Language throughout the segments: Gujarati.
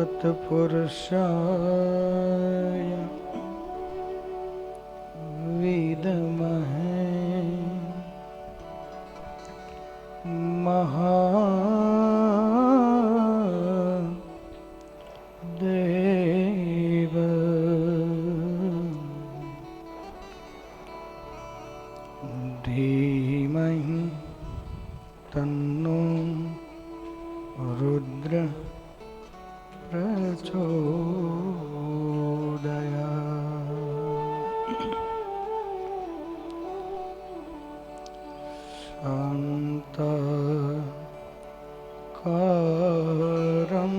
तत्पुरुषाय विद्महे महादेव धीमहि तन्नो रुद्र प्रचोदयात्। शान्ताकारं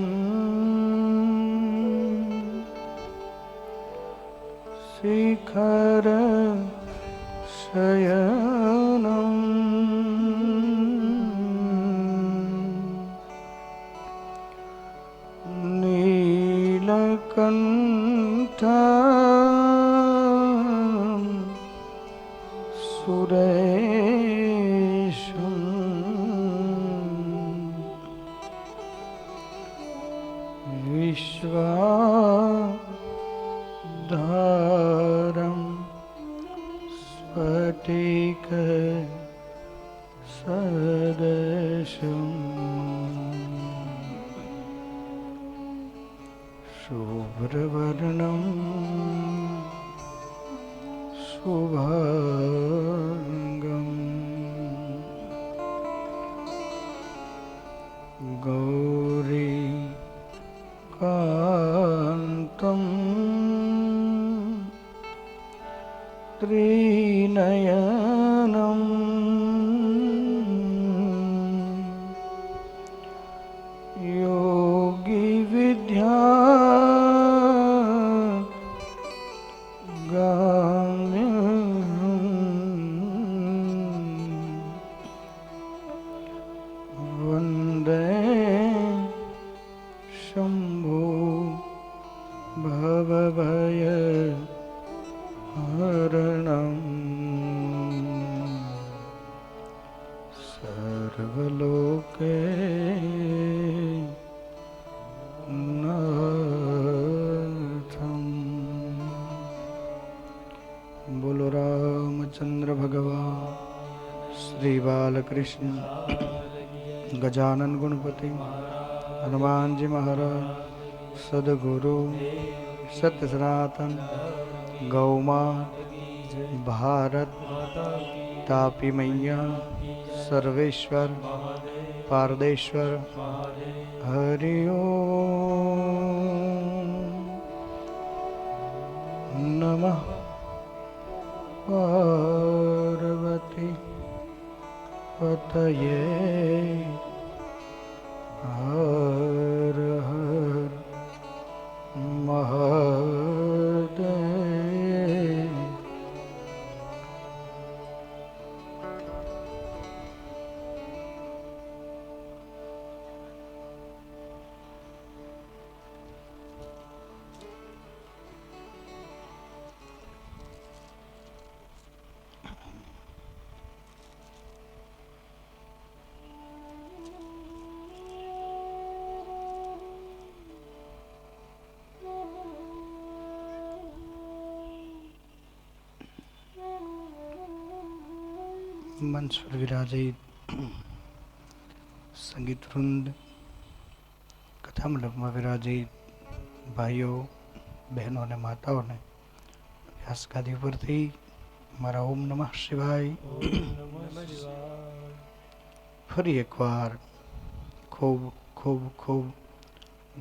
शिखरशयनं नीलकण्ठं सुरेशं विश्वाधारं स्फटिकसदृशं शुभ्रवर्णं शुभांगं गौरीकान्तं त्रिनयनं योगिविद्या वन्दे शम्भो भवभयहरणं सर्वलोकनाथं। बोलो रामचंद्र भगवान श्री बालकृष्ण गजानन गुणपति हनुमान जी महाराज सदगुरु सत्य सनातन गौमा भारत तापी मैया सर्वेश्वर पारदेश्वर हरि ओम नमः पार्वती पतये हर हर महादेव। मंच पर विराजित संगीत वृंद, कथा मंडप में विराजित भाईओ बहनों ने माताओं ने व्यास गादी पर थी मारा ओम नमः शिवाय फरी एक बार खूब खूब खूब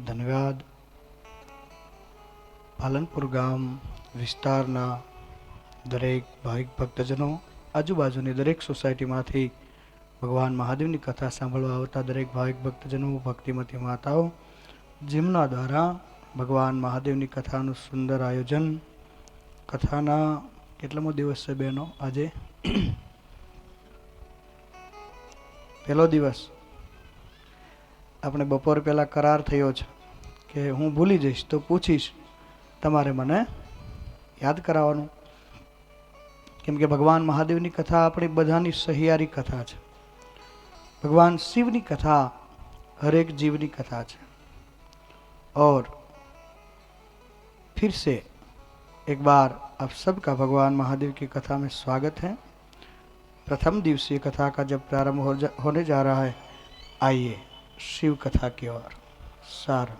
धन्यवाद। पालनपुर गाम विस्तारना दरेक भाविक भक्तजनों, आजूबाजूनी दरेक सोसायटीमांथी भगवान महादेवनी कथा सांभळवा आवता दरेक भाविक भक्तजनों, भक्तिमती माताओं, जेमना द्वारा भगवान महादेवनी कथानुं सुंदर आयोजन। कथाना કેટલામો દિવસ છે બહેનો આજે? પહેલો દિવસ। આપણે બપોર પહેલા કરાર થયો છે કે હું ભૂલી જઈશ તો પૂછીશ, તમારે મને યાદ કરાવવાનું, કેમ કે ભગવાન મહાદેવની કથા આપણી બધાની સહિયારી કથા છે। ભગવાન શિવની કથા હરેક જીવની કથા છે। और फिर से एक बार आप सबका भगवान महादेव की कथा में स्वागत है। प्रथम दिवसीय कथा का जब प्रारंभ होने जा रहा है, आइए शिव कथा की ओर। सार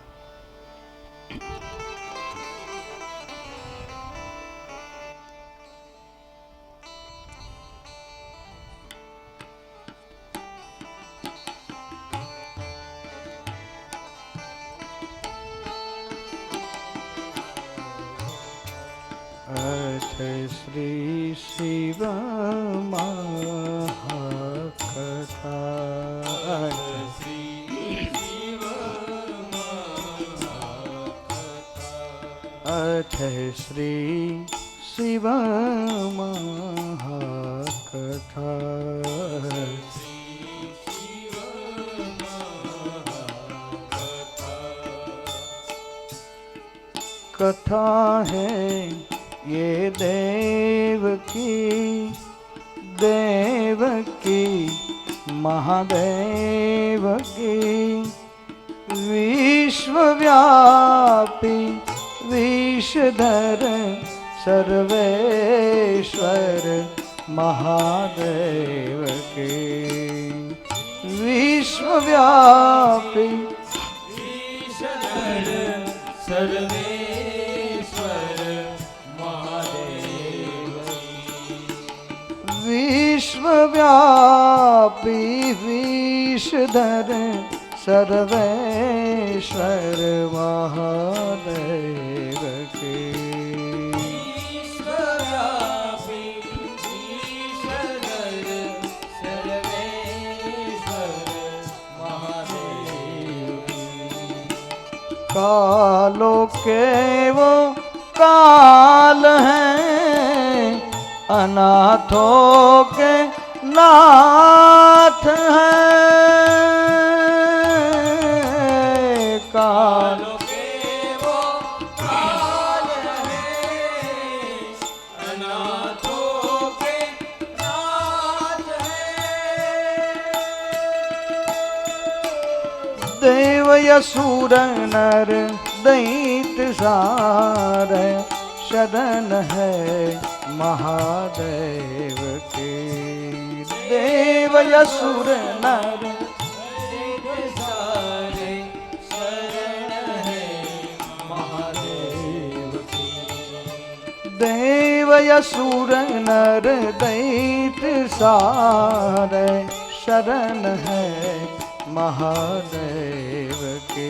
अर्थ श्री शिव महाकथा। अर्थ श्री शिव महाकथा। अर्थ श्री शिव महाकथा। कथा है ये देव की महादेव की, विश्वव्यापी विषधर सर्वेश्वर महादेव की, विश्वव्यापी विषधर सर्वेश्वर विश्वव्यापी विषधर सर्वेश्वर महादेव के, विश्वव्यापी विषधर सर्वेश्वर महादेव के। कालों के वो काल हैं, अनाथों के नाथ हैं। कालों के वो काल हैं, अनाथों के नाथ हैं। देव असुर नर दैत्य सारे शरण है महादेव के, देव असुर नर सारे शरण है महादेव की, देव असुर नर दैत्य सारे शरण है महादेव की।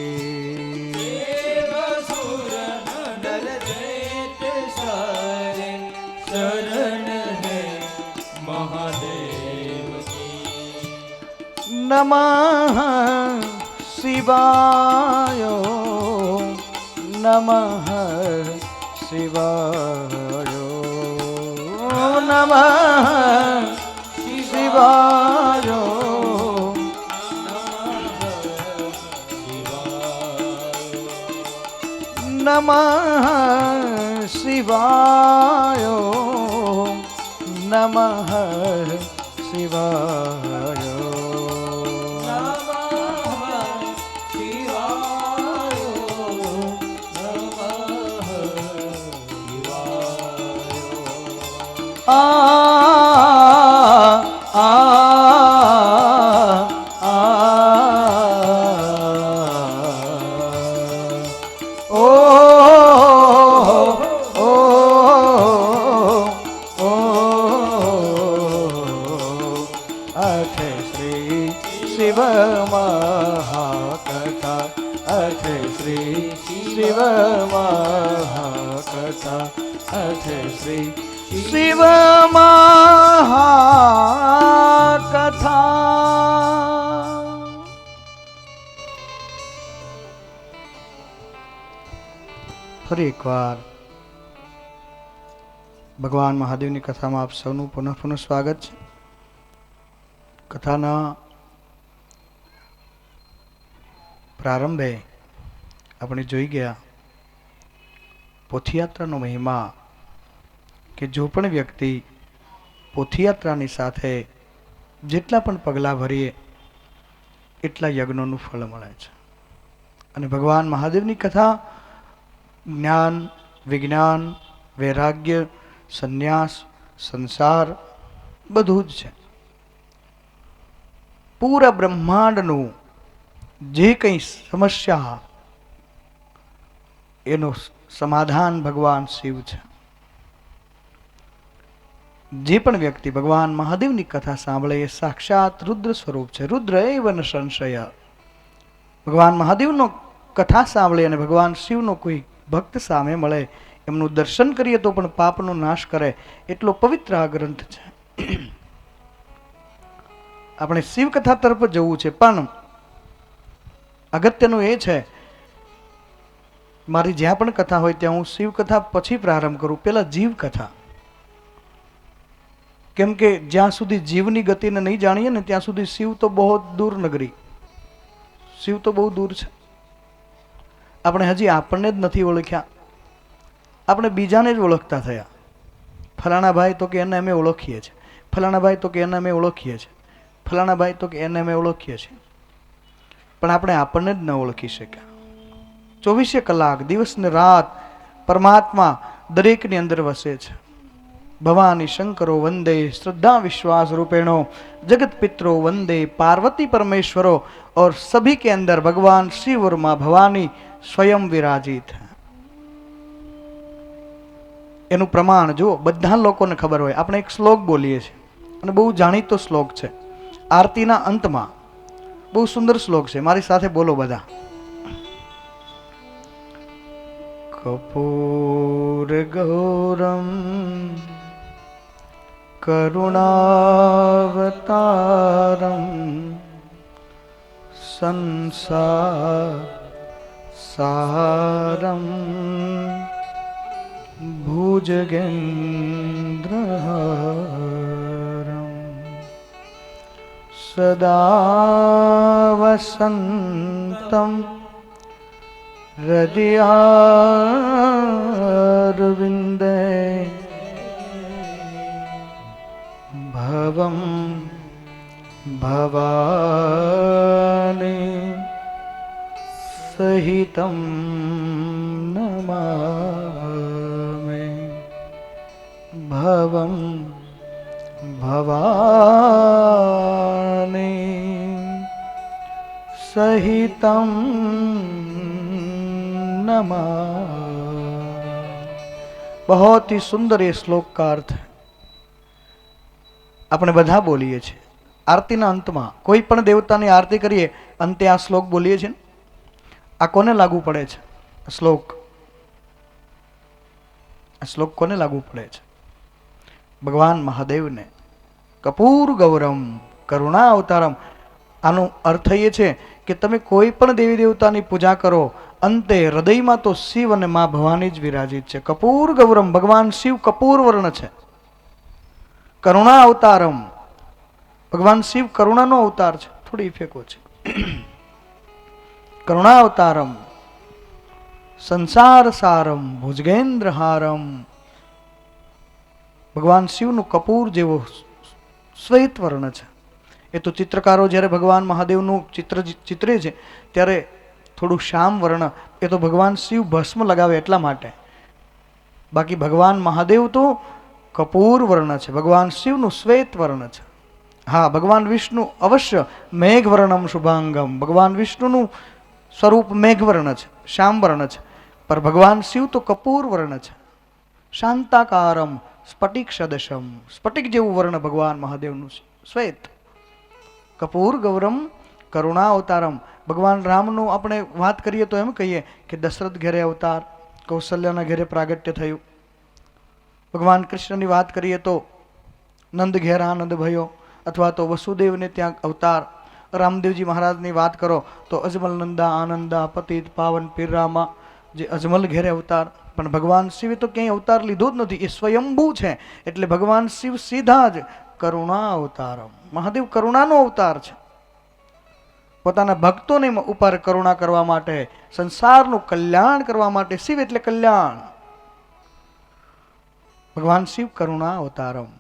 नमः शिवाय नमः शिवाय नमः शिवाय नमः शिवाय नमः शिवाय आ आ आ ओ ओ ओ अर्थ श्री शिव महाकथा। अर्थ श्री शिव महाकथा। अर्थ श्री शिव महाकथा। ફરી એકવાર ભગવાન મહાદેવની કથામાં આપ સૌનું પુનઃ સ્વાગત છે। કથાના પ્રારંભે આપણે જોઈ ગયા પોથીયાત્રાનો મહિમા, કે જો પણ વ્યક્તિ પોથીયાત્રાની સાથે જેટલા પણ પગલાં ભરીએ એટલા યજ્ઞોનું ફળ મળે છે। અને ભગવાન મહાદેવની કથા જ્ઞાન, વિજ્ઞાન, વૈરાગ્ય, સંન્યાસ, સંસાર બધું જ છે. પૂરા બ્રહ્માંડનું જે કંઈ સમસ્યા એનું સમાધાન ભગવાન શિવ છે. જે પણ વ્યક્તિ ભગવાન મહાદેવની કથા સાંભળે એ સાક્ષાત રુદ્ર સ્વરૂપ છે. રુદ્ર એવ ન સંશય. ભગવાન મહાદેવનો કથા સાંભળે અને ભગવાન શિવનો કોઈ ભક્ત સામે મળે, એમનું દર્શન કરીએ તો પણ પાપનો નાશ કરે, એટલો પવિત્ર આ ગ્રંથ છે. આપણે શિવકથા તરફ જવું છે, પણ અગત્યનું એ છે, મારી જ્યાં પણ કથા હોય ત્યાં હું શિવકથા પછી પ્રારંભ કરું, પેલા જીવ કથા. કેમ કે જ્યાં સુધી જીવની ગતિને નહીં જાણીએ ને ત્યાં સુધી શિવ તો બહુ દૂર નગરી, શિવ તો બહુ દૂર છે. આપણે હજી આપણને જ નથી ઓળખ્યા, આપણે બીજાને જ ઓળખતા થયા. ફલાણા ભાઈ તો કે એને અમે ઓળખીએ છીએ, ફલાણા ભાઈ તો કે એને અમે ઓળખીએ છીએ, ફલાણા ભાઈ તો કે એને અમે ઓળખીએ છીએ, પણ આપણે આપણને જ ન ઓળખી શક્યા. 24 કલાક દિવસ ને રાત પરમાત્મા દરેકની અંદર વસે છે. ભવાની શંકરો વંદે શ્રદ્ધા વિશ્વાસ રૂપેણો, जगत पितरो वंदे पार्वती परमेश्वरो, और सभी के अंदर भगवान शिव और माँ भवानी स्वयं विराजित है. એનું પ્રમાણ જો બધા લોકોને ખબર હોય. આપણે એક શ્લોક બોલીએ છીએ અને બહુ જાણીતો શ્લોક છે, આરતીના અંતમાં બહુ સુંદર શ્લોક છે. મારી સાથે બોલો બધા. કપૂર ગૌરમ કરુણાવતારમ સંસારમ ભુજગેન્દ્રહારમ સદા વસંતમ હૃદયારવિંદે ભવમ ભવાની સહિતમ નમામિ. ભવમ ભવાની સહિતમ નમામિ. बहुत ही सुंदर ये श्लोक का अर्थ है. આપણે બધા બોલીએ છીએ આરતીના અંતમાં, કોઈ પણ દેવતાની આરતી કરીએ અંતે આ શ્લોક બોલીએ છીએ. આ કોને લાગુ પડે છે? શ્લોક, આ શ્લોક કોને લાગુ પડે છે? ભગવાન મહાદેવને. કપૂર ગૌરમ કરુણા અવતારમ. આનો અર્થ એ છે કે તમે કોઈ પણ દેવી દેવતાની પૂજા કરો, અંતે હૃદયમાં તો શિવ અને મા ભવાની જ વિરાજિત છે. કપૂર ગૌરમ, ભગવાન શિવ કપૂર વર્ણ છે. કરુણા અવતારમ, ભગવાન શિવ કરુણાનો અવતાર છે. થોડી ફેંકો છે. કરુણા અવતારમ સંસાર સારમ ભુજગેન્દ્ર હારમ. ભગવાન શિવનું કપૂર જેવો શ્વેત વર્ણ છે. એ તો ચિત્રકારો જ્યારે ભગવાન મહાદેવનું ચિત્રે છે ત્યારે થોડું શ્યામ વર્ણ, એ તો ભગવાન શિવ ભસ્મ લગાવે એટલા માટે. બાકી ભગવાન મહાદેવ તો કપૂર વર્ણ છે, ભગવાન શિવનું શ્વેત વર્ણ છે. હા, ભગવાન વિષ્ણુ અવશ્ય મેઘવર્ણમ શુભાંગમ, ભગવાન વિષ્ણુનું સ્વરૂપ મેઘવર્ણ છે, શ્યામ વર્ણ છે, પર ભગવાન શિવ તો કપૂર વર્ણ છે. શાંતાકારમ સ્ફટિક સદશમ, સ્ફટિક જેવું વર્ણ ભગવાન મહાદેવનું શ્વેત. કપૂર ગૌરમ કરુણા અવતારમ. ભગવાન રામનું આપણે વાત કરીએ તો એમ કહીએ કે દશરથ ઘેરે અવતાર, કૌશલ્યાના ઘેરે પ્રાગટ્ય થયું. ભગવાન કૃષ્ણની વાત કરીએ તો નંદ ઘેર આનંદ ભયો, અથવા તો વસુદેવને ત્યાં અવતાર. રામદેવજી મહારાજની વાત કરો તો અજમલ નંદા આનંદા પતિત પાવન પીરરામા, જે અજમલ ઘેરે અવતાર. પણ ભગવાન શિવે તો ક્યાંય અવતાર લીધો જ નથી, એ સ્વયંભૂ છે. એટલે ભગવાન શિવ સીધા જ કરુણા અવતારમ, મહાદેવ કરુણાનો અવતાર છે. પોતાના ભક્તોને ઉપર કરુણા કરવા માટે, સંસારનું કલ્યાણ કરવા માટે. શિવ એટલે કલ્યાણ. ભગવાન શિવ કરુણા અવતારમ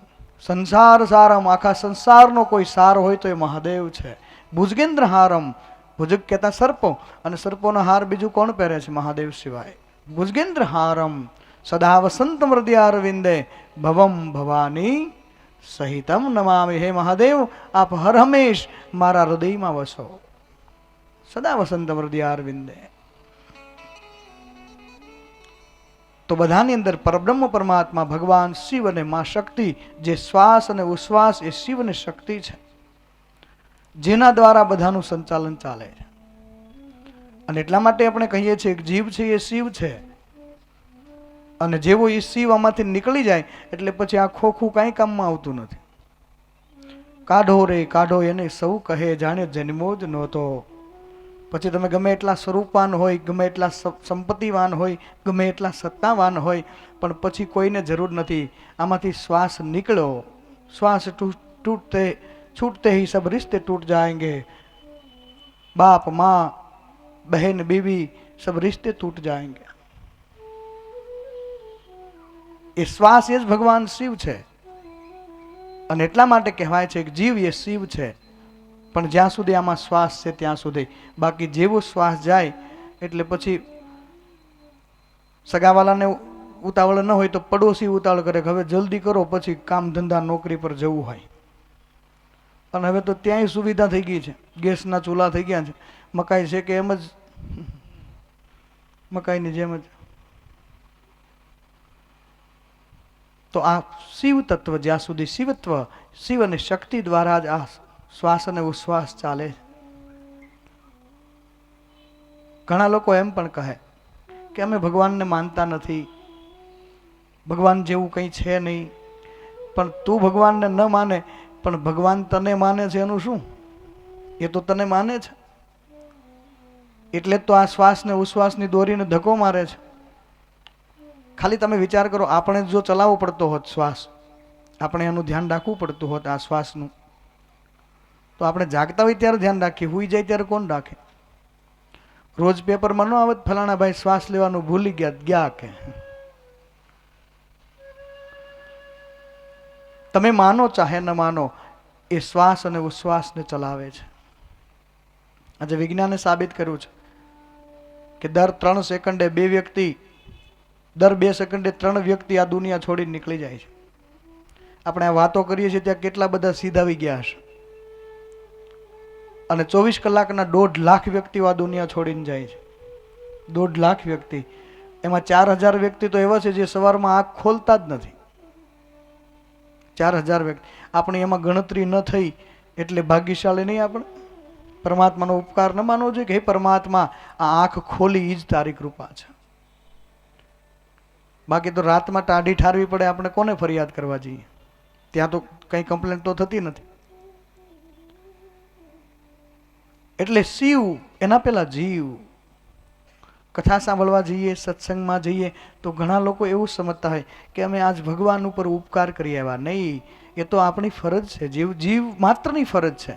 સંસાર સારમ, આખા સંસારનો કોઈ સાર હોય તો એ મહાદેવ છે. ભુજગેન્દ્ર હારમ, ભુજગ કહેતા સર્પો, અને સર્પોનો હાર બીજું કોણ પહેરે છે? મહાદેવ સિવાય. ભુજગેન્દ્ર હારમ સદા વસંત મૃદયાર વિંદે ભવમ ભવાની સહિતમ નમામિ. હે મહાદેવ, આપ હર હંમેશ મારા હૃદયમાં વસો. સદા વસંત મૃદયાર વિંદે. તો બધાની અંદર પરબ્રહ્મ પરમાત્મા ભગવાન શિવ અને મા શક્તિ, જે શ્વાસ અને ઉશ્વાસ એ શિવ અને શક્તિ છે, જેના દ્વારા બધાનું સંચાલન ચાલે છે. અને એટલા માટે આપણે કહીએ છીએ કે જીવ છે એ શિવ છે, અને જેવો એ શિવ આમાંથી નીકળી જાય એટલે પછી આ ખોખું કાંઈ કામમાં આવતું નથી. કાઢો રે કાઢો એને સૌ કહે, જાણે જન્મો જ નહોતો. પછી તમે ગમે એટલા સ્વરૂપવાન હોય, ગમે એટલા સંપત્તિવાન હોય, ગમે એટલા સત્તાવાન હોય, પણ પછી કોઈને જરૂર નથી. આમાંથી શ્વાસ નીકળ્યો, શ્વાસ टूटते छूटते ही सब रिश्ते टूट जाएंगे. बाप माँ बहन बीवी सब रिश्ते टूट जाएंगे. એ શ્વાસ એ જ ભગવાન શિવ છે. અને એટલા માટે કહેવાય છે કે જીવ એ શિવ છે, પણ જ્યાં સુધી આમાં શ્વાસ છે ત્યાં સુધી. બાકી જેવો શ્વાસ જાય એટલે પછી સગાવાલાને ઉતાવળ ન હોય તો પડોશી ઉતાવળ કરે કે હવે જલ્દી કરો, પછી કામ ધંધા નોકરી પર જવું હોય. અને હવે તો ત્યાંય સુવિધા થઈ ગઈ છે, ગેસના ચૂલા થઈ ગયા છે. મકાઈ છે કે એમ જ મકાઈની જેમ જ. તો આ શિવ તત્વ, જ્યાં સુધી શિવત્વ, શિવ અને શક્તિ દ્વારા જ આ શ્વાસ અને ઉશ્વાસ ચાલે. ઘણા લોકો એમ પણ કહે કે અમે ભગવાનને માનતા નથી, ભગવાન જેવું કંઈ છે નહીં. પણ તું ભગવાનને ન માને, પણ ભગવાન તને માને છે એનું શું? એ તો તને માને છે, એટલે તો આ શ્વાસ ને ઉશ્વાસની દોરીને ધક્કો મારે છે. ખાલી તમે વિચાર કરો, આપણે જો ચલાવવો પડતો હોત શ્વાસ, આપણે એનું ધ્યાન રાખવું પડતું હોત આ શ્વાસનું, તો આપણે જાગતા હોય ત્યારે ધ્યાન રાખીએ, હુઈ જાય ત્યારે કોણ રાખે? રોજ પેપરમાં ન આવત ફલાણા ભાઈ શ્વાસ લેવાનું ભૂલી ગયા કે. તમે માનો ચાહે ન માનો, એ શ્વાસ અને ઉશ્વાસને ચલાવે છે. આજે વિજ્ઞાને સાબિત કર્યું છે કે દર 3 સેકન્ડે 2 વ્યક્તિ, દર 2 સેકન્ડે 3 વ્યક્તિ આ દુનિયા છોડીને નીકળી જાય છે. આપણે આ વાતો કરીએ છીએ ત્યાં કેટલા બધા સીધાવી ગયા હશે. અને 24 કલાકના 1.5 લાખ વ્યક્તિઓ આ દુનિયા છોડીને જાય છે. 1.5 લાખ વ્યક્તિ, એમાં 4000 વ્યક્તિ તો એવા છે જે સવારમાં આંખ ખોલતા જ નથી. 4000 વ્યક્તિ. આપણી એમાં ગણતરી ન થઈ એટલે ભાગ્યશાળી નહીં આપણે? પરમાત્માનો ઉપકાર ન માનવો જોઈએ કે હે પરમાત્મા, આ આંખ ખોલી એ જ તારી કૃપા છે. બાકી તો રાતમાં ટાઢી ઠારવી પડે, આપણે કોને ફરિયાદ કરવા જઈએ? ત્યાં તો કંઈ કમ્પ્લેન તો થતી નથી. એટલે શિવ, એના પેલા જીવ. કથા સાંભળવા જઈએ, સત્સંગમાં જઈએ તો ઘણા લોકો એવું સમજતા હોય કે અમે આજ ભગવાન ઉપર ઉપકાર કરી આવ્યા. નહીં, એ તો આપણી ફરજ છે. જીવ માત્રની ફરજ છે.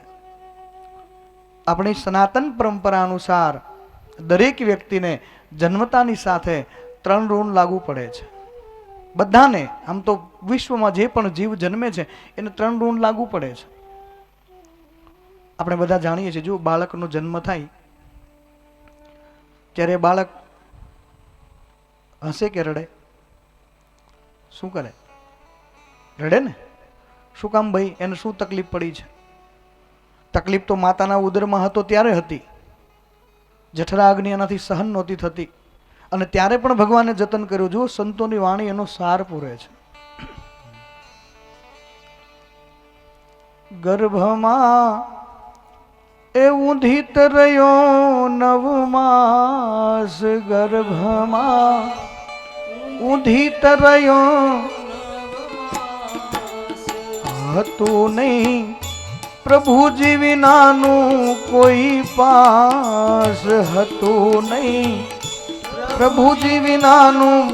આપણી સનાતન પરંપરા અનુસાર દરેક વ્યક્તિને જન્મતાની સાથે 3 ઋણ લાગુ પડે છે. બધાને. આમ તો વિશ્વમાં જે પણ જીવ જન્મે છે એને 3 ઋણ લાગુ પડે છે. આપણે બધા જાણીએ છીએ, જો બાળકનો જન્મ થાય ત્યારે બાળક હસે કે રડે? શું કરે? રડે ને. શું કામ ભાઈ? એને શું તકલીફ પડી છે? તકલીફ તો માતાના ઉદરમાં હતો ત્યારે હતી. જઠરા અગ્નિ એનાથી સહન નહોતી થતી, અને ત્યારે પણ ભગવાને જતન કર્યું. જુઓ, સંતોની વાણી એનો સાર પૂરે છે. ગર્ભમાં એ ઊંધીત રહ્યો 9 માસ, ગર્ભમાં ઊંધીત રહ્યો હતું નહીં પ્રભુજી વિનાનું કોઈ પાસ, હતું નહીં પ્રભુજી વિનાનું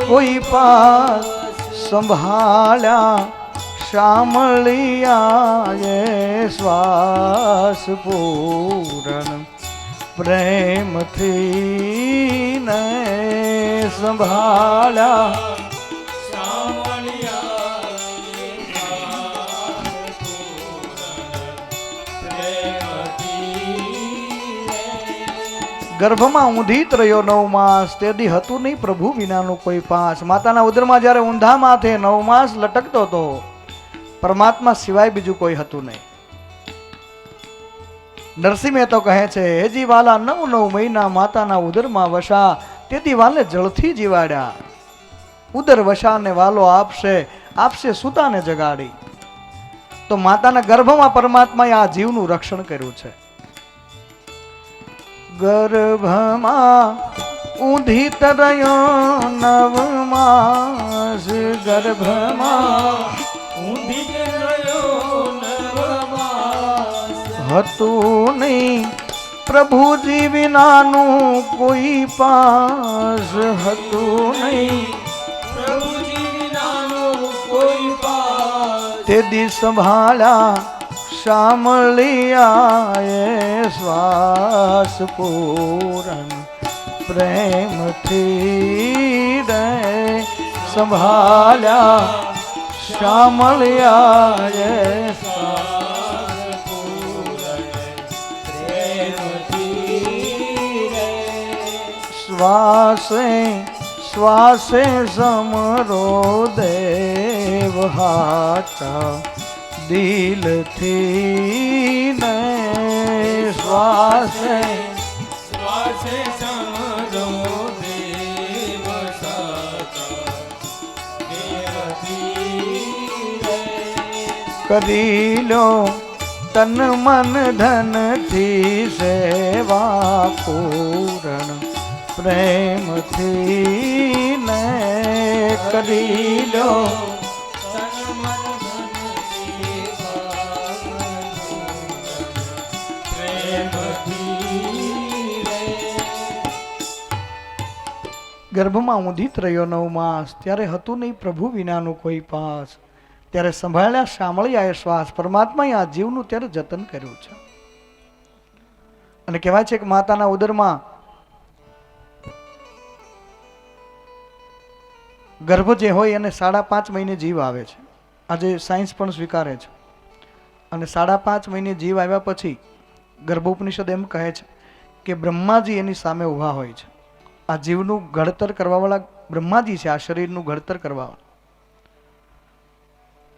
કોઈ પાસ. સંભાળ્યા શામળિયાએ શ્વાસ પૂરણ પ્રેમથી ને સંભાળ્યા. ગર્ભમાં ઊંધી ત્રયો 9 માસ, તેદી હતું નહીં પ્રભુ વિનાનું કોઈ પાસ. માતાના ઉદરમાં જ્યારે ઊંધા માથે 9 માસ લટકતો હતો, પરમાત્મા સિવાય બીજું કોઈ હતું નહીં. નરસિંહ મહેતો કહે છે, હેજી વાલા 9 મહિના માતાના ઉદરમાં વસા, તેથી વાલે જળથી જીવાડ્યા. ઉદર વસાને વાલો આપશે સુતાને જગાડી. તો માતાના ગર્ભમાં પરમાત્માએ આ જીવનું રક્ષણ કર્યું છે. ગર્ભમાં ઊંધી તરયો 9 માસ, ગર્ભમાં ઊંધી તરયો 9 માસ, હતું નહીં પ્રભુજી વિનાનું કોઈ પાસ. હતું નહીં પ્રભુજી વિનાનું કોઈ પાસ. તેદી સંભાળ્યા શામળિયાએ શ્વાસ પૂરણ પ્રેમથી રે. સંભાળ્યા શામળિયાએ શ્વાસ પૂરણ પ્રેમથી રે. શ્વાસે શ્વાસે સમરો દેવ હાચા દિલથી ને. શ્વાસે શ્વાસે સમરો દેવ સાચા દેવથી રે. કરી લો તન મન ધનથી સેવા પૂરણ પ્રેમથી ને. કરી લો ગર્ભમાં ઊંધી ત્રયો 9 માસ, ત્યારે હતું નહીં પ્રભુ વિનાનું કોઈ પાસ. ત્યારે સંભાળ્યા શામળિયાએ શ્વાસ. પરમાત્માએ આ જીવનું ત્યારે જતન કર્યું છે. અને કહેવાય છે કે માતાના ઉદરમાં ગર્ભ જે હોય એને 5.5 મહિને જીવ આવે છે. આજે સાયન્સ પણ સ્વીકારે છે. અને 5.5 મહિને જીવ આવ્યા પછી ગર્ભોપનિષદ એમ કહે છે કે બ્રહ્માજી એની સામે ઊભા હોય છે. આ જીવનું ઘડતર કરવાવાળા બ્રહ્માજી છે. આ શરીરનું ઘડતર કરવાવાળા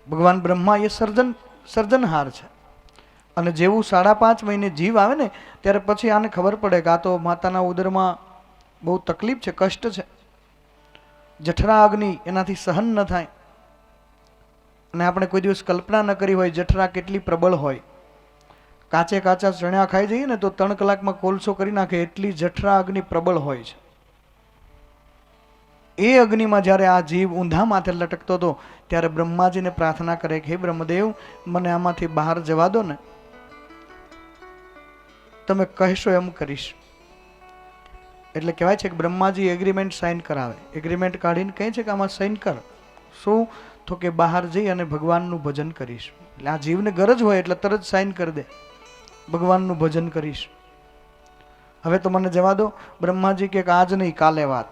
ભગવાન બ્રહ્મા એ સર્જનહાર છે. અને જેવું 5.5 મહિને જીવ આવે ને ત્યારે પછી આને ખબર પડે કે આ તો માતાના ઉદરમાં બહુ તકલીફ છે, કષ્ટ છે. જઠરા અગ્નિ એનાથી સહન ન થાય. અને આપણે કોઈ દિવસ કલ્પના ન કરી હોય જઠરા કેટલી પ્રબળ હોય. કાચા ચણ્યા ખાઈ જઈએ ને તો 3 કલાકમાં કોલસો કરી નાખે, એટલી જઠરા અગ્નિ પ્રબળ હોય છે. એ અગ્નિમાં જ્યારે આ જીવ ઊંધા માથે લટકતો હતો ત્યારે બ્રહ્માજીને પ્રાર્થના કરે કે હે બ્રહ્મદેવ, મને આમાંથી બહાર જવા દો ને, તમે કહેશો એમ કરીશ. એટલે કહેવાય છે કે બ્રહ્માજી એગ્રીમેન્ટ સાઇન કરાવે. એગ્રીમેન્ટ કાઢીને કહે છે કે આમાં સાઇન કર. શું? તો કે બહાર જઈ અને ભગવાનનું ભજન કરીશ. એટલે આ જીવને ગરજ હોય એટલે તરત સાઇન કરી દે, ભગવાનનું ભજન કરીશ. હવે તો મને જવા દો. બ્રહ્માજી કે આજ નહીં કાલે વાત.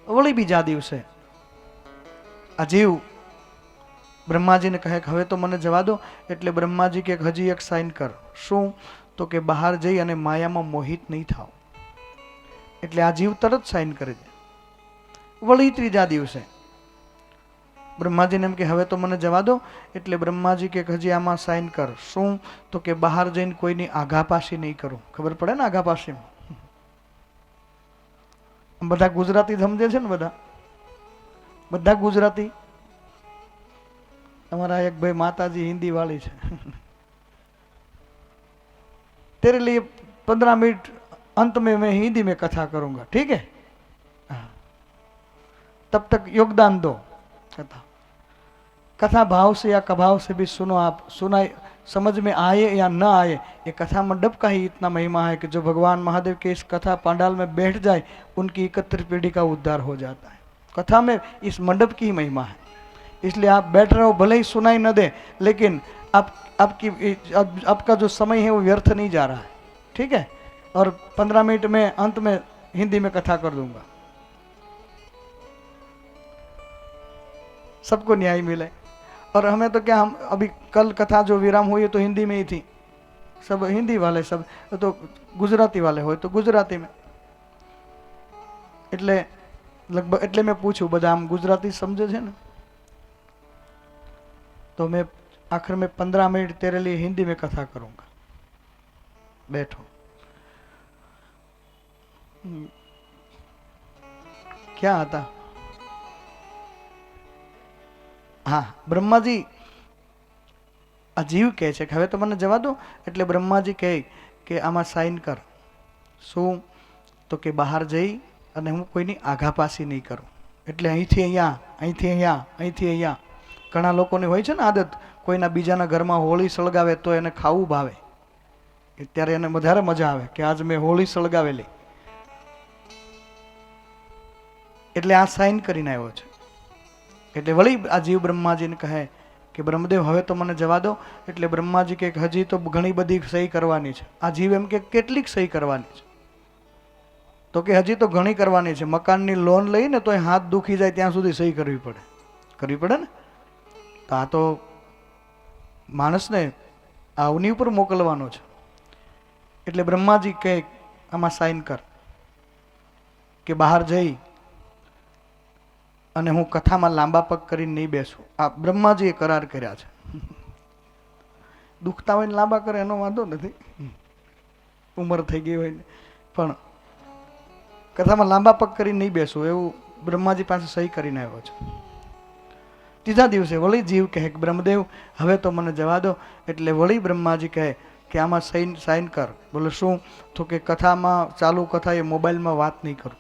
વળી બીજા દિવસે આ જીવ બ્રહ્માજીને કહે કે હવે તો મને જવા દો. એટલે બ્રહ્માજી કે હજી એક સાઇન કર. શું? તો કે બહાર જઈ અને માયામાં મોહિત નહીં થાવ. એટલે આ જીવ તરત સાઇન કરી દે. વળી ત્રીજા દિવસે બ્રહ્માજીને એમ કે હવે તો મને જવા દો. એટલે બ્રહ્માજી કે હજી આમાં સાઇન કર. શું? તો કે બહાર જઈને કોઈની આઘાપાશી નહીં કરું. ખબર પડે ને આઘાપાશી? બધા ગુજરાતી સમજે છે ને? બધા ગુજરાતી. हमारा एक भाई माता जी हिंदी वाली है तेरे लिए 15 मिनट अंत में मैं हिंदी में कथा करूंगा, ठीक है? तब तक योगदान दो। कथा भाव से या कभाव से भी सुनो आप, सुना समझ में आए या न आए, ये कथा मंडप का ही इतना महिमा है कि जो भगवान महादेव के इस कथा पंडाल में बैठ जाए उनकी 31 पीढ़ी का उद्धार हो जाता है। कथा में इस मंडप की ही महिमा है, इसलिए आप बैठ रहे हो, भले ही सुनाई न दे, लेकिन आपका जो समय है वो व्यर्थ नहीं जा रहा है, ठीक है? और 15 मिनट में अंत में हिंदी में कथा कर दूंगा, सबको न्याय मिले। और हमें तो क्या, हम अभी कल कथा जो विराम हुई है तो हिंदी में ही थी, सब हिंदी वाले, सब तो गुजराती वाले હોય તો ગુજરાતી में એટલે લગભગ એટલે મેં પૂછ્યું બધા આમ ગુજરાતી સમજે છે ને, तो मैं आखिर में 15 मिनट तेरे लिए हिंदी में कथा करूंगा। बैठो। क्या आता? हाँ, ब्रह्माजी આ જીવ કહે છે કે હવે તો મને જવા દો, એટલે બ્રહ્માજી કહે કે આમાં સાઇન કર. શું? તો કે બહાર જઈ અને હું કોઈની આઘાપાસી નહીં કરું. એટલે અહીંથી અહીંયા, અહીંથી અહીંયા, અહીંથી અહીંયા. ઘણા લોકોની હોય છે ને આદત, કોઈના બીજાના ઘરમાં હોળી સળગાવે તો એને ખાવું ભાવે, ત્યારે એને વધારે મજા આવે કે આજ મેં હોળી સળગાવેલી. એટલે આ સાઇન કરીને આવ્યો છે. એટલે વળી આ જીવ બ્રહ્માજીને કહે કે બ્રહ્મદેવ હવે તો મને જવા દો. એટલે બ્રહ્માજી કે હજી તો ઘણી બધી સહી કરવાની છે. આ જીવ એમ કે કેટલીક સહી કરવાની છે? તો કે હજી તો ઘણી કરવાની છે. મકાનની લોન લઈને તો હાથ દુખી જાય ત્યાં સુધી સહી કરવી પડે. કરવી પડે ને? તો આ તો માણસને આવની ઉપર મોકલવાનો છે. એટલે બ્રહ્માજી કહે આમાં સાઇન કર કે બહાર જઈ અને હું કથામાં લાંબા પગ કરીને નહીં બેસું. આ બ્રહ્માજીએ કરાર કર્યા છે. દુખતા હોય ને લાંબા કરે એનો વાંધો નથી, ઉંમર થઈ ગઈ હોય ને, પણ કથામાં લાંબા પગ કરીને નહીં બેસું એવું બ્રહ્માજી પાસે સહી કરીને આવ્યો છે. ત્રીજા દિવસે વળી જીવ કહે કે બ્રહ્મદેવ હવે તો મને જવા દો. એટલે વળી બ્રહ્માજી કહે કે આમાં સાઇન કર. બોલે શું? તો કે કથામાં ચાલુ કથા એ મોબાઈલમાં વાત નહીં કરું,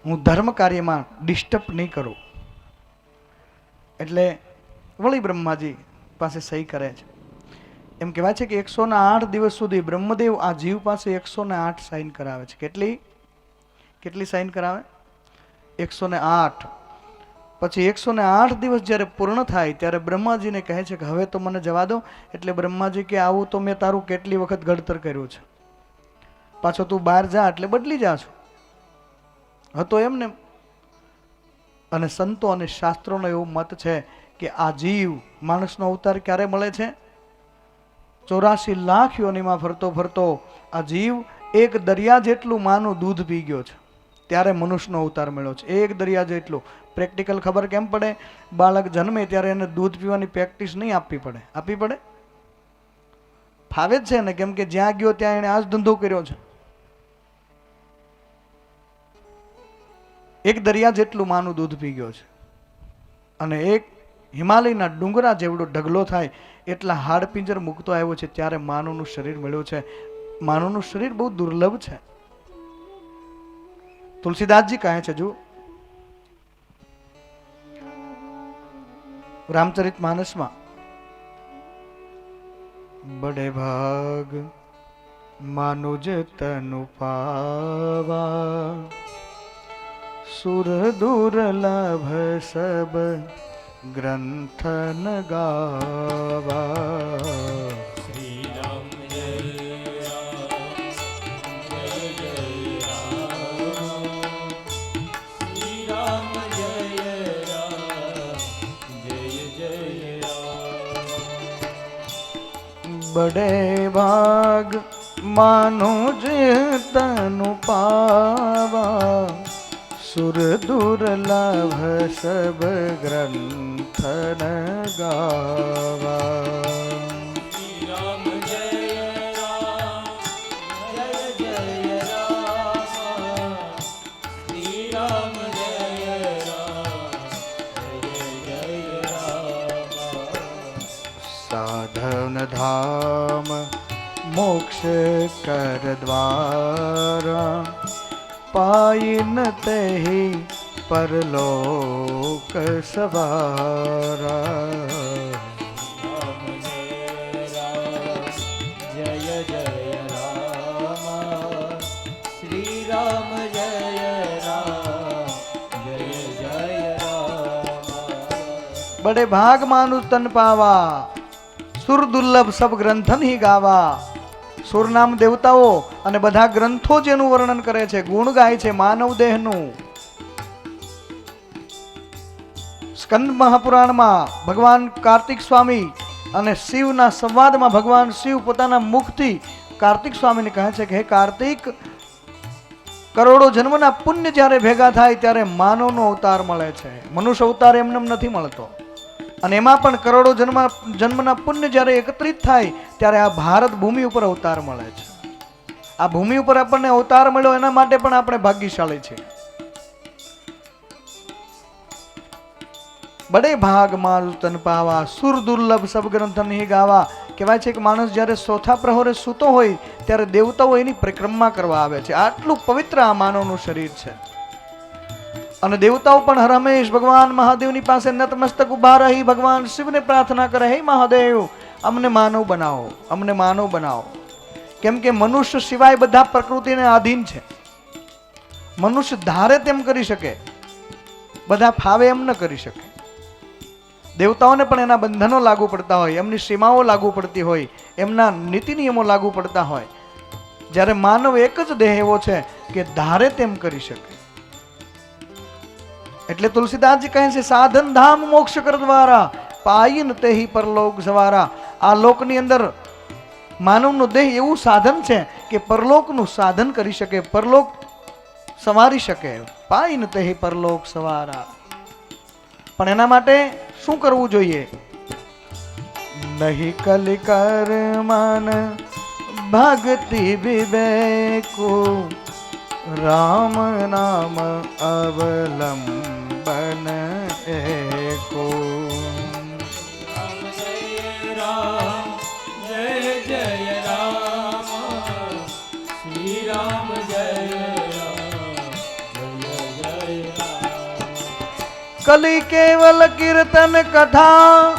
હું ધર્મ કાર્યમાં ડિસ્ટર્બ નહીં કરું. એટલે વળી બ્રહ્માજી પાસે સહી કરે છે. એમ કહેવાય છે કે 108 દિવસ સુધી બ્રહ્મદેવ આ જીવ પાસે 108 સાઇન કરાવે છે. કેટલી સાઇન કરાવે? 108. પછી 108 દિવસ જ્યારે પૂર્ણ થાય ત્યારે બ્રહ્માજીને કહે છે કે હવે તો મને જવા દો. એટલે બ્રહ્માજી કે આવું તો મેં તારું કેટલી વખત ઘડતર કર્યું છે, પાછો તું બહાર જા એટલે બદલી જા છું. હતો એમને. અને સંતો અને શાસ્ત્રોનો એવો મત છે કે આ જીવ માણસનો અવતાર ક્યારે મળે છે? 84 લાખ યોનિમાં ફરતો ફરતો આ જીવ એક દરિયા જેટલું માનું દૂધ પી ગયો છે, ત્યારે મનુષ્યનો અવતાર મળ્યો છે. એક દરિયા જેટલું. પ્રેક્ટિકલ ખબર કેમ પડે? બાળક જન્મે ત્યારે એને દૂધ પીવાની પ્રેક્ટિસ નહીં આપવી પડે? આપવી પડે? ફાવે જ છે ને, કેમ કે જ્યાં ગયો ત્યાં એને આ જ ધંધો કર્યો છે. એક દરિયા જેટલું માનું દૂધ પી ગયો છે, અને એક હિમાલયના ડુંગરા જેવડો ઢગલો થાય એટલા હાડપિંજર મૂકતો આવ્યો છે, ત્યારે માનવનું શરીર મળ્યું છે. માનવનું શરીર બહુ દુર્લભ છે. તુલસીદાસજી કહે છે, જો રામચરિત માનસમાં, બડે ભાગ માનુજ તનુ પાવા, સુર દુર્લભ સબ ગ્રંથ ન ગાવા. શ્રી રામ જય રામ, જય જય રામ. શ્રી રામ જય રામ, જય જય રામ. બડે ભાગ માનુજ તનુ પાવા, સુર દુર્લભ સબ ગ્રંથ ન ગાવા. શ્રી રામ જય રામ, જય જય રામ. શ્રી રામ જય રામ, જય જય રામ. સાધન ધામ મોક્ષ કર દ્વારા, પાયન તેહી પરલોક સવારા. રામ જય રામ, જય જય રામ. શ્રી રામ જય રામ, જય જય રામ. બડે ભાગ માનું તન પાવા, સુર દુર્લભ સબ ગ્રંથન હી ગાવા. સુર નામ દેવતાઓ અને બધા ગ્રંથો જેનું વર્ણન કરે છે, ગુણ ગાય છે માનવ દેહનું. સ્કંદ મહાપુરાણમાં ભગવાન કાર્તિક સ્વામી અને શિવના સંવાદમાં ભગવાન શિવ પોતાના મુખથી કાર્તિક સ્વામીને કહે છે કે હે કાર્તિક, કરોડો જન્મના પુણ્ય જ્યારે ભેગા થાય ત્યારે માનવનો અવતાર મળે છે. મનુષ્ય અવતાર એમને નથી મળતો. અને એમાં પણ કરોડો જન્મના પુણ્ય જ્યારે એકત્રિત થાય ત્યારે આ ભારત ભૂમિ ઉપર અવતાર મળે છે. આ ભૂમિ ઉપર આપણને અવતાર મળ્યો એના માટે પણ આપણે ભાગ્યશાળી છીએ. બડે ભાગ મારું તન પાવા, સુર દુર્લભ સબ ગ્રંથ નહીં ગાવા. કહેવાય છે કે માણસ જ્યારે ચોથા પ્રહરે સૂતો હોય ત્યારે દેવતાઓ એની પરિક્રમા કરવા આવે છે. આટલું પવિત્ર આ માનવનું શરીર છે. અને દેવતાઓ પણ હર હંમેશ ભગવાન મહાદેવની પાસે નતમસ્તક ઉભા રહી ભગવાન શિવને પ્રાર્થના કરે, હે મહાદેવ, અમને માનવ બનાવો, અમને માનવ બનાવો. કેમ કે મનુષ્ય સિવાય બધા પ્રકૃતિને આધીન છે. મનુષ્ય ધારે તેમ કરી શકે, બધા ફાવે એમ ન કરી શકે. દેવતાઓને પણ એના બંધનો લાગુ પડતા હોય, એમની સીમાઓ લાગુ પડતી હોય, એમના નીતિ નિયમો લાગુ પડતા હોય. જ્યારે માનવ એક જ દેહ એવો છે કે ધારે તેમ કરી શકે. એટલે તુલસીદાસજી કહે છે, સાધન ધામ મોક્ષ કર દ્વારા, પાયન તેહી પરલોક સવારા. આ લોકની અંદર માનવનો દેહ એવું સાધન છે કે પરલોકનું સાધન કરી શકે, પરલોક સવારી શકે. પાયન તેહી પરલોક સવારા. પણ એના માટે શું કરવું જોઈએ? નહીં કલિ કર મન ભક્તિ વિવેકો, રામ નામ અવલંબન એકો. રામ જય રામ, જય જય રામ, શ્રી રામ જય રામ, જય જય રામ. કલિ કેવલ કીર્તન કથા,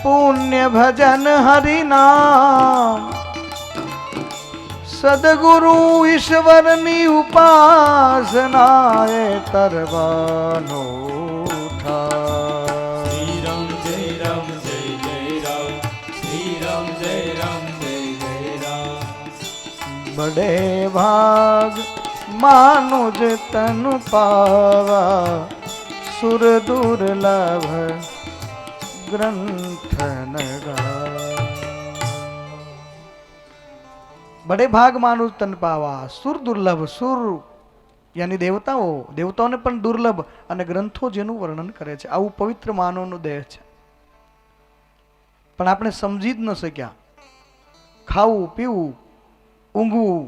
પુણ્ય ભજન હરિનામ. સદગુરુ ઈશ્વરની ઉપાસના એ તરવાનો ઠાર. શ્રી રામ જય રામ, જય જય રામ, શ્રી રામ જય રામ, જય જય રામ. બડે ભાગ માનુજ તન પાવા, સુર દુર્લભ ગ્રંથ નગા. બડે ભાગ માનુજ તન પાવા, સુર દુર્લભ. સુર યાની દેવતાઓને પણ દુર્લભ અને ગ્રંથો જેનું વર્ણન કરે છે. આવું પવિત્ર માનવનો દેહ છે. પણ આપણે સમજી જ ન શક્યા. ખાવું, પીવું, ઊંઘવું,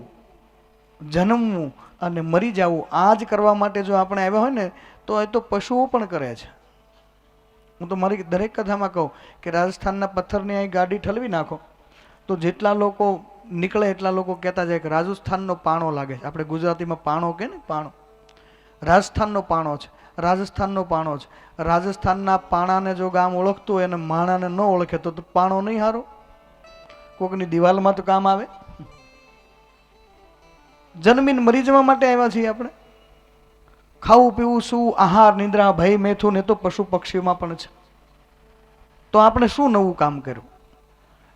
જન્મવું અને મરી જવું, આ જ કરવા માટે જો આપણે આવ્યા હોય ને તો એ તો પશુઓ પણ કરે છે. હું તો મારી દરેક કથામાં કહું કે રાજસ્થાનના પથ્થરની અહીં ગાડી ઠલવી નાખો તો જેટલા લોકો નીકળે એટલા લોકો કહેતા જાય કે રાજસ્થાનનો પાણો લાગે છે. આપણે ગુજરાતીમાં પાણો કહે ને, પાણો. રાજસ્થાનનો પાણો છે, રાજસ્થાનનો પાણો છે. રાજસ્થાનના પાણાને જો ગામ ઓળખતું હોય અને માણાને ન ઓળખે તો પાણો નહીં હારો. કોકની દિવાલમાં તો કામ આવે. જન્મીને મરી જવા માટે આવ્યા છીએ આપણે. ખાવું, પીવું, શું, આહાર, નિદ્રા, ભય, મેથુન એ તો પશુ પક્ષીઓમાં પણ છે. તો આપણે શું નવું કામ કર્યું?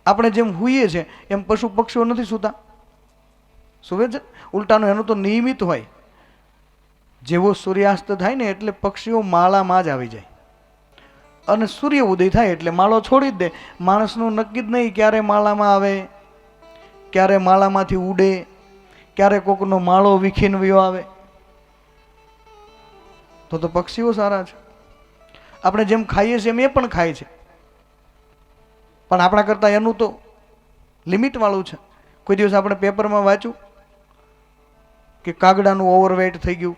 આપણે જેમ હુઈએ છે એમ પશુ પક્ષીઓ નથી સૂતા? સુવે છે ઉલટાનું. એનું તો નિયમિત હોય. જેવો સૂર્યાસ્ત થાય ને એટલે પક્ષીઓ માળામાં જ આવી જાય, અને સૂર્ય ઉદય થાય એટલે માળો છોડી જ દે. માણસનું નક્કી જ નહીં ક્યારે માળામાં આવે, ક્યારે માળામાંથી ઉડે, ક્યારે કોકનો માળો વિખીને વયો આવે. તો પક્ષીઓ સારા છે. આપણે જેમ ખાઈએ છીએ એમ એ પણ ખાય છે, પણ આપણા કરતાં એનું તો લિમિટ વાળું છે. કોઈ દિવસ આપણે પેપરમાં વાંચ્યું કે કાગડાનું ઓવરવેટ થઈ ગયું,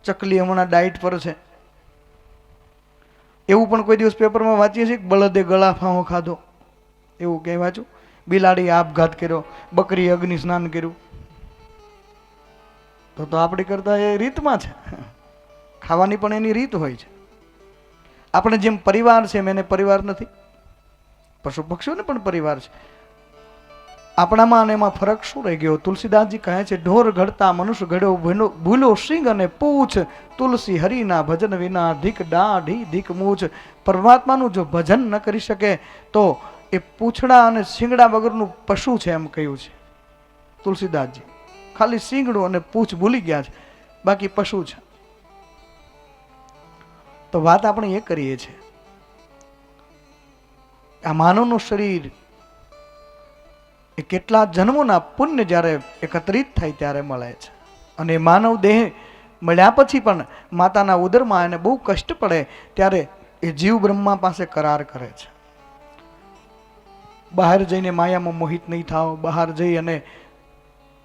ચકલી હમણાં ડાયટ પર છે? એવું પણ કોઈ દિવસ પેપરમાં વાંચીએ છીએ કે બળદે ગળા ફાંહો ખાધો, એવું કંઈ વાંચ્યું? બિલાડી આપઘાત કર્યો, બકરી અગ્નિ સ્નાન કર્યું. તો આપણી કરતાં એ રીતમાં છે. ખાવાની પણ એની રીત હોય છે. આપણે જેમ પરિવાર છે એમ એને પરિવાર નથી. પશુ પક્ષીઓને પણ પરિવાર છે. આપણામાં અને એમાં ફરક શું રહી ગયો? તુલસીદાસજી કહે છે, ઢોર ઘડતા મનુષ્ય ઘડ્યો, ભૂલો સિંગ અને પૂછ, તુલસી હરિના ભજન વિના ધીક દાઢી ધીક મૂછ. પરમાત્માનું જો ભજન ન કરી શકે તો એ પૂંછડા અને શિંગડા વગરનું પશુ છે એમ કહ્યું છે તુલસીદાસજી. ખાલી શિંગડું અને પૂછ ભૂલી ગયા છે, બાકી પશુ છે. તો વાત આપણે એ કરીએ છીએ આ માનવનું શરીર એ કેટલા જન્મોના પુણ્ય જ્યારે એકત્રિત થાય ત્યારે મળે છે. અને માનવ દેહ મળ્યા પછી પણ માતાના ઉદરમાં એને બહુ કષ્ટ પડે ત્યારે એ જીવ બ્રહ્મા પાસે કરાર કરે છે. બહાર જઈને માયામાં મોહિત નહીં થાવ, બહાર જઈ અને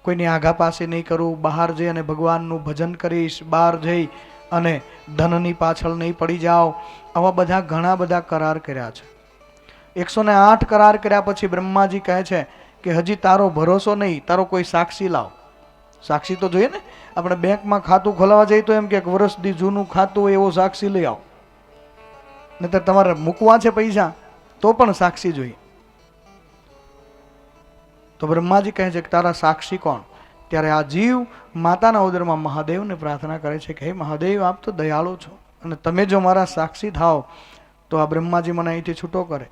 કોઈની આઘા પાસે નહીં કરું, બહાર જઈ અને ભગવાનનું ભજન કરીશ, બહાર જઈ અને ધનની પાછળ નહીં પડી જાઓ. આવા બધા ઘણા બધા કરાર કર્યા છે. 108 કરાર કર્યા પછી બ્રહ્માજી કહે છે કે હજી તારો ભરોસો નહીં, તારો કોઈ સાક્ષી લાવ. સાક્ષી તો જોઈએ ને, આપણે બેંકમાં ખાતું ખોલાવવા જઈએ તો એમ કે વર્ષથી જૂનું ખાતું હોય એવો સાક્ષી લઈ આવો, નહીતર તમારે મૂકવા છે પૈસા તો પણ સાક્ષી જોઈએ. તો બ્રહ્માજી કહે છે કે તારા સાક્ષી કોણ? ત્યારે આ જીવ માતાના ઉદરમાં મહાદેવને પ્રાર્થના કરે છે કે હે મહાદેવ, આપ તો દયાળુ છો અને તમે જો મારા સાક્ષી થાવ તો આ બ્રહ્માજી મને અહીંથી છૂટો કરે.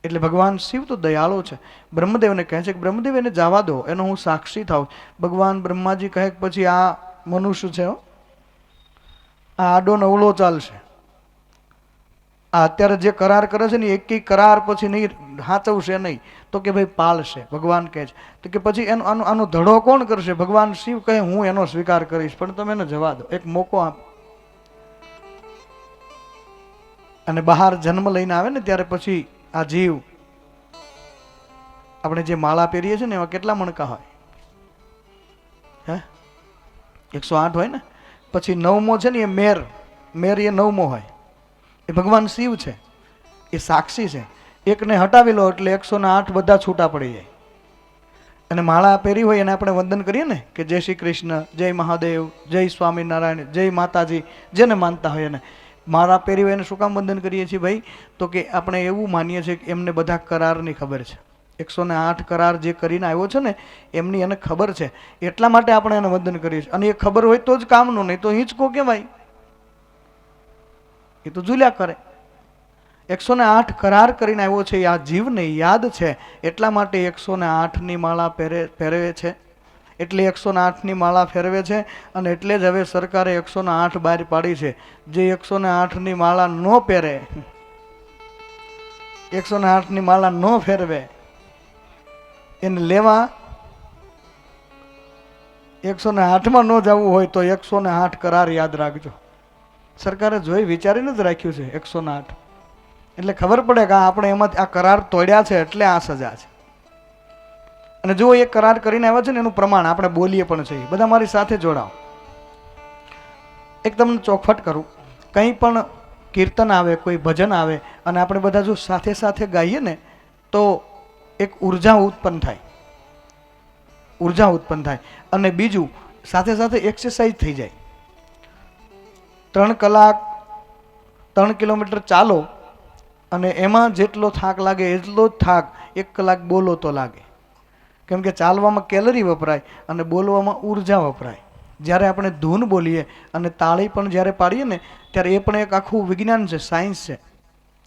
એટલે ભગવાન શિવ તો દયાળુ છે. બ્રહ્મદેવને કહે છે કે બ્રહ્મદેવ એને જવા દો, એનો હું સાક્ષી થાઉં. ભગવાન બ્રહ્માજી કહે કે પછી આ મનુષ્ય છે, આ આડો નવળો ચાલશે. આ અત્યારે જે કરાર કરે છે ને એક કરાર પછી નહીં સાચવશે નહીં, તો કે ભાઈ પાળશે. ભગવાન કહે છે તો કે પછી આનો ધડો કોણ કરશે? ભગવાન શિવ કહે હું એનો સ્વીકાર કરીશ, પણ તમે એને જવા દો, એક મોકો આપ. અને બહાર જન્મ લઈને આવે ને ત્યારે પછી આ જીવ, આપણે જે માળા પહેરીએ છીએ ને એમાં કેટલા મણકા હોય? હે 108 હોય ને. પછી 9મો છે ને એ મેર એ 9મો હોય. એ ભગવાન શિવ છે, એ સાક્ષી છે. એકને હટાવી લો એટલે 108 બધા છૂટા પડી જાય. અને માળા પહેરી હોય અને આપણે વંદન કરીએ ને કે જય શ્રી કૃષ્ણ, જય મહાદેવ, જય સ્વામિનારાયણ, જય માતાજી, જેને માનતા હોય એને માળા પહેરી હોય એને શું કામ વંદન કરીએ છીએ ભાઈ? તો કે આપણે એવું માનીએ છીએ કે એમને બધા કરારની ખબર છે. 108 કરાર જે કરીને આવ્યો છે ને એમની એને ખબર છે, એટલા માટે આપણે એને વંદન કરીએ છીએ. અને એ ખબર હોય તો જ કામનું, નહીં તો હિંચકો કેવાય, એ તો ઝૂલ્યા કરે. 108 કરાર કરીને આવ્યો છે, આ જીવને યાદ છે એટલા માટે 108ની માળા ફેરવે છે. એટલે 108ની માળા ફેરવે છે. અને એટલે જ હવે સરકારે 108 બહાર પાડી છે. જે 108ની માળા ન પહેરે, 108ની માળા ન ફેરવે, એને લેવા 108માં ન જવું હોય તો 108 કરાર યાદ રાખજો. સરકારે જોઈ વિચારીને જ રાખ્યું છે 108. એટલે ખબર પડે કે આપણે એમાં આ કરાર તોડ્યા છે એટલે આ સજા છે. અને જો એ કરાર કરીને આવ્યા છે ને એનું પ્રમાણ આપણે બોલીએ પણ છે. બધા મારી સાથે જોડાઓ. એક તમને ચોખવટ કરું, કંઈ પણ કીર્તન આવે, કોઈ ભજન આવે અને આપણે બધા જો સાથે સાથે ગાઈએ ને તો એક ઉર્જા ઉત્પન્ન થાય, ઉર્જા ઉત્પન્ન થાય. અને બીજું સાથે સાથે એક્સરસાઇઝ થઈ જાય. 3 કલાક 3 કિલોમીટર ચાલો અને એમાં જેટલો થાક લાગે એટલો જ થાક 1 કલાક બોલો તો લાગે. કેમ કે ચાલવામાં કેલરી વપરાય અને બોલવામાં ઉર્જા વપરાય. જ્યારે આપણે ધૂન બોલીએ અને તાળી પણ જ્યારે પાડીએ ને ત્યારે એ પણ એક આખું વિજ્ઞાન છે, સાયન્સ છે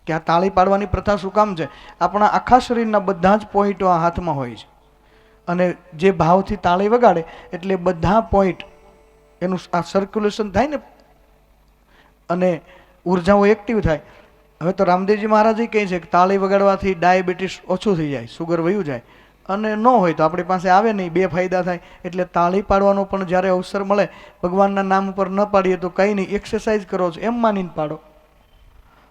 કે આ તાળી પાડવાની પ્રથા શું કામ છે? આપણા આખા શરીરના બધા જ પોઈન્ટો આ હાથમાં હોય છે. અને જે ભાવથી તાળી વગાડે એટલે બધા પોઈન્ટ એનું આ સર્ક્યુલેશન થાય ને અને ઉર્જાઓ એક્ટિવ થાય. હવે તો રામદેવજી મહારાજ કહે છે કે તાળી વગાડવાથી ડાયાબિટીસ ઓછું થઈ જાય, સુગર વયું જાય. અને ન હોય તો આપણી પાસે આવે નહીં, 2 ફાયદા થાય. એટલે તાળી પાડવાનો પણ જ્યારે અવસર મળે, ભગવાનના નામ ઉપર ન પાડીએ તો કંઈ નહીં, એક્સરસાઇઝ કરો છો એમ માનીને પાડો.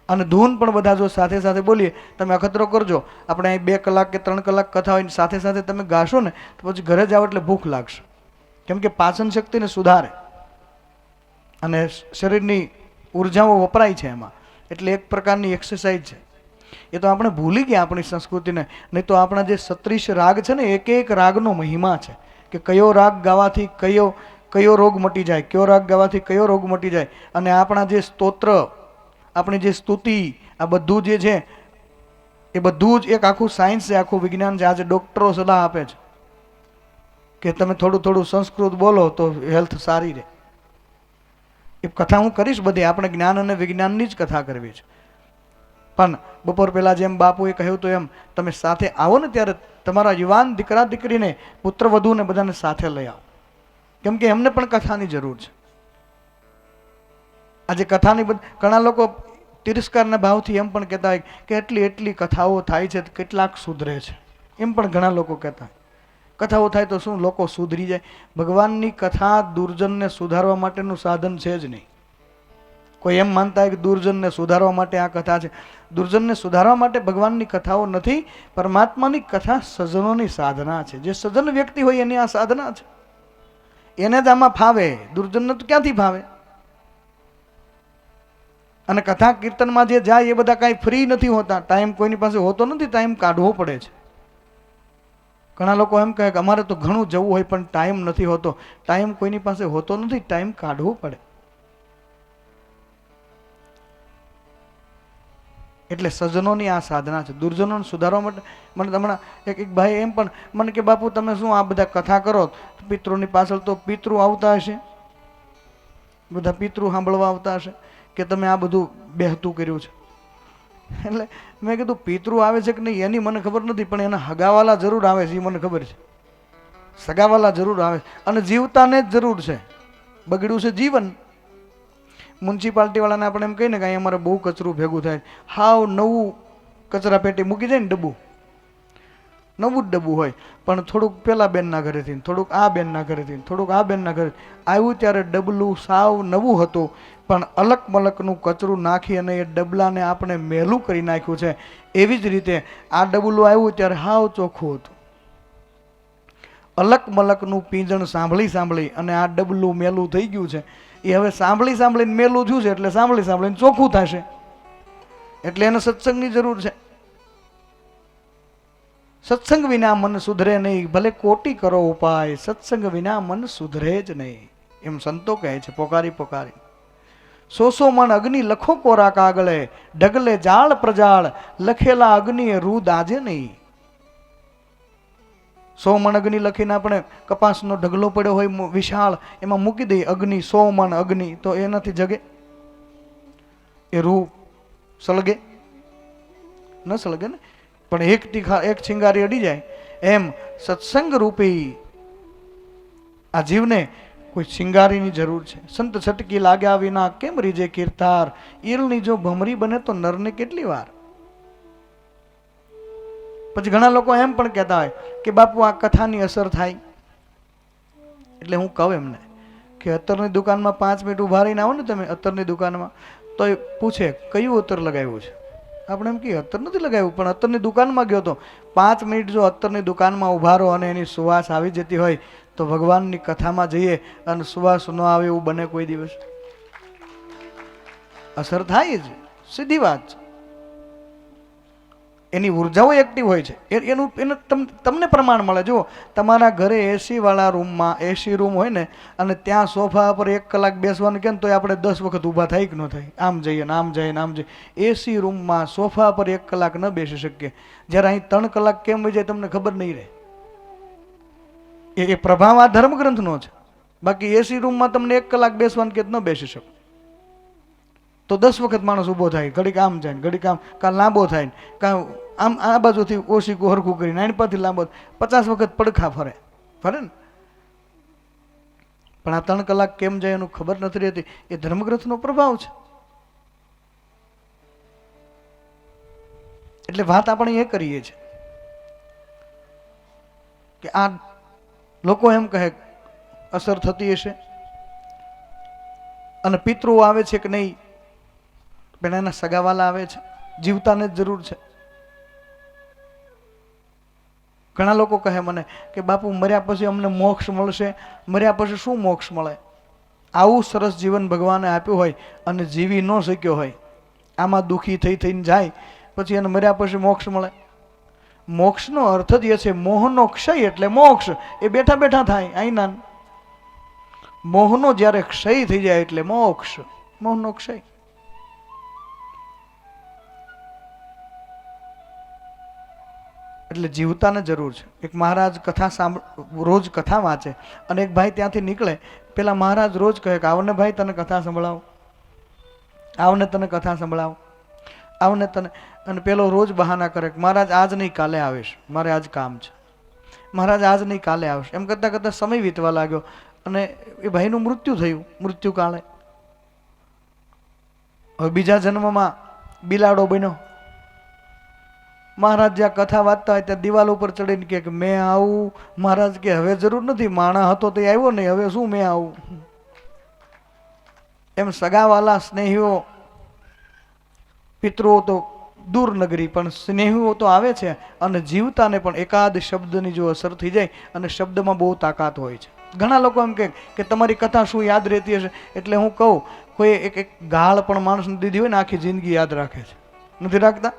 અને ધૂન પણ બધા જો સાથે સાથે બોલીએ, તમે અખતરો કરજો. આપણે અહીં 2 કલાક કે 3 કલાક કથા હોય સાથે સાથે તમે ગાશો ને તો પછી ઘરે જાઓ એટલે ભૂખ લાગશે. કેમ કે પાચન શક્તિને સુધારે અને શરીરની ઉર્જાઓ વપરાય છે એમાં. એટલે એક પ્રકારની એક્સરસાઇઝ છે. એ તો આપણે ભૂલી ગયા આપણી સંસ્કૃતિને. નહીં તો આપણા જે 36 રાગ છે ને એક રાગનો મહિમા છે કે કયો રાગ ગાવાથી કયો રોગ મટી જાય, કયો રાગ ગાવાથી કયો રોગ મટી જાય. અને આપણા જે સ્તોત્ર, આપણી જે સ્તુતિ, આ બધું જે છે એ બધું જ એક આખું સાયન્સ છે, આખું વિજ્ઞાન છે. આજે ડૉક્ટરો સલાહ આપે છે કે તમે થોડું થોડું સંસ્કૃત બોલો તો હેલ્થ સારી રહે. એ કથા હું કરીશ બધી, આપણે જ્ઞાન અને વિજ્ઞાનની જ કથા કરવી છે. પણ બપોર પહેલાં જેમ બાપુએ કહ્યું તો એમ તમે સાથે આવો ને ત્યારે તમારા યુવાન દીકરા દીકરીને, પુત્ર વધુને બધાને સાથે લઈ આવો. કેમ કે એમને પણ કથાની જરૂર છે. આજે કથાની ઘણા લોકો તિરસ્કારના ભાવથી એમ પણ કહેતા હોય કે એટલી એટલી કથાઓ થાય છે તો કેટલાક સુધરે છે, એમ પણ ઘણા લોકો કહેતા. કથાઓ થાય તો શું લોકો સુધરી જાય? ભગવાનની કથા દુર્જનને સુધારવા માટેનું સાધન છે જ નહીં. કોઈ એમ માનતા હોય કે દુર્જનને સુધારવા માટે આ કથા છે. દુર્જનને સુધારવા માટે ભગવાનની કથાઓ નથી. પરમાત્માની કથા સજ્જનોની સાધના છે. જે સજ્જન વ્યક્તિ હોય એની આ સાધના છે, એને જ આમાં ફાવે. દુર્જનને તો ક્યાંથી ફાવે? અને કથા કીર્તનમાં જે જાય એ બધા કાંઈ ફ્રી નથી હોતા. ટાઈમ કોઈની પાસે હોતો નથી, ટાઈમ કાઢવો પડે છે. ઘણા લોકો એમ કહે કે અમારે તો ઘણું જવું હોય પણ ટાઈમ નથી હોતો. ટાઈમ કોઈની પાસે હોતો નથી, ટાઈમ કાઢવો પડે. એટલે સજ્જનોની આ સાધના છે. દુર્જનોને સુધારવા માટે મને હમણાં એક ભાઈ એમ પણ મને કે બાપુ તમે શું આ બધા કથા કરો, પિતૃની પાછળ તો પિતૃ આવતા હશે, બધા પિતૃ સાંભળવા આવતા હશે કે તમે આ બધું બેહતું કર્યું છે. એટલે મેં કીધું પિતૃ આવે છે કે નહીં એની મને ખબર નથી, પણ એના હગાવાલા જરૂર આવે છે એ મને ખબર છે. સગાવાલા જરૂર આવે અને જીવતાને જ જરૂર છે. બગડ્યું છે જીવન. મ્યુનિસિપાલિટી વાળાને આપણે એમ કહીને કે અહીં અમારે બહુ કચરું ભેગું થાય, હાવ નવું કચરા પેટી મૂકી જાય ને, ડબ્બું નવું જ ડબ્બું હોય, પણ થોડુંક પેલા બેનના ઘરેથી, થોડુંક આ બેનના ઘરેથી, થોડુંક આ બેનના ઘરે આવ્યું ત્યારે ડબલું સાવ નવું હતું, પણ અલક મલકનું કચરું નાખી અને એ ડબલાને આપણે મેલું કરી નાખ્યું છે. એવી જ રીતે આ ડબલું આવ્યું ત્યારે હાવ ચોખ્ખું હતું. અલક મલકનું પીંજણ સાંભળી સાંભળી અને આ ડબલું મેલું થઈ ગયું છે. એ હવે સાંભળી સાંભળીને મેલું થયું છે, એટલે સાંભળી સાંભળીને ચોખ્ખું થશે. એટલે એને સત્સંગની જરૂર છે. સત્સંગ વિના મન સુધરે નહીં, ભલે કોટી કરો ઉપાય, સત્સંગ વિના મન સુધરે જ નહીં, એમ સંતો કહે છે પોકારી પોકારી. 100 મણ અગ્નિ લખો કોરા કાગળે, ઢગલે જાળ પ્રજાળ, લખેલા અગ્નિએ રૂ દાજે નહીં. 100 મણ અગ્નિ લખીને આપણે કપાસનો ઢગલો પડ્યો હોય વિશાળ, એમાં મૂકી દઈએ અગ્નિ, 100 મણ અગ્નિ, તો એનાથી જગે? એ રૂ સળગે? ન સળગે ને. પણ એક ચિંગારી અડી જાય એમ સત્સંગ રૂપી આ જીવને કોઈ ચિંગારીની જરૂર છે. સંત છટકી લાગ્યા વિના કેમ રીજે કીર્તાર, ઈલની જો ભમરી બને તો નરને કેટલી વાર. પછી ઘણા લોકો એમ પણ કહેતા હોય કે બાપુ આ કથાની અસર થાય. એટલે હું કહું એમને કે અત્તરની દુકાનમાં 5 મિનિટ ઉભા રહીને આવો ને તમે અત્તરની દુકાનમાં, તો એ પૂછે કયું અત્તર લગાવ્યું છે. આપણે એમ કહીએ અત્તર નથી લગાવ્યું, પણ અત્તરની દુકાનમાં ગયો તો 5 મિનિટ જો અત્તરની દુકાનમાં ઉભા રહો અને એની સુવાસ આવી જતી હોય તો ભગવાનની કથામાં જઈએ અને સુવાસ ન આવે એવું બને કોઈ દિવસ? અસર થાય જ, સીધી વાત છે. એની ઉર્જાઓ એક્ટિવ હોય છે, એને તમને પ્રમાણ મળે. જુઓ તમારા ઘરે એસી વાળા રૂમમાં એસી રૂમ હોય ને, અને ત્યાં સોફા પર 1 કલાક બેસવાનું કે તો આપણે 10 વખત ઊભા થાય કે ન થાય? આમ જઈએ ને આમ જઈએ ને આમ જઈએ. એસી રૂમમાં સોફા પર 1 કલાક ન બેસી શકીએ, જ્યારે અહીં 3 કલાક કેમ વહી જાય તમને ખબર નહીં રહે. એ પ્રભાવ આ ધર્મગ્રંથનો છે. બાકી એસી રૂમમાં તમને 1 કલાક બેસવાનું કે ન બેસી શકો, તો 10 વખત માણસ ઊભો થાય, ઘડીક આમ જાય ઘડીક આમ, કાં લાંબો થાય, કાં આમ આ બાજુથી ઓશીકું હરખું કરી નાની પાથી લાંબો 50 વખત પડખા ફરે ને. પણ આ 3 કલાક કેમ જાય એનું ખબર નથી રહેતી. એ ધર્મગ્રંથનો પ્રભાવ છે. એટલે વાત આપણે એ કરીએ છીએ કે આ લોકો એમ કહે અસર થતી હશે, અને પિતૃ આવે છે કે નહીં, પણ એના સગાવાલા આવે છે, જીવતાને જ જરૂર છે. ઘણા લોકો કહે મને કે બાપુ મર્યા પછી અમને મોક્ષ મળશે. મર્યા પછી શું મોક્ષ મળે? આવું સરસ જીવન ભગવાને આપ્યું હોય અને જીવી ન શક્યો હોય, આમાં દુઃખી થઈને જાય, પછી એને મર્યા પછી મોક્ષ મળે? મોક્ષનો અર્થ જ એ છે, મોહનો ક્ષય એટલે મોક્ષ. એ બેઠા બેઠા થાય. અહીંના મોહનો જ્યારે ક્ષય થઈ જાય એટલે મોક્ષ, મોહનો ક્ષય. એટલે જીવતાને જરૂર છે. એક મહારાજ કથા રોજ કથા વાંચે અને એક ભાઈ ત્યાંથી નીકળે, પેલા મહારાજ રોજ કહે કે આવને ભાઈ તને કથા સંભળાવો, આવને તને કથા સંભળાવો, આવને તને. અને પેલો રોજ બહાના કરે કે મહારાજ આજ નહીં કાલે આવીશ, મારે આજ કામ છે. મહારાજ આજ નહીં કાલે આવીશ. એમ કરતાં કરતાં સમય વીતવા લાગ્યો અને એ ભાઈનું મૃત્યુ થયું. મૃત્યુ કાળે હવે બીજા જન્મમાં બિલાડો બન્યો. મહારાજ જ્યાં કથા વાંચતા હોય ત્યાં દિવાલ ઉપર ચડીને કહે કે મેં આવું. મહારાજ કે હવે જરૂર નથી, માણા હતો તો આવ્યો નહીં, હવે શું મેં આવું. એમ સગાવાલા સ્નેહીઓ પિતૃઓ તો દૂર નગરી, પણ સ્નેહીઓ તો આવે છે. અને જીવતાને પણ એકાદ શબ્દની જો અસર થઈ જાય, અને શબ્દમાં બહુ તાકાત હોય છે. ઘણા લોકો એમ કહે કે તમારી કથા શું યાદ રહેતી હશે. એટલે હું કહું, કોઈ એક ગાળ પણ માણસને દીધી હોય ને આખી જિંદગી યાદ રાખે છે, નથી રાખતા?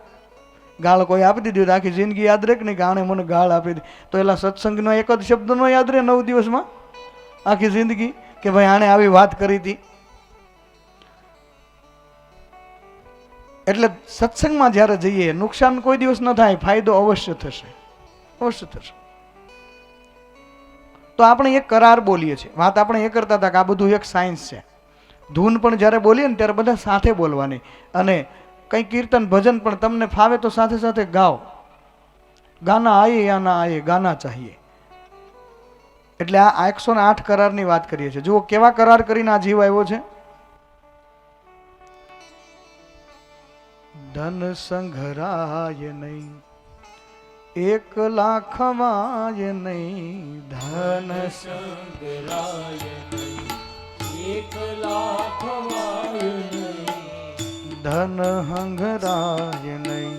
ગાળ કોઈ આપી દીધી હોય તો આખી જિંદગી યાદ રહે કે નહીં, કે આણે મને ગાળ આપી દીધી. તો એલા સત્સંગનો એક જ શબ્દ ન યાદ રહે 9 દિવસમાં આખી જિંદગી, કે ભાઈ આણે આવી વાત કરી હતી. એટલે સત્સંગમાં જ્યારે જઈએ નુકસાન કોઈ દિવસ ન થાય, ફાયદો અવશ્ય થશે, અવશ્ય થશે. તો આપણે એક કરાર બોલીએ છીએ. વાત આપણે એ કરતા હતા કે આ બધું એક સાયન્સ છે. ધૂન પણ જ્યારે બોલીએ ને ત્યારે બધા સાથે બોલવાની, અને કંઈ કીર્તન ભજન પણ તમને ફાવે તો સાથે સાથે ગાઓ. ગાના આયે યા ના આયે, ગાના ચાહીએ. એટલે આ 108 કરારની વાત કરીએ છીએ. જુઓ કેવા કરાર કરીને આ જીવ આવ્યો છે. ધન સંઘરાય નહીં, 1 લાખવાય નહીં, ધન સંગરાય નહીં, 1 લાખ વાય નહીં, ધન હંગરાય નહીં,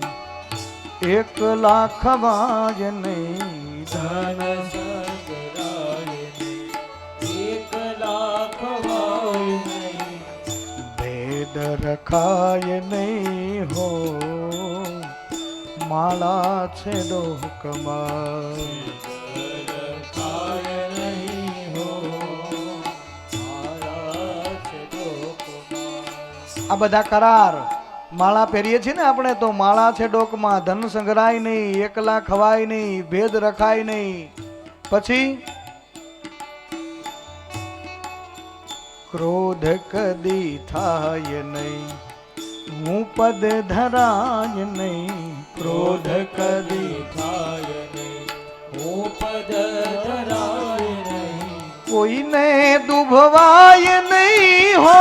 1 લાખવાય નહીં, ધન સંગરાય નહીં, 1 લાખ વાય નહીં, ભેદ રખાય નહીં હો, માળા છે ડોકમાં. રખાય નહીં હો, માળા છે ડોકમાં. આ બધા કરાર માળા પહેરીએ છીએ ને આપણે, તો માળા છે ડોકમાં, ધન સંગ્રાય નહીં, 1 લાખ ખવાય નહીં, ભેદ રખાય નહીં. પછી ક્રોધ કદી થાય નહીં, હું પદ ધરાય નહીં, ક્રોધ કદી થાય નહીં, હું પદ ધરાય નહીં, કોઈને દુભવાય નહીં હો,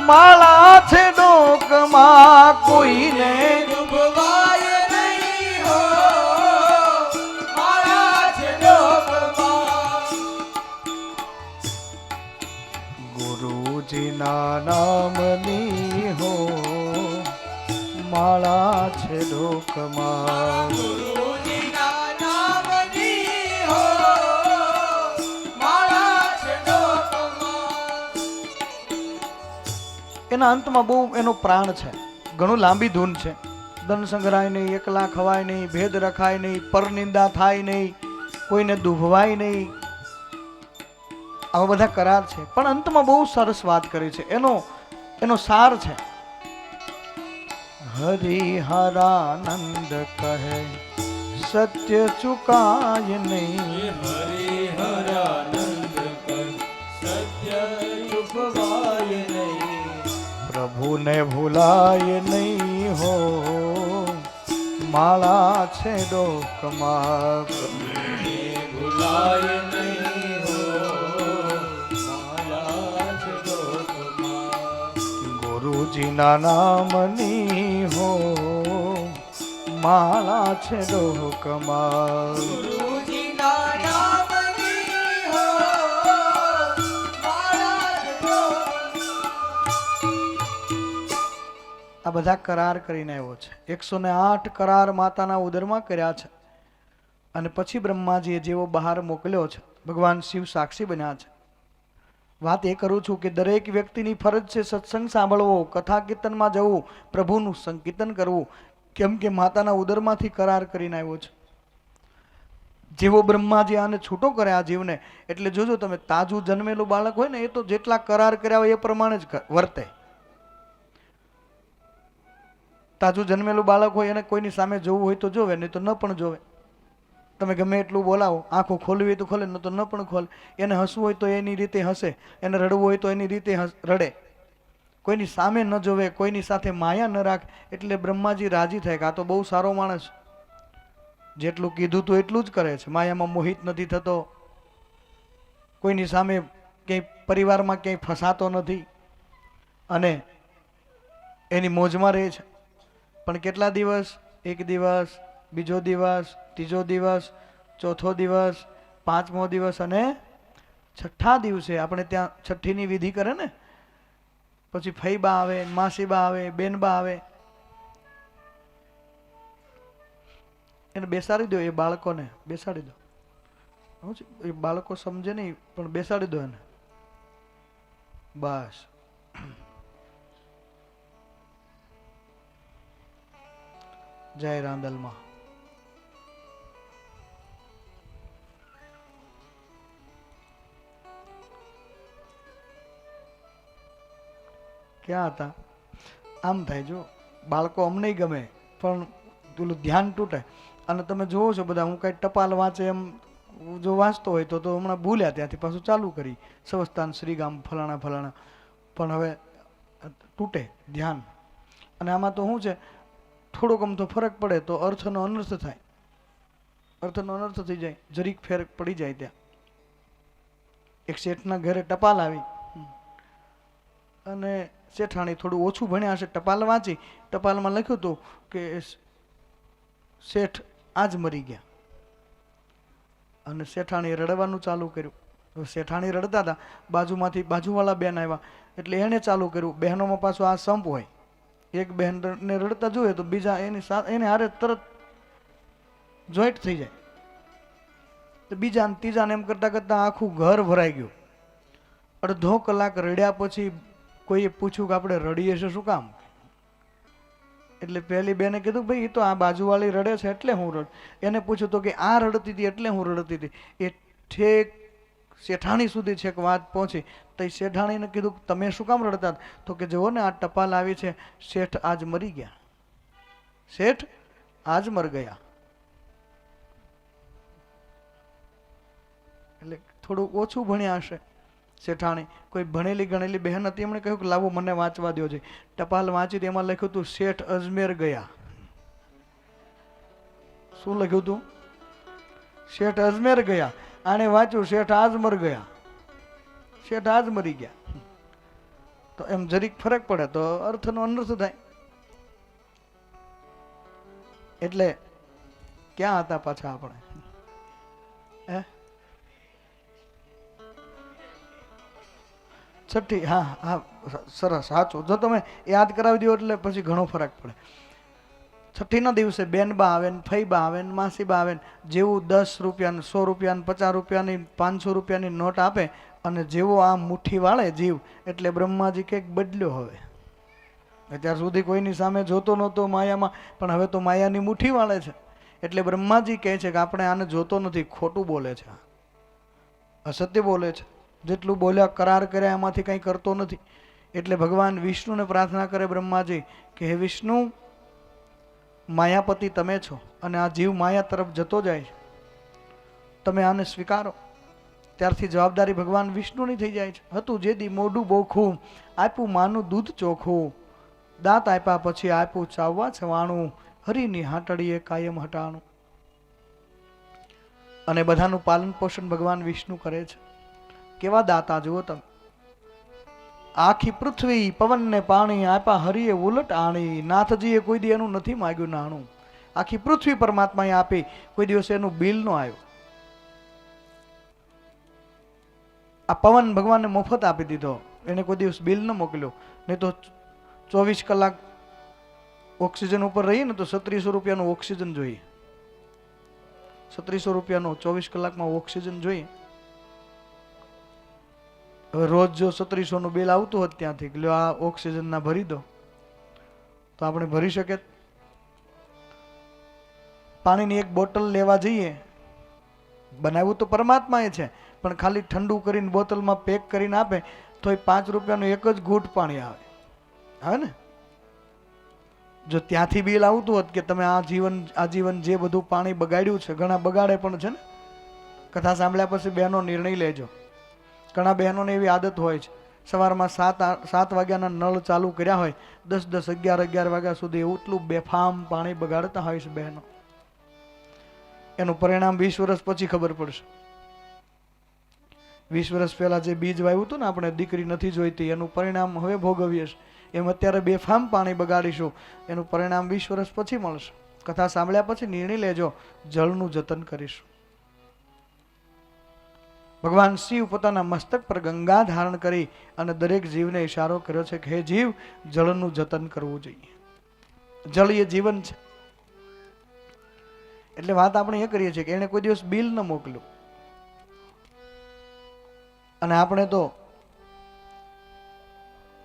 માળા છે ડોકમાં, કોઈને ડૂબવાય નહીં હો, માળા છે ડોકમાં. ગુરુજીના નામની હો, માળા છે ડોકમાં. ગુરુજીના નામની હો, માળા છે ડોકમાં. એના અંતમાં બહુ એનો પ્રાણ છે. ઘણું લાંબી ધૂન છે. ધન સંગ્રહાય નહીં, 1 લાખ ખવાય નહીં, ભેદ રખાય નહીં, પરનિંદા થાય નહીં, કોઈને દુભવાય નહીં. આવા બધા કરાર છે. પણ અંતમાં બહુ સરસ વાત કરી છે. એનો સાર છે. હરિહરાનંદ કહે સત્ય ચુકાય નહીં, હરિહરાનંદ કર સત્ય ચૂકવાય નહીં, પ્રભુને ભૂલાય નહીં હો, માળા છે ડોકમાં. ભૂલાય નહીં હો, માળા છે ડોકમાં. ગુરુજીના નામની હો, માળા છે ડોકમાં. ગુરુજીના નામની હો, માળા છે ડોકમાં. આ બધા કરાર કરીને આવ્યો છે. 108 કરાર માતાના ઉદરમાં કર્યા છે. અને પછી બ્રહ્માજીએ જેવો બહાર મોકલ્યો છે, ભગવાન શિવ સાક્ષી બન્યા છે. વાત એ કરું છું કે દરેક વ્યક્તિની ફરજ છે સત્સંગ સાંભળવો, કથા કીર્તનમાં જવું, પ્રભુનું સંકીર્તન કરવું. કેમ કે માતાના ઉદરમાંથી કરાર કરીને આવ્યો છે. જેવો બ્રહ્માજી આને છૂટો કરે આ જીવને, એટલે જોજો તમે, તાજું જન્મેલું બાળક હોય ને, એ તો જેટલા કરાર કર્યા હોય એ પ્રમાણે જ વર્તે. તાજું જન્મેલું બાળક હોય એને કોઈની સામે જોવું હોય તો જોવે, નહીં તો ન પણ જોવે. તમે ગમે એટલું બોલાવો, આંખો ખોલવી હોય તો ખોલે, ન તો ન પણ ખોલે. એને હસવું હોય તો એની રીતે હસે, એને રડવું હોય તો એની રીતે રડે. કોઈની સામે ન જોવે, કોઈની સાથે માયા ન રાખે. એટલે બ્રહ્માજી રાજી થાય કે આ તો બહુ સારો માણસ, જેટલું કીધું તો એટલું જ કરે છે, માયામાં મોહિત નથી થતો, કોઈની સામે ક્યાંય પરિવારમાં ક્યાંય ફસાતો નથી. અને એની મોજમાં રહે છે. પણ કેટલા દિવસ? એક દિવસ, બીજો દિવસ, ત્રીજો દિવસ, ચોથો દિવસ, પાંચમો દિવસ અને છઠ્ઠા દિવસે આપણે ત્યાં છઠ્ઠીની વિધિ કરે ને, પછી ફઈબા આવે, માસીબા આવે, બેનબા આવે, એને બેસાડી દો. એ બાળકોને બેસાડી દો. એ બાળકો સમજે નહીં પણ બેસાડી દો એને. બસ. જય રાંદલમાં. ક્યાં હતા? આમ થાય જો બાળકો અમને ગમે પણ પેલું ધ્યાન તૂટે. અને તમે જોવો છો બધા, હું કઈ ટપાલ વાંચે એમ જો વાંચતો હોય તો હમણાં ભૂલ્યા, ત્યાંથી પાછું ચાલુ કરી સંસ્થાન શ્રીગામ ફલાણા ફલાણા. પણ હવે તૂટે ધ્યાન. અને આમાં તો શું છે, થોડોક આમ તો ફરક પડે તો અર્થનો અનર્થ થાય. અર્થનો અનર્થ થઈ જાય, જરીક ફેર પડી જાય. ત્યાં એક શેઠના ઘરે ટપાલ આવી અને શેઠાણી થોડું ઓછું ભણ્યા હશે, ટપાલ વાંચી. ટપાલમાં લખ્યું હતું કે શેઠ આજ મરી ગયા. અને શેઠાણીએ રડવાનું ચાલુ કર્યું. શેઠાણી રડતા હતા, બાજુમાંથી બાજુવાળા બેન આવ્યા એટલે એણે ચાલુ કર્યું. બહેનોમાં પાછો આ સંપ હોય, એક બહેનને રડતા જોઈએ તો બીજા એને હારે તરત જોઈન્ટ થઈ જાય. તો બીજા ત્રીજાને એમ કરતા કરતા આખું ઘર ભરાઈ ગયું. અડધો કલાક રડ્યા પછી કોઈએ પૂછ્યું કે આપણે રડીએ છીએ શું કામ? એટલે પહેલી બેને કીધું ભાઈ એ તો આ બાજુવાળી રડે છે એટલે હું રડ. એને પૂછ્યું તો કે આ રડતી હતી એટલે હું રડતી હતી. એ ઠેક શેઠાણી સુધી છેક વાત પહોંચી. તો એ શેઠાણીને કીધું તમે શું કામ રડતા? તો કે જુઓ ને આ ટપાલ આવી છે, શેઠ આજ મરી ગયા. શેઠ આજ મર ગયા. એટલે થોડું ઓછું ભણ્યા હશે શેઠાણી. કોઈ ભણેલી ગણેલી બહેન હતી, એમણે કહ્યું કે લાવો મને વાંચવા દો છે. ટપાલ વાંચી એમાં લખ્યું હતું શેઠ અજમેર ગયા. શું લખ્યું હતું? શેઠ અજમેર ગયા. આને વાંચ્યું શેઠ આજ મર ગયા. શેઠ આજ મરી ગયા. તો એમ જરીક ફરક પડે તો અર્થનો અનર્થ થાય. એટલે ક્યાં હતા પાછા આપણે? હે, છઠ્ઠી. હા હા, સરસ, સાચું. જો તમે યાદ કરાવી દો એટલે પછી ઘણો ફરક પડે. છઠ્ઠીના દિવસે બેનબા આવે ને, ફઈબા આવે ને, માસીબા આવે ને. જેવું 10 રૂપિયા, 100 રૂપિયા, 50 રૂપિયાની, 500 રૂપિયાની નોટ આપે અને જેવો આ મુઠ્ઠી વાળે જીવ એટલે બ્રહ્માજી કંઈક બદલ્યો. હવે અત્યાર સુધી કોઈની સામે જોતો નહોતો માયામાં, પણ હવે તો માયાની મુઠ્ઠી વાળે છે. એટલે બ્રહ્માજી કહે છે કે આપણે આને જોતો નથી, ખોટું બોલે છે, અસત્ય બોલે છે. જેટલું બોલ્યા, કરાર કર્યા, એમાંથી કંઈ કરતો નથી. એટલે ભગવાન વિષ્ણુને પ્રાર્થના કરે બ્રહ્માજી કે હે વિષ્ણુ, માયાપતિ તમે છો અને આ જીવ માયા તરફ જતો જાય છે, તમે આને સ્વીકારો. ત્યારથી જવાબદારી ભગવાન વિષ્ણુની થઈ જાય છે. હતું જેદી મોઢું બોખું, આપ્યું માનું દૂધ ચોખ્ખું, દાંત આપ્યા પછી આપ્યું ચાવવા છવાણું, હરિની હાટડીએ કાયમ હટાણું. અને બધાનું પાલન પોષણ ભગવાન વિષ્ણુ કરે છે. કેવા દાતા જુઓ તમે! આખી પૃથ્વી પવનને પાણી આપ્યા હરિએ ઉલટ આણી. નાથજીએ કોઈ દી એનું નથી માગ્યું નાણું. આખી પૃથ્વી પરમાત્માએ આપી, કોઈ દિવસ એનું બિલ ન આવ્યું. આ પવન ભગવાનને મફત આપી દીધો, એને કોઈ દિવસ બિલ ન મોકલ્યો. નહીં તો 24 કલાક ઓક્સિજન ઉપર રહીએ ને તો 3700 રૂપિયાનું ઓક્સિજન જોઈએ. 3700 રૂપિયાનો 24 કલાકમાં ઓક્સિજન જોઈએ. હવે રોજ જો 3700નું બિલ આવતું હોત ત્યાંથી કે લ્યો આ ઓક્સિજનના ભરી દો, તો આપણે ભરી શકીએ? પાણીની એક બોટલ લેવા જઈએ, બનાવ્યું તો પરમાત્માએ છે, પણ ખાલી ઠંડુ કરીને બોટલમાં પેક કરીને આપે તો એ 5 રૂપિયાનું એક જ ઘૂંટ પાણી આવે ને. જો ત્યાંથી બિલ આવતું હોત કે તમે આજીવન જે બધું પાણી બગાડ્યું છે, ઘણા બગાડે પણ છે ને, કથા સાંભળ્યા પછી બહેનો નિર્ણય લેજો. ઘણા બહેનોને એવી આદત હોય છે, સવારમાં 7 વાગ્યાના નળ ચાલુ કર્યા હોય, 10, 11 વાગ્યા સુધી એટલું બેફામ પાણી બગાડતા હોય છે બહેનો. એનું પરિણામ 20 વર્ષ પછી ખબર પડશે. 20 વર્ષ પહેલા જે બીજ વાવ્યું હતું ને આપણે, દીકરી નથી જોઈતી, એનું પરિણામ હવે ભોગવીએ છીએ. એમ અત્યારે બેફામ પાણી બગાડીશું, એનું પરિણામ 20 વર્ષ પછી મળશે. કથા સાંભળ્યા પછી નિર્ણય લેજો, જળનું જતન કરીશું. ભગવાન શિવ પોતાના મસ્તક પર ગંગા ધારણ કરી અને દરેક જીવને ઈશારો કર્યો છે કે હે જીવ, જળનું જતન કરવું જોઈએ. જળ એ જીવન છે. એટલે વાત આપણે એ કરીએ છીએ કે એને કોઈ દિવસ બિલ ન મોકલ્યું, અને આપણે તો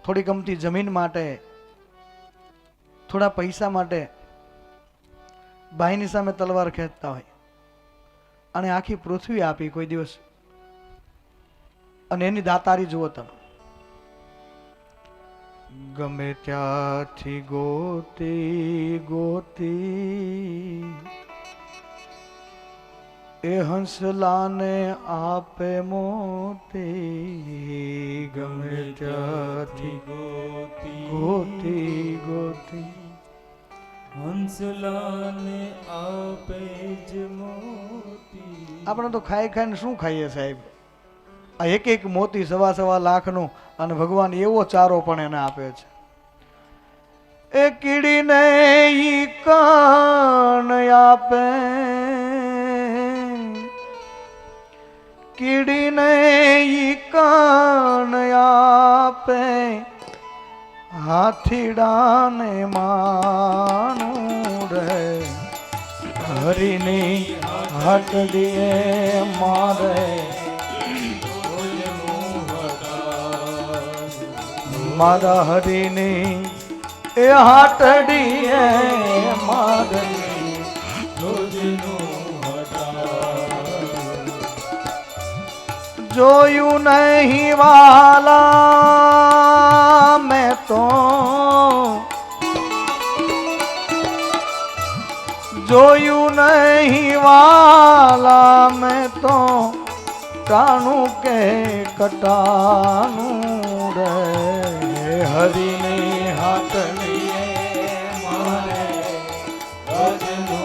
થોડી ગમતી જમીન માટે, થોડા પૈસા માટે ભાઈની સામે તલવાર ખેંચતા હોય, અને આખી પૃથ્વી આપી કોઈ દિવસ, અને એની દાતારી જુઓ તમે. ગમે ત્યાંથી ગોતી ગોતી એ હંસલાને આપે મોતી. ગમે ત્યાંથી ગોતી ગોતી ગોતી હંસલાને આપે જ મોતી. આપણે તો ખાઈ ખાઈને શું ખાઈએ સાહેબ? આ એક એક મોતી 1.25 લાખનું, અને ભગવાન એવો ચારો પણ એને આપે છે. એ કીડીને ઈ કાન આપે, કીડીને ઈ કાન આપે, હાથીડાને માનું રે, હરીની હાટડીએ મારે, મારા હરીની એ હાટડીએ મારે. જોયું નહીં વાલા મેં તો, જોયું નહીં વાલા મેં તો, કાણું કે કટાનું રે, હરીની હાટડીએ મારે, રોજનું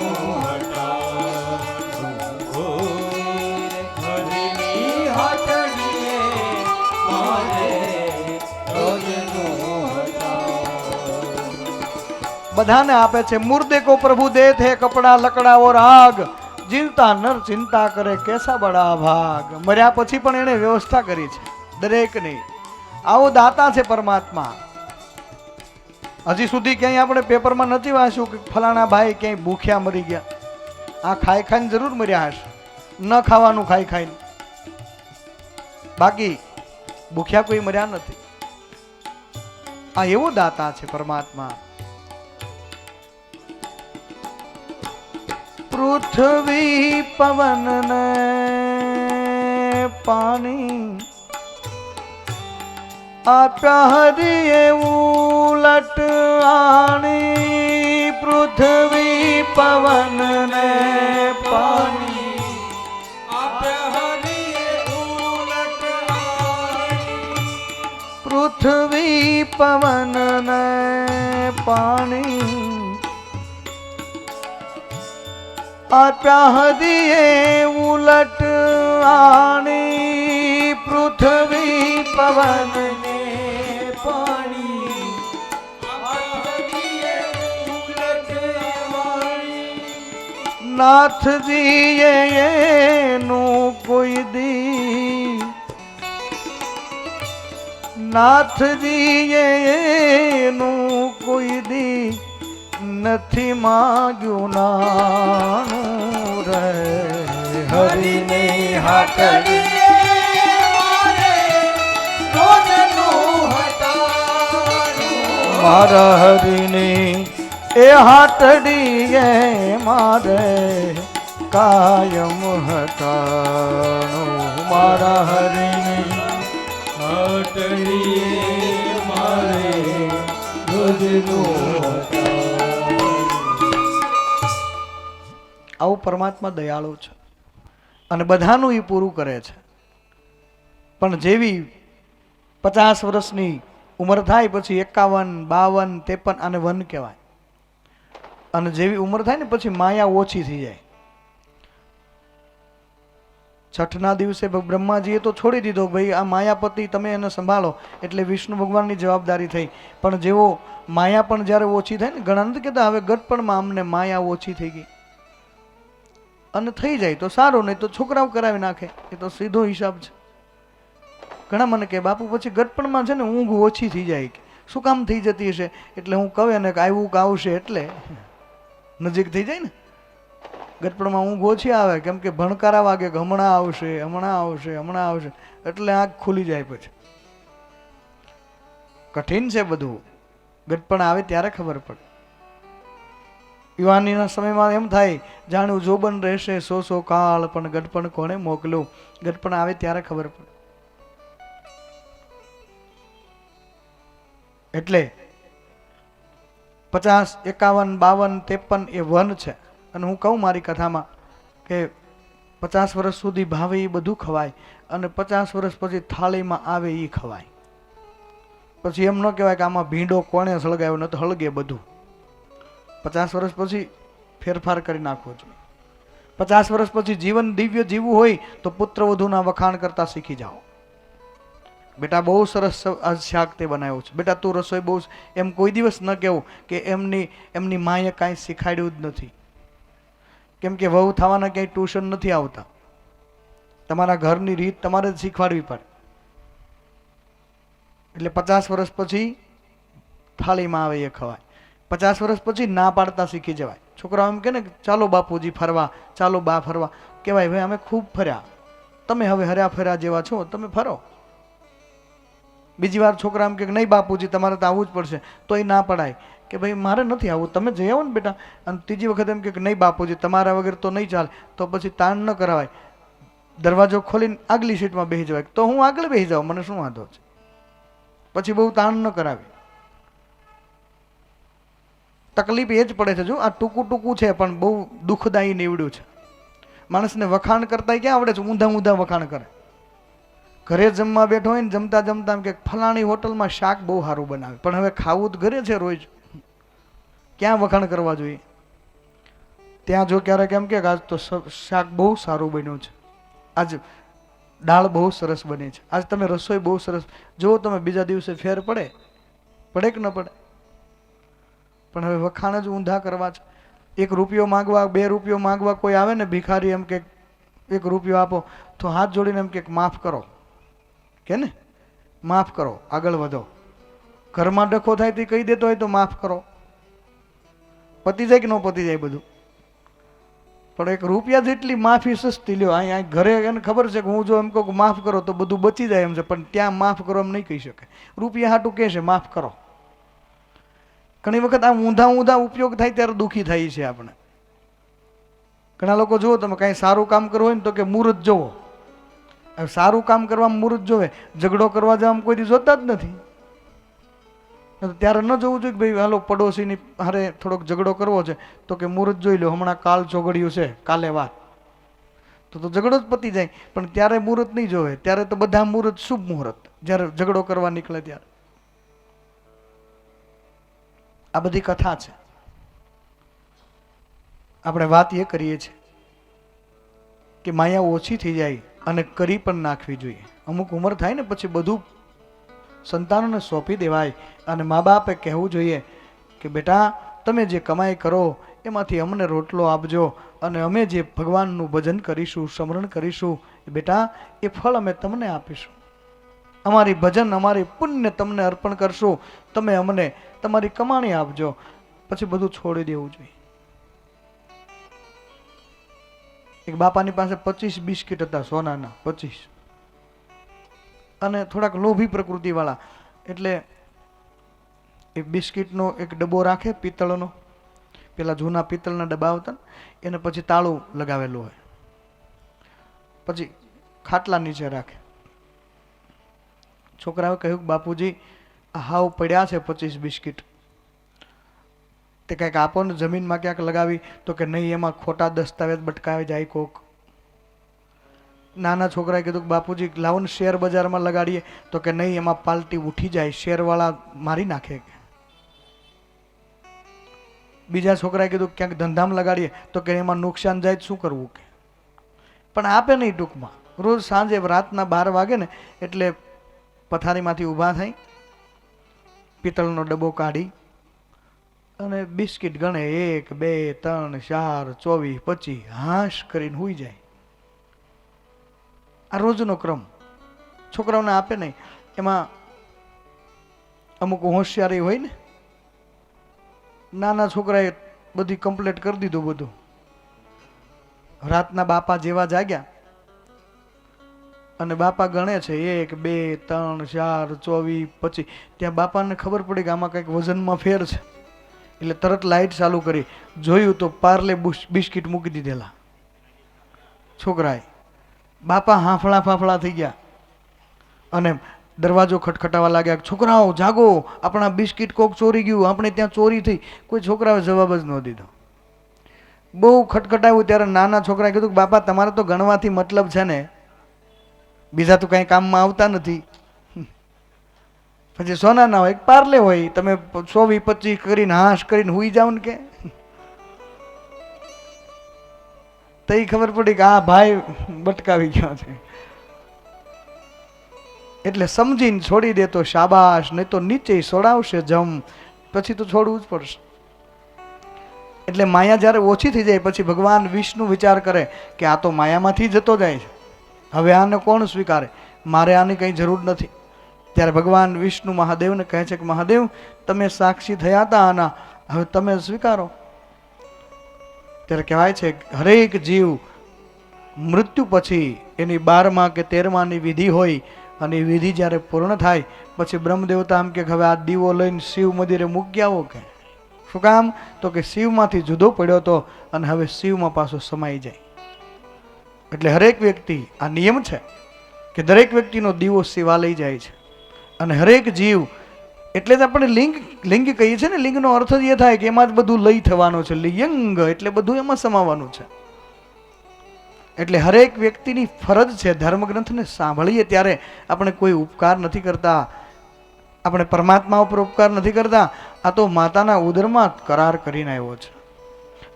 હરીની હાટડીએ મારે, રોજનું બધાને આપે છે. મુર્દે કો પ્રભુ દે થે કપડા લકડા ઓર આગ, જીવતા નર ચિંતા કરે કેસા બડા ભાગ. મર્યા પછી પણ એને વ્યવસ્થા કરી છે દરેકની. આવો દાતા છે પરમાત્મા. હજી સુધી ક્યાંય આપણે પેપરમાં નથી વાંચ્યું કે ફલાણા ભાઈ ક્યાંય ભૂખ્યા મરી ગયા. આ ખાઈ ખાઈને જરૂર મર્યા હશે, ન ખાવાનું ખાઈ ખાઈને, બાકી ભૂખ્યા કોઈ મર્યા નથી. આ એવો દાતા છે પરમાત્મા. પૃથ્વી પવન ને પાણી આપ્યા હરિએ ઉલટ આણી. પૃથ્વી પવન ને પાણી આપ્યા હરીએ ઉલટ આણી. પૃથ્વી પવન ને પાણી આપ્યા હરિએ ઉલટ આણી. પૃથ્વી પવન ને પાણી આપ્યા હરીએ ઉલટ આણી. નાથજીએ એનું કોઈ દી, નાથજીએ એનું કોઈ દી નથી માગ્યું નાનું રે, હરીને હાટડીએ મારા હરીની એ હાટડીએ મારે કાયમ હટાણું. મારા હરીની હાટડીએ મારે રોજનું આવું પરમાત્મા દયાળુ છે અને બધાનું એ પૂરું કરે છે. પણ જેવી 50 વર્ષની ઉંમર થાય પછી 51, 52, 53 આને વન કહેવાય. અને જેવી ઉંમર થાય ને પછી માયા ઓછી થઈ જાય. છઠના દિવસે બ્રહ્માજીએ તો છોડી દીધો, ભાઈ આ માયાપતિ તમે એને સંભાળો, એટલે વિષ્ણુ ભગવાનની જવાબદારી થઈ. પણ જેવો માયા પણ જ્યારે ઓછી થાય ને, ઘણા નથી કહેતા હવે ગટપણમાં અમને માયા ઓછી થઈ ગઈ, અને થઈ જાય તો સારું, નહીં તો છોકરાઓ કરાવી નાખે, એ તો સીધો હિસાબ છે. ઘણા મને કહે બાપુ પછી ગટપણમાં છે ને ઊંઘ ઓછી થઈ જાય, શું કામ થઈ જતી હશે? એટલે હું કહે ને કે આવ્યું કે આવશે એટલે નજીક થઈ જાય ને. ગટપણમાં ઊંઘ ઓછી આવે, કેમ કે ભણકારા વાગે કે હમણાં આવશે હમણાં આવશે હમણાં આવશે, એટલે આંખ ખુલી જાય. પછી કઠિન છે બધું, ગટપણ આવે ત્યારે ખબર પડે. યુવાનીના સમયમાં એમ થાય જાણું જોબન રહેશે 100 કાળ, પણ ગટપણ કોણે મોકલ્યું? ગટપણ આવે ત્યારે ખબર પડે. એટલે 50, 51, 52, 53 એ વન છે. અને હું કહું મારી કથામાં કે 50 વર્ષ સુધી ભાવે એ બધું ખવાય, અને 50 વર્ષ પછી થાળીમાં આવે એ ખવાય. પછી એમ ન કહેવાય કે આમાં ભીંડો કોણે સળગાવ્યો, ન તો હળગે બધું. 50 વર્ષ પછી ફેરફાર કરી નાખવો જોઈએ. 50 વર્ષ પછી જીવન દિવ્ય જીવવું હોય તો પુત્ર વધુના વખાણ કરતા શીખી જાઓ. બેટા બહુ સરસ આજ શાક તે બનાવ્યું છે, બેટા તું રસોઈ બહુ, એમ કોઈ દિવસ ન કહેવું કે એમની માએ કાંઈ શીખાડ્યું જ નથી. કેમ કે વહુ થવાના ક્યાંય ટ્યુશન નથી આવતા, તમારા ઘરની રીત તમારે જ શીખવાડવી પડે. એટલે 50 વર્ષ પછી થાળીમાં આવે એ ખવાય. 50 વર્ષ પછી ના પાડતા શીખી જવાય. છોકરાઓ એમ કે ને ચાલો બાપુજી ફરવા, ચાલો બા ફરવા, કહેવાય ભાઈ અમે ખૂબ ફર્યા, તમે હવે હર્યા ફર્યા જેવા છો, તમે ફરો. બીજી વાર છોકરા એમ કે નહીં બાપુજી તમારે તો આવવું જ પડશે, તોય ના પડાય કે ભાઈ મારે નથી આવવું, તમે જઈ આવો ને બેટા. અને ત્રીજી વખત એમ કે નહીં બાપુજી તમારા વગર તો નહીં ચાલે, તો પછી તાણ ન કરાવાય, દરવાજો ખોલીને આગલી સીટમાં બેસી જવાય, તો હું આગળ બેસી જાઉં, મને શું વાંધો છે. પછી બહુ તાણ ન કરાવી. તકલીફ એ જ પડે છે. જો આ ટૂંકું ટૂંકું છે પણ બહુ દુઃખદાયી નીવડ્યું છે. માણસને વખાણ કરતા ક્યાં આવડે છે, ઊંધા ઊંધા વખાણ કરે. ઘરે જમવા બેઠો હોય ને જમતા જમતા એમ કે ફલાણી હોટલમાં શાક બહુ સારું બનાવે, પણ હવે ખાવું તો ઘરે છે રોજ, ક્યાં વખાણ કરવા જોઈએ? ત્યાં જો ક્યારેક એમ કે આજ તો શાક બહુ સારું બન્યું છે, આજ દાળ બહુ સરસ બની છે, આજ તમે રસોઈ બહુ સરસ, જો તમે બીજા દિવસે ફેર પડે કે ન પડે? પણ હવે વખાણ જ ઊંધા કરવા છે. 1 રૂપિયો માંગવા, 2 રૂપિયો માંગવા કોઈ આવે ને ભિખારી, એમ કે 1 રૂપિયો આપો, તો હાથ જોડીને એમ કે માફ કરો, કે ને માફ કરો, આગળ વધો. ઘરમાં ડખો થાય તે કહી દેતો હોય તો માફ કરો, પતી જાય કે ન પતી જાય બધું. પણ 1 રૂપિયા જેટલી માફી સસ્તી લ્યો. અહીંયા ઘરે એને ખબર છે કે હું જો એમ કહું કે માફ કરો તો બધું બચી જાય એમ છે, પણ ત્યાં માફ કરો એમ નહીં કહી શકે. રૂપિયા હાટું કહે છે માફ કરો. ઘણી વખત આ ઊંધા ઊંધા ઉપયોગ થાય ત્યારે દુઃખી થાય છે આપણે. ઘણા લોકો જુઓ તમે કાંઈ સારું કામ કરવું હોય ને તો કે મુહૂર્ત જોવો. સારું કામ કરવામાં મુહૂર્ત જોવે, ઝઘડો કરવા જવામાં કોઈ દી જોતા જ નથી. ત્યારે ન જોવું જોઈએ કે ભાઈ હાલો પડોશીની હારે થોડોક ઝઘડો કરવો છે તો કે મુહૂર્ત જોઈ લો, હમણાં કાલ ચોગડિયું છે, કાલે વાત, તો ઝઘડો જ પતી જાય. પણ ત્યારે મુહૂર્ત નહીં જોવે, ત્યારે તો બધા મુહૂર્ત શુભ મુહૂર્ત, જ્યારે ઝઘડો કરવા નીકળે ત્યારે. આ બધી કથા છે. આપણે વાત એ કરીએ છીએ કે માયા ઓછી થઈ જાય અને કરી પણ નાખવી જોઈએ. અમુક ઉંમર થાય ને પછી બધું સંતાનોને સોંપી દેવાય, અને મા બાપે કહેવું જોઈએ કે બેટા તમે જે કમાઈ કરો એમાંથી અમને રોટલો આપજો, અને અમે જે ભગવાનનું ભજન કરીશું, સ્મરણ કરીશું, બેટા એ ફળ અમે તમને આપીશું. અમારી ભજન, અમારી પુણ્ય તમને અર્પણ કરશું, તમે અમને તમારી કમાણી આપજો. પછી બધું છોડી દેવું જોઈએ. એક બાપાની પાસે 25 બિસ્કિટ હતા, સોનાના 25, અને થોડાક લોભી પ્રકૃતિ વાળા, એટલે એ બિસ્કિટનો એક ડબ્બો રાખે પિત્તળનો, પેલા જૂના પિત્તળના ડબ્બા આવતા એને પછી તાળું લગાવેલું હોય, પછી ખાટલા નીચે રાખે. છોકરાએ કહ્યું કે બાપુજી આ હાવ પડ્યા છે 25 બિસ્કિટ, તે કંઈક આપો ને જમીનમાં ક્યાંક લગાવી, તો કે નહીં એમાં ખોટા દસ્તાવેજ બટકાવી જાય કોક. નાના છોકરાએ કીધું કે બાપુજી લાવો ને શેર બજારમાં લગાડીએ, તો કે નહીં એમાં પાલટી ઉઠી જાય, શેરવાળા મારી નાખે. બીજા છોકરાએ કીધું ક્યાંક ધંધામાં લગાડીએ, તો કે એમાં નુકસાન જાય શું કરવું કે. પણ આપે નહીં ટૂંકમાં. રોજ સાંજે રાતના 12 વાગે ને એટલે પથારીમાંથી ઊભા થઈ, પિત્તળનો ડબ્બો કાઢી અને બિસ્કિટ ગણે 1 2 3 4 24 25 હાશ કરીને સૂઈ જાય. આ રોજનો ક્રમ. છોકરાઓને આપે નહીં. એમાં અમુક હોશિયારી હોય ને, નાના છોકરાએ બધી કમ્પ્લીટ કરી દીધું બધું. રાતના બાપા જેવા જાગ્યા અને બાપા ગણે છે 1 2 3 4 24 25. ત્યાં બાપાને ખબર પડી કે આમાં કંઈક વજનમાં ફેર છે, એટલે તરત લાઇટ ચાલુ કરી. જોયું તો પાર્લે બિસ્કિટ મૂકી દીધેલા છોકરાએ. બાપા હાંફળા ફાફળા થઈ ગયા અને દરવાજો ખટખટાવા લાગ્યા. છોકરાઓ જાગો, આપણા બિસ્કિટ કોક ચોરી ગયું, આપણે ત્યાં ચોરી થઈ. કોઈ છોકરાએ જવાબ જ ન દીધો. બહુ ખટખટાવ્યું ત્યારે નાના છોકરાએ કીધું કે બાપા તમારે તો ગણવાથી મતલબ છે ને, બીજા તો કંઈ કામમાં આવતા નથી. પછી સોના ના હોય પાર્લે હોય, તમે 100 25 કરીને હાશ કરીને હુઈ જાવ ને કે. તઈ ખબર પડી કે આ ભાઈ બટકાવી ગયો છે. એટલે સમજીને છોડી દે તો શાબાશ, નહીં તો નીચે છોડાવશે જમ, પછી તો છોડવું જ પડશે. એટલે માયા જ્યારે ઓછી થઈ જાય પછી ભગવાન વિષ્ણુ વિચાર કરે કે આ તો માયામાંથી જતો જાય છે, હવે આને કોણ સ્વીકારે, મારે આની કંઈ જરૂર નથી. ત્યારે ભગવાન વિષ્ણુ મહાદેવને કહે છે કે મહાદેવ તમે સાક્ષી થયા હતા આના, હવે તમે સ્વીકારો. ત્યારે કહેવાય છે હરેક જીવ મૃત્યુ પછી એની 12મા કે 13માની વિધિ હોય અને એ વિધિ જ્યારે પૂર્ણ થાય પછી બ્રહ્મદેવતા એમ કે હવે આ દીવો લઈને શિવ મંદિરે મૂકી આવો. કે શું કામ? તો કે શિવમાંથી જુદો પડ્યો હતો અને હવે શિવમાં પાછો સમાઈ જાય. એટલે હરેક વ્યક્તિ, આ નિયમ છે કે દરેક વ્યક્તિનો દીવો શિવાલય જાય છે. અને હરેક જીવ, એટલે જ આપણે લિંગ કહીએ છીએ ને, લિંગનો અર્થ જ એ થાય કે એમાં જ બધું લઈ થવાનું છે. લિંગ એટલે બધું એમાં સમાવાનું છે. એટલે હરેક વ્યક્તિની ફરજ છે, ધર્મગ્રંથને સાંભળીએ ત્યારે આપણે કોઈ ઉપકાર નથી કરતા, આપણે પરમાત્મા ઉપર ઉપકાર નથી કરતા. આ તો માતાના ઉદરમાં કરાર કરીને આવ્યો છે.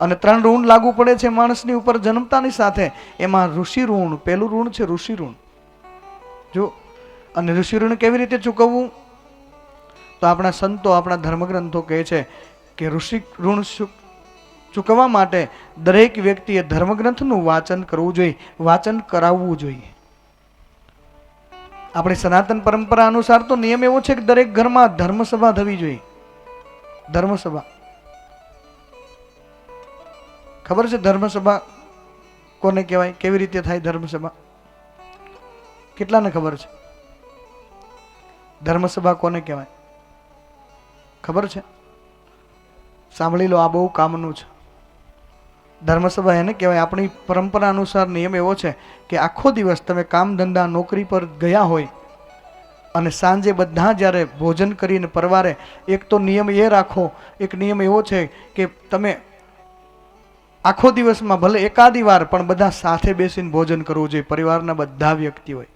અને 3 ઋણ લાગુ પડે છે માણસની ઉપર જન્મતાની સાથે. એમાં ઋષિ ઋણ પહેલું ઋણ છે, ઋષિ ઋણ. જો અને ઋષિ ઋણ કેવી રીતે ચૂકવવું? તો આપણા સંતો, આપણા ધર્મગ્રંથો કહે છે કે ઋષિ ઋણ ચૂકવવા માટે દરેક વ્યક્તિએ ધર્મગ્રંથનું વાંચન કરવું જોઈએ, વાંચન કરાવવું જોઈએ. આપણી સનાતન પરંપરા અનુસાર તો નિયમ એવો છે કે દરેક ઘરમાં ધર્મસભા થવી જોઈએ. ધર્મસભા ખબર છે? ધર્મસભા કોને કહેવાય, કેવી રીતે થાય ધર્મસભા? કેટલાને ખબર છે ધર્મસભા કોને કહેવાય? ખબર છે? સાંભળી લો, આ બહુ કામનું છે. ધર્મસભા એને કહેવાય. આપણી પરંપરા અનુસાર નિયમ એવો છે કે આખો દિવસ તમે કામ ધંધા નોકરી પર ગયા હોય અને સાંજે બધા જ્યારે ભોજન કરીને પરવારે, એક તો નિયમ એ રાખો, એક નિયમ એવો છે કે તમે આખો દિવસમાં ભલે એકાદી વાર પણ બધા સાથે બેસીને ભોજન કરવું જોઈએ, પરિવારના બધા વ્યક્તિ હોય.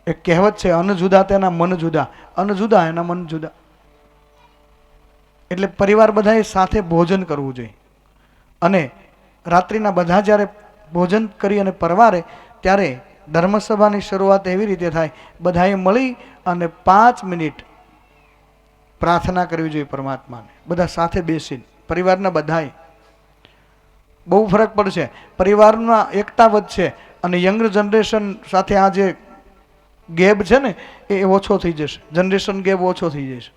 એક કહેવત છે, અન્ન જુદા તેના મન જુદા, અન્ન જુદા એના મન જુદા. એટલે પરિવાર બધાએ સાથે ભોજન કરવું જોઈએ. અને રાત્રિના બધા જ્યારે ભોજન કરી અને પરવારે ત્યારે ધર્મસભાની શરૂઆત એવી રીતે થાય, બધાએ મળી અને 5 મિનિટ પ્રાર્થના કરવી જોઈએ પરમાત્માને, બધા સાથે બેસીને, પરિવારના બધાએ. બહુ ફરક પડશે, પરિવારમાં એકતા વધશે અને યંગ જનરેશન સાથે આ જે ગેપ છે ને એ ઓછો થઈ જશે, જનરેશન ગેપ ઓછો થઈ જશે.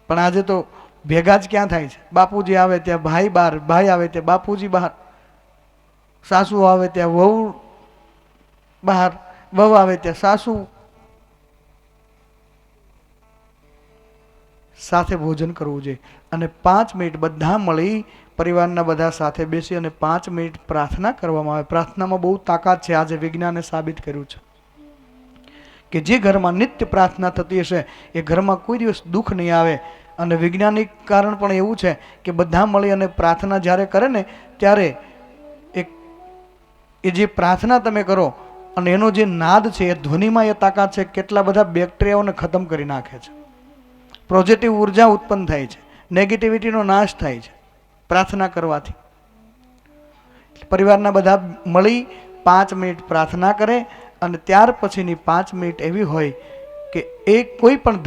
પણ આજે તો ભેગા જ ક્યાં થાય છે? બાપુજી આવે ત્યાં ભાઈ બહાર, ભાઈ આવે ત્યાં બાપુજી બહાર, સાસુ આવે ત્યાં વહુ બહાર, વહુ આવે ત્યાં સાસુ. સાથે ભોજન કરવું જોઈએ અને 5 મિનિટ બધા મળી પરિવારના બધા સાથે બેસી અને 5 મિનિટ પ્રાર્થના કરવામાં આવે. પ્રાર્થનામાં બહુ તાકાત છે. આજે વિજ્ઞાને સાબિત કર્યું છે કે જે ઘરમાં નિત્ય પ્રાર્થના થતી હશે એ ઘરમાં કોઈ દિવસ દુઃખ નહીં આવે. અને વૈજ્ઞાનિક કારણ પણ એવું છે કે બધા મળી અને પ્રાર્થના જ્યારે કરે ને ત્યારે એ જે પ્રાર્થના તમે કરો અને એનો જે નાદ છે એ ધ્વનિમાં એ તાકાત છે, કેટલા બધા બેક્ટેરિયાઓને ખતમ કરી નાખે છે. પોઝિટિવ ઉર્જા ઉત્પન્ન થાય છે, નેગેટિવિટીનો નાશ થાય છે પ્રાર્થના કરવાથી. પરિવારના બધા મળી 5 મિનિટ પ્રાર્થના કરે અને ત્યાર પછીની 5 મિનિટ એવી હોય કે કોઈ પણ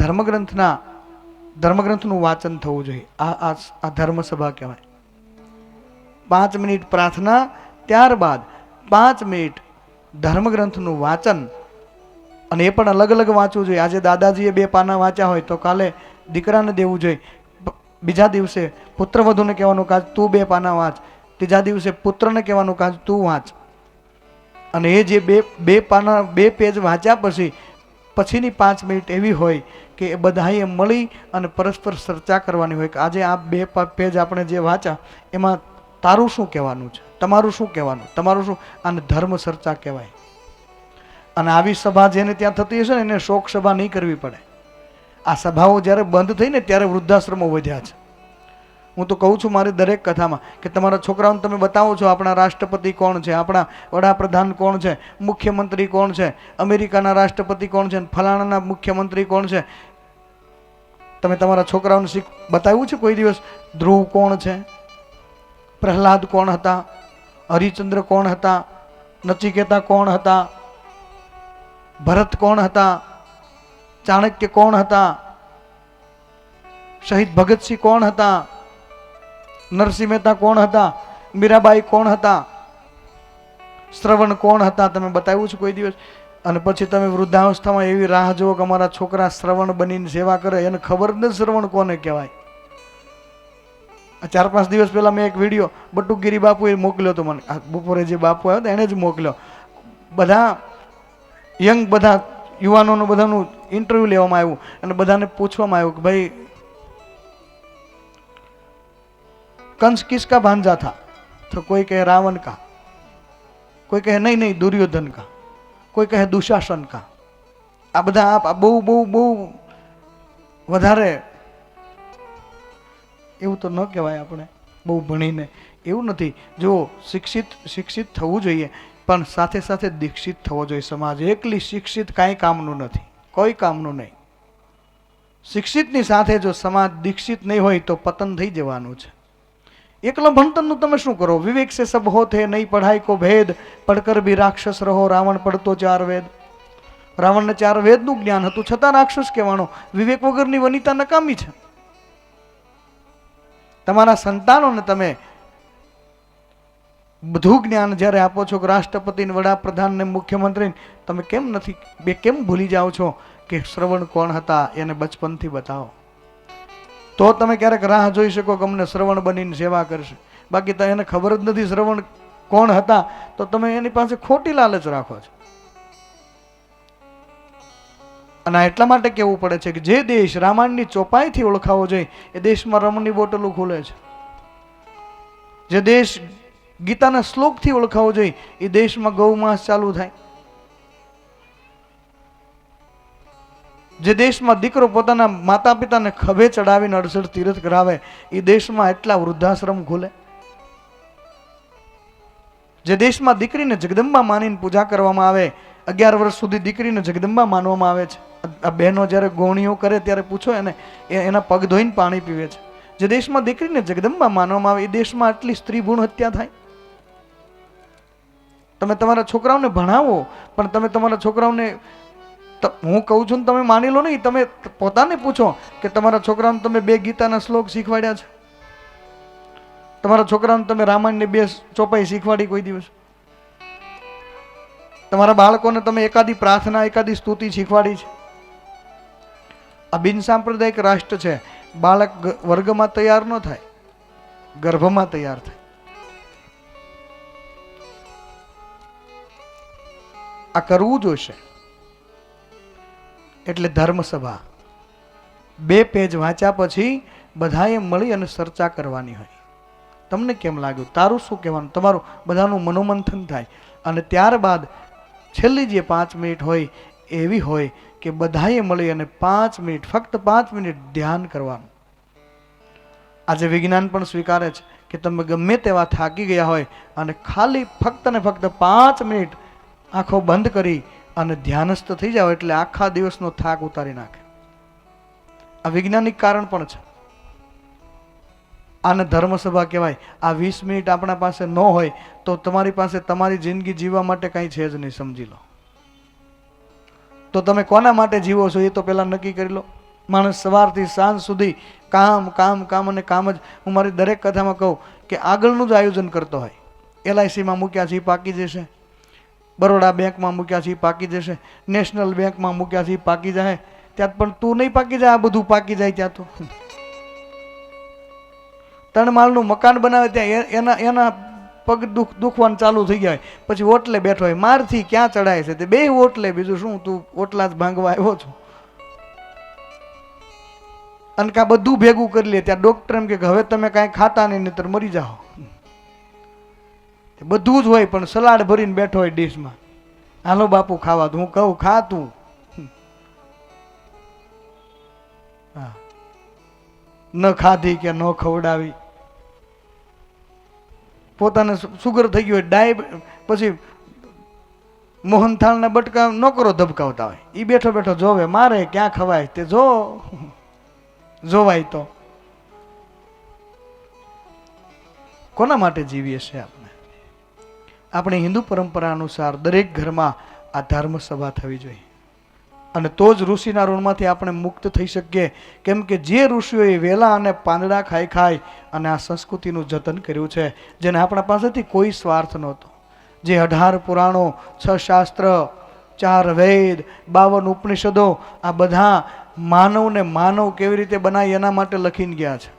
ધર્મગ્રંથનું વાંચન થવું જોઈએ. આ ધર્મસભા કહેવાય. 5 મિનિટ પ્રાર્થના, ત્યારબાદ 5 મિનિટ ધર્મગ્રંથનું વાંચન, અને એ પણ અલગ અલગ વાંચવું જોઈએ. આજે દાદાજીએ 2 પાના વાંચ્યા હોય તો કાલે દીકરાને દેવું જોઈએ. બીજા દિવસે પુત્રવધૂને કહેવાનું કાજ તું 2 પાના વાંચ, ત્રીજા દિવસે પુત્રને કહેવાનું કાજ તું વાંચ. અને એ જે બે પાના 2 પેજ વાંચ્યા પછીની 5 મિનિટ એવી હોય કે એ બધાએ મળી અને પરસ્પર ચર્ચા કરવાની હોય કે આજે આ 2 પેજ આપણે જે વાંચ્યા એમાં તારું શું કહેવાનું છે, તમારું શું કહેવાનું, તમારું શું. આને ધર્મ ચર્ચા કહેવાય. અને આવી સભા જેને ત્યાં થતી હશે ને એને શોક સભા નહીં કરવી પડે. આ સભાઓ જ્યારે બંધ થઈ ને ત્યારે વૃદ્ધાશ્રમો વધ્યા છે. હું તો કહું છું મારી દરેક કથામાં કે તમારા છોકરાઓને તમે બતાવો છો આપણા રાષ્ટ્રપતિ કોણ છે, આપણા વડાપ્રધાન કોણ છે, મુખ્યમંત્રી કોણ છે, અમેરિકાના રાષ્ટ્રપતિ કોણ છે, ફલાણાના મુખ્યમંત્રી કોણ છે. તમે તમારા છોકરાઓને બતાવ્યું છે કોઈ દિવસ? ધ્રુવ કોણ છે, પ્રહલાદ કોણ હતા, હરિચંદ્ર કોણ હતા, નચિકેતા કોણ હતા, ભરત કોણ હતા, ચાણક્ય કોણ હતા, શહીદ ભગતસિંહ કોણ હતા, નરસિંહ મહેતા કોણ હતા, મીરાબાઈ કોણ હતા, શ્રવણ કોણ હતા? તમે બતાવ્યું છે કોઈ દિવસ? અને પછી તમે વૃદ્ધાવસ્થામાં એવી રાહ જુઓ કે અમારા છોકરા શ્રવણ બનીને સેવા કરે. એને ખબર જ નથી શ્રવણ કોને કહેવાય. 4-5 દિવસ પહેલા મેં એક વિડીયો બટુકગીરી બાપુએ મોકલ્યો હતો મને. બપોરે જે બાપુ આવ્યો એને જ મોકલ્યો. બધા બધા યુવાનોનું બધાનું ઇન્ટરવ્યૂ લેવામાં આવ્યું અને બધાને પૂછવામાં આવ્યું કે ભાઈ कंस किसका भांजा था? तो कोई कहे रावण का, कोई कहे नहीं दुर्योधन का, कोई कहे दुशासन का. આ બધા બહુ બહુ બહુ વધારે એવું તો ન કહેવાય આપણે બહુ ભણીને. એવું નથી. જો શિક્ષિત થવું જોઈએ પણ સાથે સાથે દીક્ષિત થવો જોઈએ. સમાજ એકલી શિક્ષિત કાંઈ કામનું નથી, કોઈ કામનું નહીં. શિક્ષિતની સાથે જો સમાજ દીક્ષિત નહીં હોય તો પતન થઈ જવાનું છે. એકલા ભણતરનું તમે શું કરો? વિવેક સે સબ હોતે નહીં પઢાઈ કો ભેદ, પડકર ભી રાક્ષસ રહો. રાવણ પડતો 4 વેદ. રાવણને 4 વેદનું જ્ઞાન હતું છતાં રાક્ષસ કહેવાનો. વિવેક વગરની વનિતા નકામી છે. તમારા સંતાનોને તમે બધું જ્ઞાન જ્યારે આપો છો કે રાષ્ટ્રપતિને, વડાપ્રધાનને, મુખ્યમંત્રીને, તમે કેમ ભૂલી જાઓ છો કે શ્રવણ કોણ હતા એને બચપનથી બતાવો. તો તમે ક્યારેક રાહ જોઈ શકો કે અમને શ્રવણ બનીને સેવા કરશે. બાકી તો એને ખબર જ નથી શ્રવણ કોણ હતા તો તમે એની પાસે ખોટી લાલચ રાખો છો. અને એટલા માટે કહેવું પડે છે કે જે દેશ રામાયણની ચોપાઈથી ઓળખાવો જોઈએ એ દેશમાં રમણની બોટલો ખુલે છે. જે દેશ ગીતાના શ્લોકથી ઓળખાવો જોઈએ એ દેશમાં ગૌમાંસ ચાલુ થાય. જે દેશમાં દીકરો પોતાના માતા પિતાને ખભે ચડાવીને 68 તીર્થ કરાવે એ દેશમાં એટલા વૃદ્ધાશ્રમ ખુલે. જે દેશમાં દીકરીને જગદંબા માનીને પૂજા કરવામાં આવે, 11 વર્ષ સુધી દીકરીને જગદંબા માનવામાં આવે છે. આ બહેનો જ્યારે ગોણીઓ કરે ત્યારે પૂછો એને, એના પગ ધોઈને પાણી પીવે છે. જે દેશમાં દીકરીને જગદંબા માનવામાં આવે એ દેશમાં આટલી સ્ત્રી ભ્રૂણ હત્યા થાય. તમે તમારા છોકરાઓને ભણાવો પણ તમે તમારા છોકરાઓને, હું કહું છું ને તમે માની લો નહીં, તમે પોતાને પૂછો કે તમારા છોકરાઓને તમે 2 ગીતાના શ્લોક શીખવાડ્યા છે? તમારા છોકરાઓને તમે રામાયણની 2 ચોપાઈ શીખવાડી કોઈ દિવસ? તમારા બાળકોને તમે એકાદી પ્રાર્થના, એકાદી સ્તુતિ શીખવાડી છે? આ બિન સાંપ્રદાયિક રાષ્ટ્ર છે. બાળક વર્ગમાં તૈયાર ન થાય, ગર્ભમાં તૈયાર થાય. આ કરવું જોઈશે. એટલે ધર્મસભા 2 પેજ વાંચ્યા પછી બધાએ મળી અને ચર્ચા કરવાની હોય. તમને કેમ લાગ્યું, તારું શું કહેવાનું, તમારું બધાનું મનોમંથન થાય. અને ત્યારબાદ છેલ્લી જે 5 મિનિટ હોય એવી હોય કે બધાએ મળી અને 5 મિનિટ, ફક્ત 5 મિનિટ ધ્યાન કરવાનું. આજે વિજ્ઞાન પણ સ્વીકારે છે કે તમે ગમે તેવા થાકી ગયા હોય અને ખાલી ફક્ત ને ફક્ત 5 મિનિટ આંખો બંધ કરી અને ધ્યાનસ્થ થઈ જાવ એટલે આખા દિવસનો થાક ઉતારી નાખે. આ વૈજ્ઞાનિક કારણ પણ છે. આને ધર્મસભા કહેવાય. આ 20 મિનિટ આપણા પાસે ન હોય તો તમારી પાસે તમારી જિંદગી જીવવા માટે કાંઈ છે જ નહીં, સમજી લો. તો તમે કોના માટે જીવો છો એ તો પહેલાં નક્કી કરી લો. માણસ સવારથી સાંજ સુધી કામ કામ કામ અને કામ જ. હું મારી દરેક કથામાં કહું કે આગળનું જ આયોજન કરતો હોય. LICમાં મૂક્યા છે એ પાકી જશે, બરોડા બેંકમાં મૂક્યા છે એ પાકી જશે, નેશનલ બેંકમાં મૂક્યા છે એ પાકી જાય. ત્યાં પણ તું નહીં પાકી જાય, આ બધું પાકી જાય. ત્યાં તો 3 માળનું મકાન બનાવે ત્યાં એના પગ દુખવાનું ચાલુ થઈ જાય. પછી ઓટલે બેઠો હોય, મારથી ક્યાં ચડાય છે તે 2 ઓટલે, બીજું શું, તું ઓટલા જ ભાંગવા આવ્યો છો. અને કાં બધું ભેગું કરી લે. ત્યાં ડોક્ટર એમ કે હવે તમે કાંઈ ખાતા નહીં, નહીતર મરી જાઓ. બધું જ હોય પણ સલાડ ભરીને બેઠો હોય ડીશમાં. હાલો બાપુ ખાવા. તો હું કહું ખા તું. હા, ન ખાધી કે ન ખવડાવી. પોતાને સુગર થઈ ગયું હોય, પછી મોહનથાળના બટકા નોકરો ધબકાવતા હોય, એ બેઠો બેઠો જોવે, મારે ક્યાં ખવાય તે જોવાય. તો કોના માટે જીવીએ છીએ આપણે? આપણી હિન્દુ પરંપરા અનુસાર દરેક ઘરમાં આ ધર્મ સભા થવી જોઈએ. અને તો જ ઋષિના ઋણમાંથી આપણે મુક્ત થઈ શકીએ. કેમ કે જે ઋષિઓએ વેલા અને પાંદડા ખાઈ ખાઈ અને આ સંસ્કૃતિનું જતન કર્યું છે, જેને આપણા પાસેથી કોઈ સ્વાર્થ નહોતો. જે 18 પુરાણો, 6 શાસ્ત્ર, 4 વેદ, 52 ઉપનિષદો, આ બધા માનવને માનવ કેવી રીતે બનાય એના માટે લખીને ગયા છે.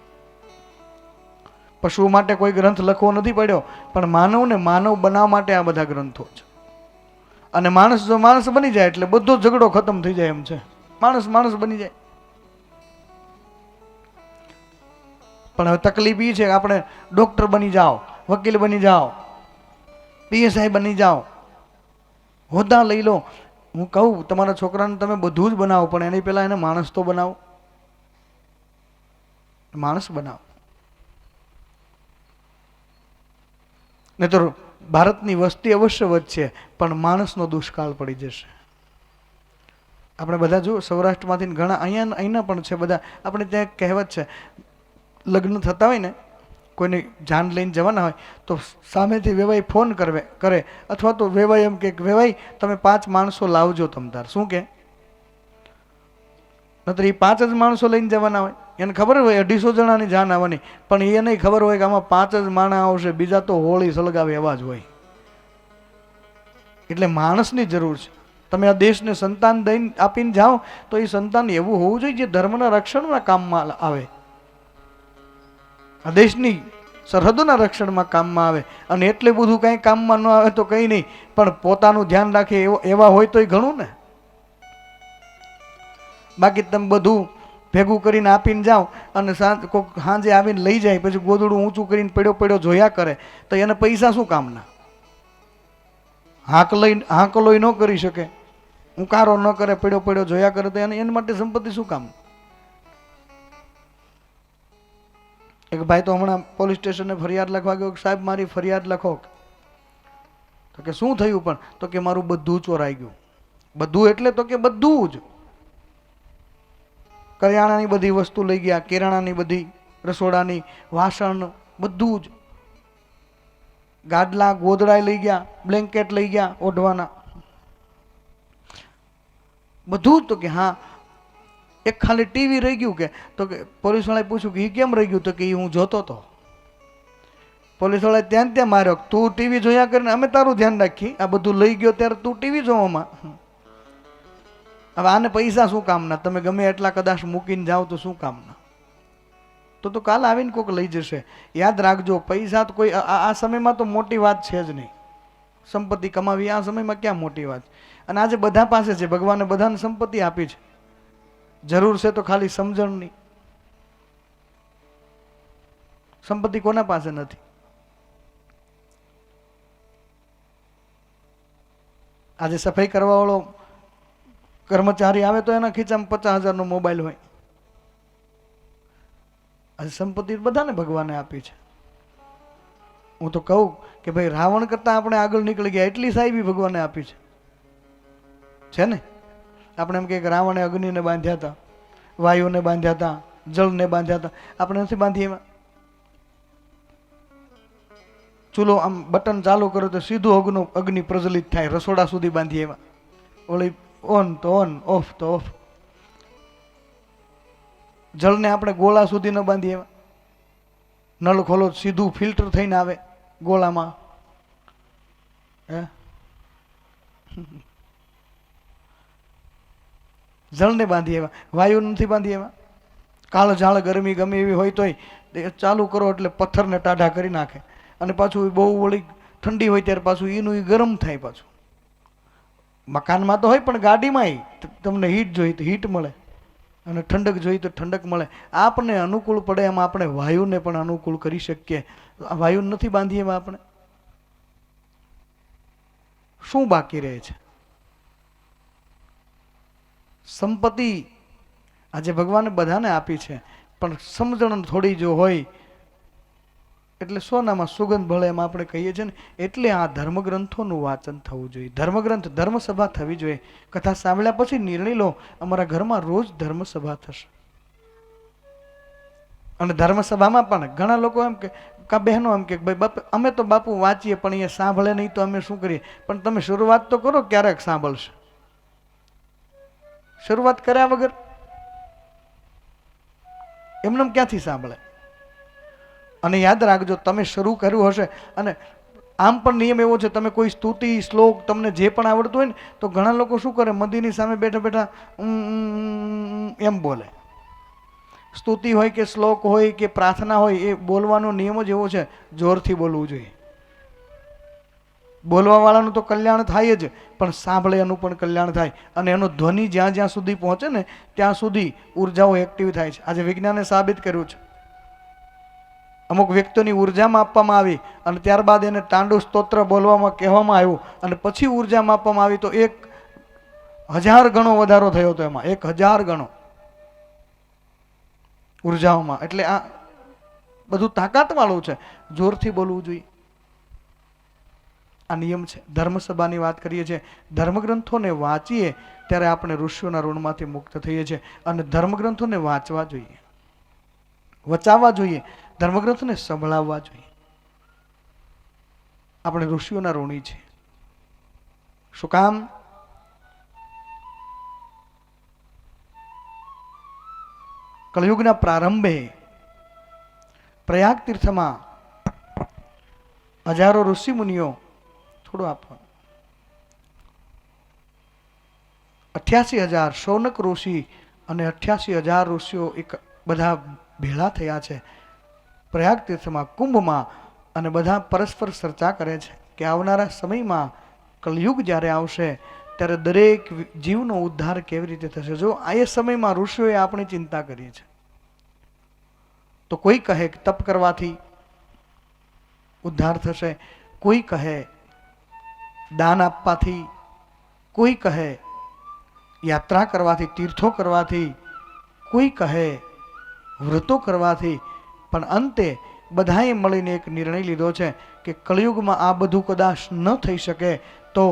પશુઓ માટે કોઈ ગ્રંથ લખવો નથી પડ્યો, પણ માનવને માનવ બનાવવા માટે આ બધા ગ્રંથો છે. અને માણસ જો માણસ બની જાય એટલે બધો ઝઘડો ખતમ થઈ જાય એમ છે. માણસ માણસ બની જાય. પણ હવે તકલીફ એ છે કે આપણે ડોક્ટર બની જાઓ, વકીલ બની જાઓ, PSI બની જાઓ, હોદ્દા લઈ લો. હું કહું તમારા છોકરાને તમે બધું જ બનાવો, પણ એની પહેલા એને માણસ તો બનાવો. માણસ બનાવો. નહીં તો ભારતની વસ્તી અવશ્ય વધશે, પણ માણસનો દુષ્કાળ પડી જશે. આપણે બધા જો સૌરાષ્ટ્રમાંથી ઘણા અહીંના પણ છે બધા. આપણે ત્યાં કહેવત છે, લગ્ન થતા હોય ને, કોઈને જાન લઈને જવાના હોય તો સામેથી વેવાઈ ફોન કરે અથવા તો વેવાઈ એમ કે વેવાઈ તમે 5 માણસો લાવજો તમતાર. શું કે? નતર એ 5 જ માણસો લઈને જવાના હોય. એને ખબર હોય 250 જણાની જાન આવવાની, પણ એ નહીં ખબર હોય કે આમાં 5 જ માણસ આવશે, બીજા તો હોળી સળગાવે એવા જ હોય. એટલે માણસની જરૂર છે. તમે આ દેશને સંતાન દઈને આપીને જાઓ તો એ સંતાન એવું હોવું જોઈએ જે ધર્મના રક્ષણના કામમાં આવે, આ દેશની સરહદોના રક્ષણમાં કામમાં આવે. અને એટલે બધું કંઈ કામમાં ન આવે તો કંઈ નહીં, પણ પોતાનું ધ્યાન રાખે એવા હોય તોય ઘણું ને. બાકી તમે બધું ભેગું કરીને આપીને જાઓ અને કોઈક સાંજે આવીને લઈ જાય, પછી ગોદડું ઊંચું કરીને પડ્યો જોયા કરે, તો એને પૈસા શું કામના? હાંકલોય ન કરી શકે, ઉકારો ન કરે, પડ્યો જોયા કરે, તો એના માટે સંપત્તિ શું કામ? એક ભાઈ તો હમણાં પોલીસ સ્ટેશને ફરિયાદ લખવા ગયો, સાહેબ મારી ફરિયાદ લખો. તો કે શું થયું? પણ તો કે મારું બધું ચોરાઈ ગયું. બધું એટલે તો કે બધું જ, કરિયાણાની બધી વસ્તુ લઈ ગયા, કિરાણાની બધી, રસોડાની વાસણ બધું જ, ગાદલા ગોદડા લઈ ગયા, બ્લેન્કેટ લઈ ગયા ઓઢવાના, બધું જ. તો કે હા, એક ખાલી ટીવી રહી ગયું. કે તો કે પોલીસ વાળાએ પૂછ્યું કે એ કેમ રહી ગયું? તો કે એ હું જોતો હતો. પોલીસ વાળાએ ત્યાં માર્યો, તું ટીવી જોયા કરીને અમે તારું ધ્યાન રાખી, આ બધું લઈ ગયો ત્યારે તું ટીવી જોવામાં. હવે આને પૈસા શું કામના? તમે ગમે એટલા કદાચ મૂકીને જાઓ તો શું કામના? તો કાલ આવીને કોઈક લઈ જશે. યાદ રાખજો, પૈસા તો કોઈ આ સમયમાં તો મોટી વાત છે જ નહીં. સંપત્તિ કમાવી આ સમયમાં ક્યાં મોટી વાત? અને આજે બધા પાસે છે, ભગવાને બધાને સંપત્તિ આપી છે. જરૂર છે તો ખાલી સમજણની. સંપત્તિ કોના પાસે નથી? આજે સફાઈ કરવા વાળો કર્મચારી આવે તો એના ખીચામાં 50,000નો મોબાઈલ હોય. આજે સંપત્તિ બધાને ભગવાને આપી છે. હું તો કહું કે ભાઈ રાવણ કરતા આપણે આગળ નીકળી ગયા, એટલી સાહેબી ભગવાને આપી છે ને. આપણે એમ કે રાવણે અગ્નિને બાંધ્યા હતા, વાયુને બાંધ્યા હતા, જળને બાંધ્યા હતા. આપણે નથી બાંધી એમાં. ચૂલો આમ બટન ચાલુ કરો તો સીધું અગ્નિ પ્રજ્વલિત થાય, રસોડા સુધી બાંધીએ એમાં. ઓલી ઓન તો ઓન, ઓફ તો ઓફ. જળને આપણે ગોળા સુધી ન બાંધીએ એમાં. નળ ખોલો સીધું ફિલ્ટર થઈને આવે ગોળામાં. હે જળને બાંધીએ એમાં, વાયુ નથી બાંધીએ એમાં. કાળ ઝાળ ગરમી ગમે એવી હોય તોય ચાલુ કરો એટલે પથ્થરને ટાઢા કરી નાખે. અને પાછું બહુ વળી ઠંડી હોય ત્યારે પાછું એનું ગરમ થાય. પાછું મકાનમાં તો હોય પણ ગાડીમાંય તમને હીટ જોઈએ તો હીટ મળે, અને ઠંડક જોઈએ તો ઠંડક મળે. આપણને અનુકૂળ પડે એમ આપણે વાયુને પણ અનુકૂળ કરી શકીએ. વાયુ નથી બાંધીએ એમાં આપણે શું બાકી રહે છે? સંપત્તિ આજે ભગવાને બધાને આપી છે, પણ સમજણ થોડી જો હોય એટલે સોનામાં સુગંધ ભળે એમ આપણે કહીએ છીએ ને. એટલે આ ધર્મગ્રંથોનું વાંચન થવું જોઈએ. ધર્મગ્રંથ ધર્મસભા થવી જોઈએ. કથા સાંભળ્યા પછી નિર્ણય લો, અમારા ઘરમાં રોજ ધર્મસભા થશે. અને ધર્મસભામાં પણ ઘણા લોકો એમ કે કા બહેનો એમ કે ભાઈ બાપ અમે તો બાપુ વાંચીએ પણ અહીંયા સાંભળે નહીં તો અમે શું કરીએ. પણ તમે શરૂઆત તો કરો, ક્યારેક સાંભળશે. શરૂઆત કર્યા વગર એમને ક્યાંથી સાંભળે? અને યાદ રાખજો, તમે શરૂ કર્યું હશે, અને આમ પણ નિયમ એવો છે, તમે કોઈ સ્તુતિ શ્લોક તમને જે પણ આવડતું હોય ને તો ઘણા લોકો શું કરે, મંદિરની સામે બેઠા બેઠા એમ બોલે. સ્તુતિ હોય કે શ્લોક હોય કે પ્રાર્થના હોય, એ બોલવાનો નિયમ જ એવો છે, જોરથી બોલવું જોઈએ. બોલવા વાળાનું તો કલ્યાણ થાય જ, પણ સાંભળે એનું પણ કલ્યાણ થાય. અને એનો ધ્વનિ જ્યાં જ્યાં સુધી પહોંચે ને ત્યાં સુધી ઉર્જાઓ એક્ટિવ થાય છે. આજે વિજ્ઞાને સાબિત કર્યું છે. અમુક વ્યક્તિની ઉર્જા માપવામાં આવી અને ત્યારબાદ એને તાંડુ સ્તોત્ર બોલવામાં કહેવામાં આવ્યું, અને પછી ઉર્જા માપવામાં આવી તો 1000 ગણો વધારો થયો હતો એમાં. 1000 ગણો ઉર્જાઓમાં. એટલે આ બધું તાકાત વાળું છે, જોરથી બોલવું જોઈએ. આ નિયમ છે. ધર્મસભાની વાત કરીએ છીએ, ધર્મગ્રંથોને વાંચીએ ત્યારે આપણે ઋષિઓના ઋણમાંથી મુક્ત થઈએ છીએ. અને ધર્મગ્રંથોને વાંચવા જોઈએ, વચાવવા જોઈએ, ધર્મગ્રંથોને સંભળાવવા જોઈએ. આપણે ઋષિઓના ઋણી છે. શું કામ? કળયુગના પ્રારંભે પ્રયાગ તીર્થમાં હજારો ઋષિ મુનિઓ, થોડું આપો, 88,000 શૌનક ઋષિ અને 88,000 ઋષિઓ એક બધા ભેળા થયા છે પ્રયાગ તીર્થમાં, કુંભમાં. અને બધા પરસ્પર ચર્ચા કરે છે કે આવનારા સમયમાં કલયુગ જ્યારે આવશે ત્યારે દરેક જીવનો ઉદ્ધાર કેવી રીતે થશે. જો આ એ સમયમાં ઋષિઓએ આપણી ચિંતા કરી છે. તો કોઈ કહે કે તપ કરવાથી ઉદ્ધાર થશે, કોઈ કહે દાન આપવાથી, કોઈ કહે યાત્રા કરવાથી, તીર્થો કરવાથી, કોઈ કહે વ્રતો કરવાથી. પણ અંતે બધાએ મળીને એક નિર્ણય લીધો છે કે કળિયુગમાં આ બધું કદાચ ન થઈ શકે તો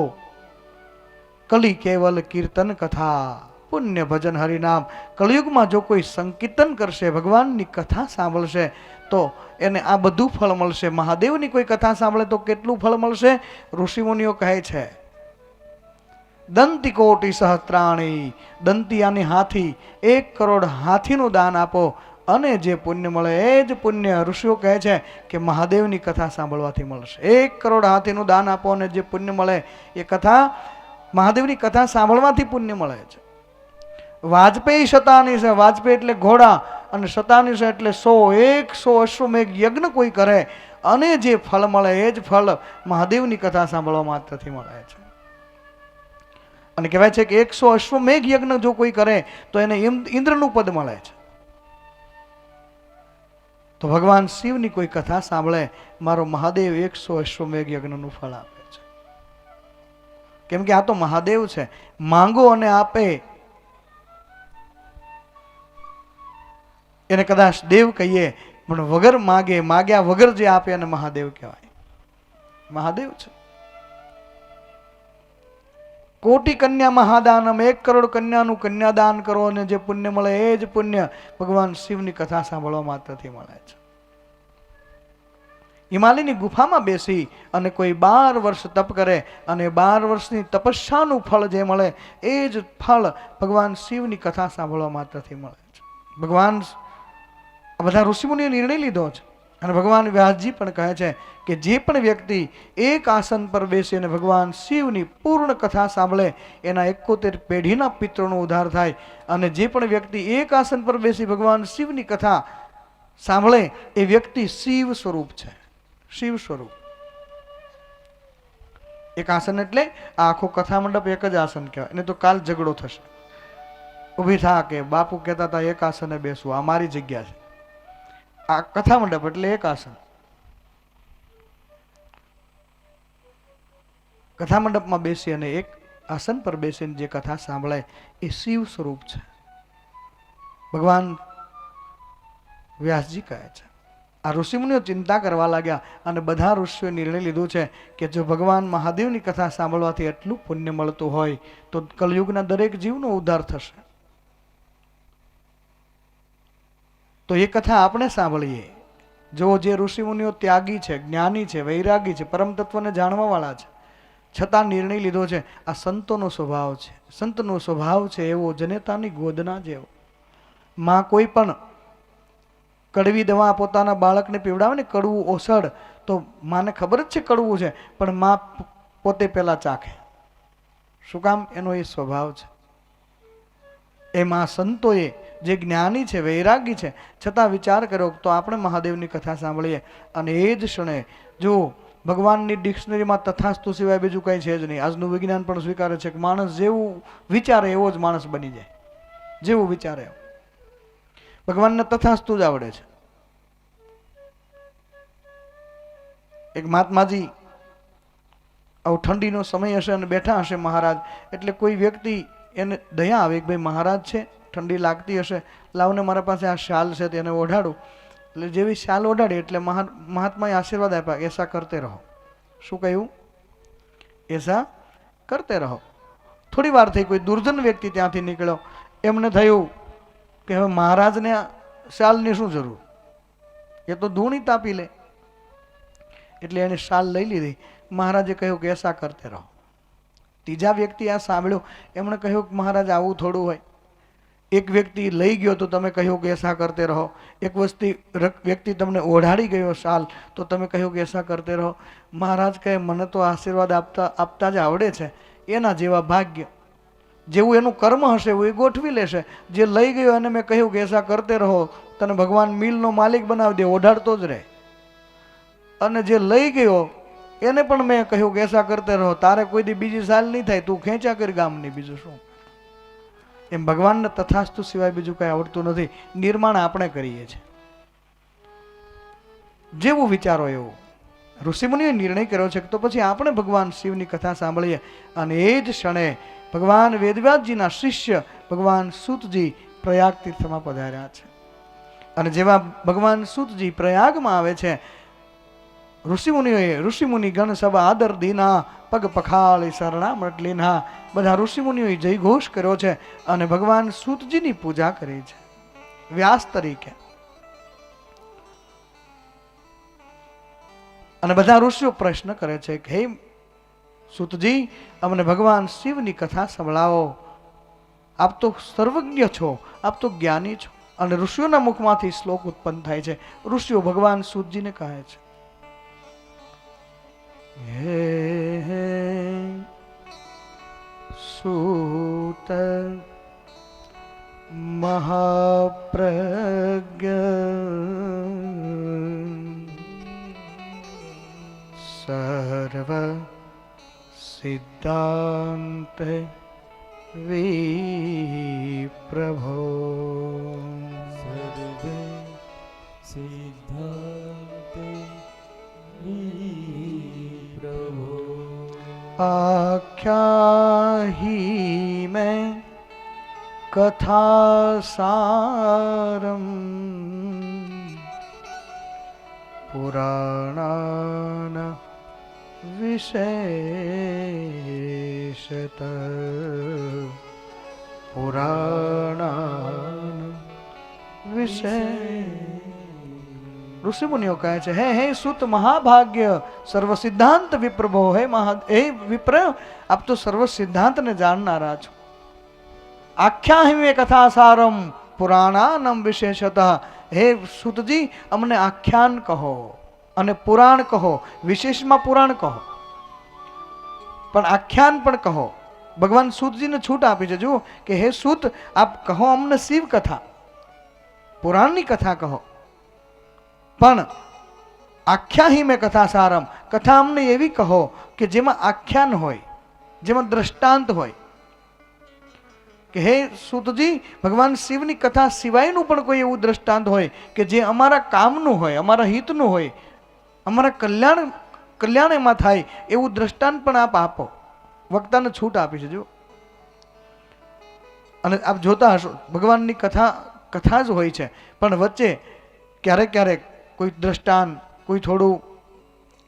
કલી કેવલ કીર્તન કથા પુણ્ય ભજન હરિનામ. કળિયુગમાં જો કોઈ સંકીર્તન કરશે, ભગવાનની કથા સાંભળશે તો એને આ બધું ફળ મળશે. મહાદેવની કોઈ કથા સાંભળે તો કેટલું ફળ મળશે? ઋષિમુનિઓ કહે છે દંતી કોટી સહસ્ત્રાણી, દંતી આની હાથી, 1 કરોડ હાથીનું દાન આપો અને જે પુણ્ય મળે એ જ પુણ્ય ઋષિઓ કહે છે કે મહાદેવની કથા સાંભળવાથી મળશે. 1 કરોડ હાથીનું દાન આપો અને જે પુણ્ય મળે એ કથા, મહાદેવની કથા સાંભળવાથી પુણ્ય મળે છે. વાજપેયી શતાની છે, વાજપેયી એટલે ઘોડા, અને શતાની છે એટલે 100 અશ્વમેઘ યજ્ઞ કોઈ કરે અને જે ફળ મળે એ જ ફળ મહાદેવની કથા સાંભળવા માત્રથી મળે છે. અને કહેવાય છે કે 100 અશ્વમેઘ યજ્ઞ જો કોઈ કરે તો એને ઇન્દ્રનું પદ મળે છે. તો ભગવાન શિવની કોઈ કથા સાંભળે, મારો મહાદેવ 100 અશ્વમેઘ યજ્ઞનું ફળ આપે છે. કેમ કે આ તો મહાદેવ છે. માંગો અને આપે એને કદાચ દેવ કહીએ, પણ વગર માગે, માગ્યા વગર જે આપે એને મહાદેવ કહેવાય. મહાદેવ છે. કોટી કન્યા મહાદાનમ, 1 કરોડ કન્યાનું કન્યાદાન કરો અને જે પુણ્ય મળે એ જ પુણ્ય ભગવાન શિવની કથા સાંભળવા માત્રથી મળે છે. હિમાલયની ગુફામાં બેસી અને કોઈ 12 વર્ષ તપ કરે અને 12 વર્ષની તપસ્યાનું ફળ જે મળે એ જ ફળ ભગવાન શિવની કથા સાંભળવા માત્રથી મળે છે. ભગવાન આ બધા ઋષિમુનિએ નિર્ણય લીધો છે અને ભગવાન વ્યાસજી પણ કહે છે કે જે પણ વ્યક્તિ એક આસન પર બેસી અને ભગવાન શિવની પૂર્ણ કથા સાંભળે એના 71 પેઢીના પિતૃનો ઉદ્ધાર થાય. અને જે પણ વ્યક્તિ એક આસન પર બેસી ભગવાન શિવની કથા સાંભળે એ વ્યક્તિ શિવ સ્વરૂપ છે. શિવ સ્વરૂપ. એક આસન એટલે આ આખો કથા મંડપ એક જ આસન કહેવાય. એને તો કાલ ઝઘડો થશે. ઊભી થા કે બાપુ કહેતા હતા એક આસને બેસવું, આ મારી જગ્યા છે. આ કથા મંડપ એટલે એક આસન. કથા મંડપમાં બેસી અને એક આસન પર બેસીને જે કથા સાંભળે એ શિવ સ્વરૂપ છે. ભગવાન વ્યાસજી કહે છે. આ ઋષિમુનિઓ ચિંતા કરવા લાગ્યા અને બધા ઋષિઓએ નિર્ણય લીધો છે કે જો ભગવાન મહાદેવની કથા સાંભળવાથી એટલું પુણ્ય મળતું હોય તો કલયુગના દરેક જીવનો ઉદ્ધાર થશે. તો એ કથા આપણે સાંભળીએ. જો જે ઋષિમુનિઓ ત્યાગી છે, જ્ઞાની છે, વૈરાગી છે, પરમ તત્વને જાણવા વાળા છે, છતાં નિર્ણય લીધો છે. આ સંતોનો સ્વભાવ છે. સંતનો સ્વભાવ છે એવો જનેતાની ગોદના જેવો. માં કોઈ પણ કડવી દવા પોતાના બાળકને પીવડાવે ને, કડવું ઓસડ, તો માને ખબર જ છે કડવું છે, પણ માં પોતે પહેલા ચાખે. શું કામ? એનો એ સ્વભાવ છે. એમાં સંતોએ જે જ્ઞાની છે, વૈરાગી છે, છતાં વિચાર કર્યો તો આપણે મહાદેવની કથા સાંભળીએ. અને એ જ ક્ષણે જો ભગવાનની ડિક્શનરીમાં તથાસ્તુ સિવાય બીજું કંઈ છે જ નહીં. આજનું વિજ્ઞાન પણ સ્વીકારે છે કે માણસ જેવું વિચારે એવો જ માણસ બની જાય. જેવું વિચારે ભગવાનને તથાસ્તુ જ આવડે છે. એક મહાત્માજી આવું ઠંડીનો સમય હશે અને બેઠા હશે મહારાજ, એટલે કોઈ વ્યક્તિ એને દયા આવે કે ભાઈ મહારાજ છે, ઠંડી લાગતી હશે, લાવને મારા પાસે આ શાલ છે તેને ઓઢાડું. એટલે જેવી શાલ ઓઢાડી એટલે મહાત્માએ આશીર્વાદ આપ્યા, એસા કરતે રહો. શું કહ્યું? એસા કરતે રહો. થોડી વાર થઈ, કોઈ દુર્જન વ્યક્તિ ત્યાંથી નીકળ્યો. એમને થયું કે હવે મહારાજને શાલની શું જરૂર, એ તો ધૂણી તાપી લે. એટલે એને શાલ લઈ લીધી. મહારાજે કહ્યું કે એસા કરતે રહો. ત્રીજા વ્યક્તિ આ સાંભળ્યું, એમણે કહ્યું કે મહારાજ આવું થોડું હોય. એક વ્યક્તિ લઈ ગયો તો તમે કહ્યું કે એસા કરતે રહો. એક વ્યક્તિ તમને ઓઢાડી ગયો શાલ તો તમે કહ્યું કે એસા કરતે રહો. મહારાજ કહે મને તો આશીર્વાદ આપતા જ આવડે છે. એના જેવા ભાગ્ય, જેવું એનું કર્મ હશે એવું એ ગોઠવી લેશે. જે લઈ ગયો એને મેં કહ્યું કે એસા કરતે રહો, તને ભગવાન મિલનો માલિક બનાવી દે, ઓઢાડતો જ રહે. અને જે લઈ ગયો એને પણ મેં કહ્યું કે એસા કરતે રહો, તારે કોઈ દી બીજી સાલ નહીં થાય, તું ખેંચા કરી ગામની. બીજું શું? એમ ભગવાનને તથાસ્તુ સિવાય બીજું કઈ આવડતું નથી. નિર્માણ આપણે કરીએ છીએ. જેવું વિચારો એવું. ઋષિમુનિએ નિર્ણય કર્યો છે તો પછી આપણે ભગવાન શિવની કથા સાંભળીએ. અને એ જ ક્ષણે ભગવાન વેદવ્યાસજીના શિષ્ય ભગવાન સૂતજી પ્રયાગ તીર્થમાં પધાર્યા છે. અને જેવા ભગવાન સૂતજી પ્રયાગમાં આવે છે, ઋષિમુનિ ગણ સભા આદર દીના, પગ પખાળી શરણામૃત લીના. બધા ઋષિમુનિઓએ જય ઘોષ કર્યો છે અને ભગવાન સૂતજીની પૂજા કરી છે વ્યાસ તરીકે. અને બધા ઋષિઓ પ્રશ્ન કરે છે કે હે સૂતજી, અમને ભગવાન શિવની કથા સંભળાવો. આપ તો સર્વજ્ઞ છો, આપ તો જ્ઞાની છો. અને ઋષિઓના મુખમાંથી શ્લોક ઉત્પન્ન થાય છે. ઋષિઓ ભગવાન સૂતજીને કહે છે, હે સૂત મહાપ્રજ્ઞ સર્વ સિદ્ધાંત વિપ્રભો સર્વે સિદ્ધાંતે વિપ્રભો આખ્યાહી મેં કથા સારમ પુરાણાન વિશેષત પુરાણાન વિશેષ. ऋषि मुनियों કહે છે, હે સુત મહાભાગ્ય સર્વ સિદ્ધાંત વિપ્રભો, હે વિપ્ર, આપ તો સર્વ સિદ્ધાંતને જાણનારા છો. આખ્યાહિમે કથા સારમ પુરાણાનમ વિશેષતઃ, હે સુતજી અમને આખ્યાન કહો અને પુરાણ કહો, વિશેષમાં પુરાણ કહો પણ આખ્યાન પણ કહો. ભગવાન સૂતજીને છૂટ આપી છે. જુઓ કે હે સૂત, આપ કહો અમને શિવ કથા, પુરાણની કથા કહો, પણ આખ્યાહિમે કથા સારમ, કથા અમને એવી કહો કે જેમાં આખ્યાન હોય, જેમાં દ્રષ્ટાંત હોય. કે હે સૂતજી, ભગવાન શિવની કથા સિવાયનું પણ કોઈ એવું દ્રષ્ટાંત હોય કે જે અમારા કામનું હોય, અમારા હિતનું હોય, અમારા કલ્યાણ એમાં થાય એવું દ્રષ્ટાંત પણ આપ આપો. વક્તાને છૂટ આપી છે. જો અને આપ જોતા હશો ભગવાનની કથા જ હોય છે, પણ વચ્ચે ક્યારેક ક્યારેક કોઈ દ્રષ્ટાંત, કોઈ થોડું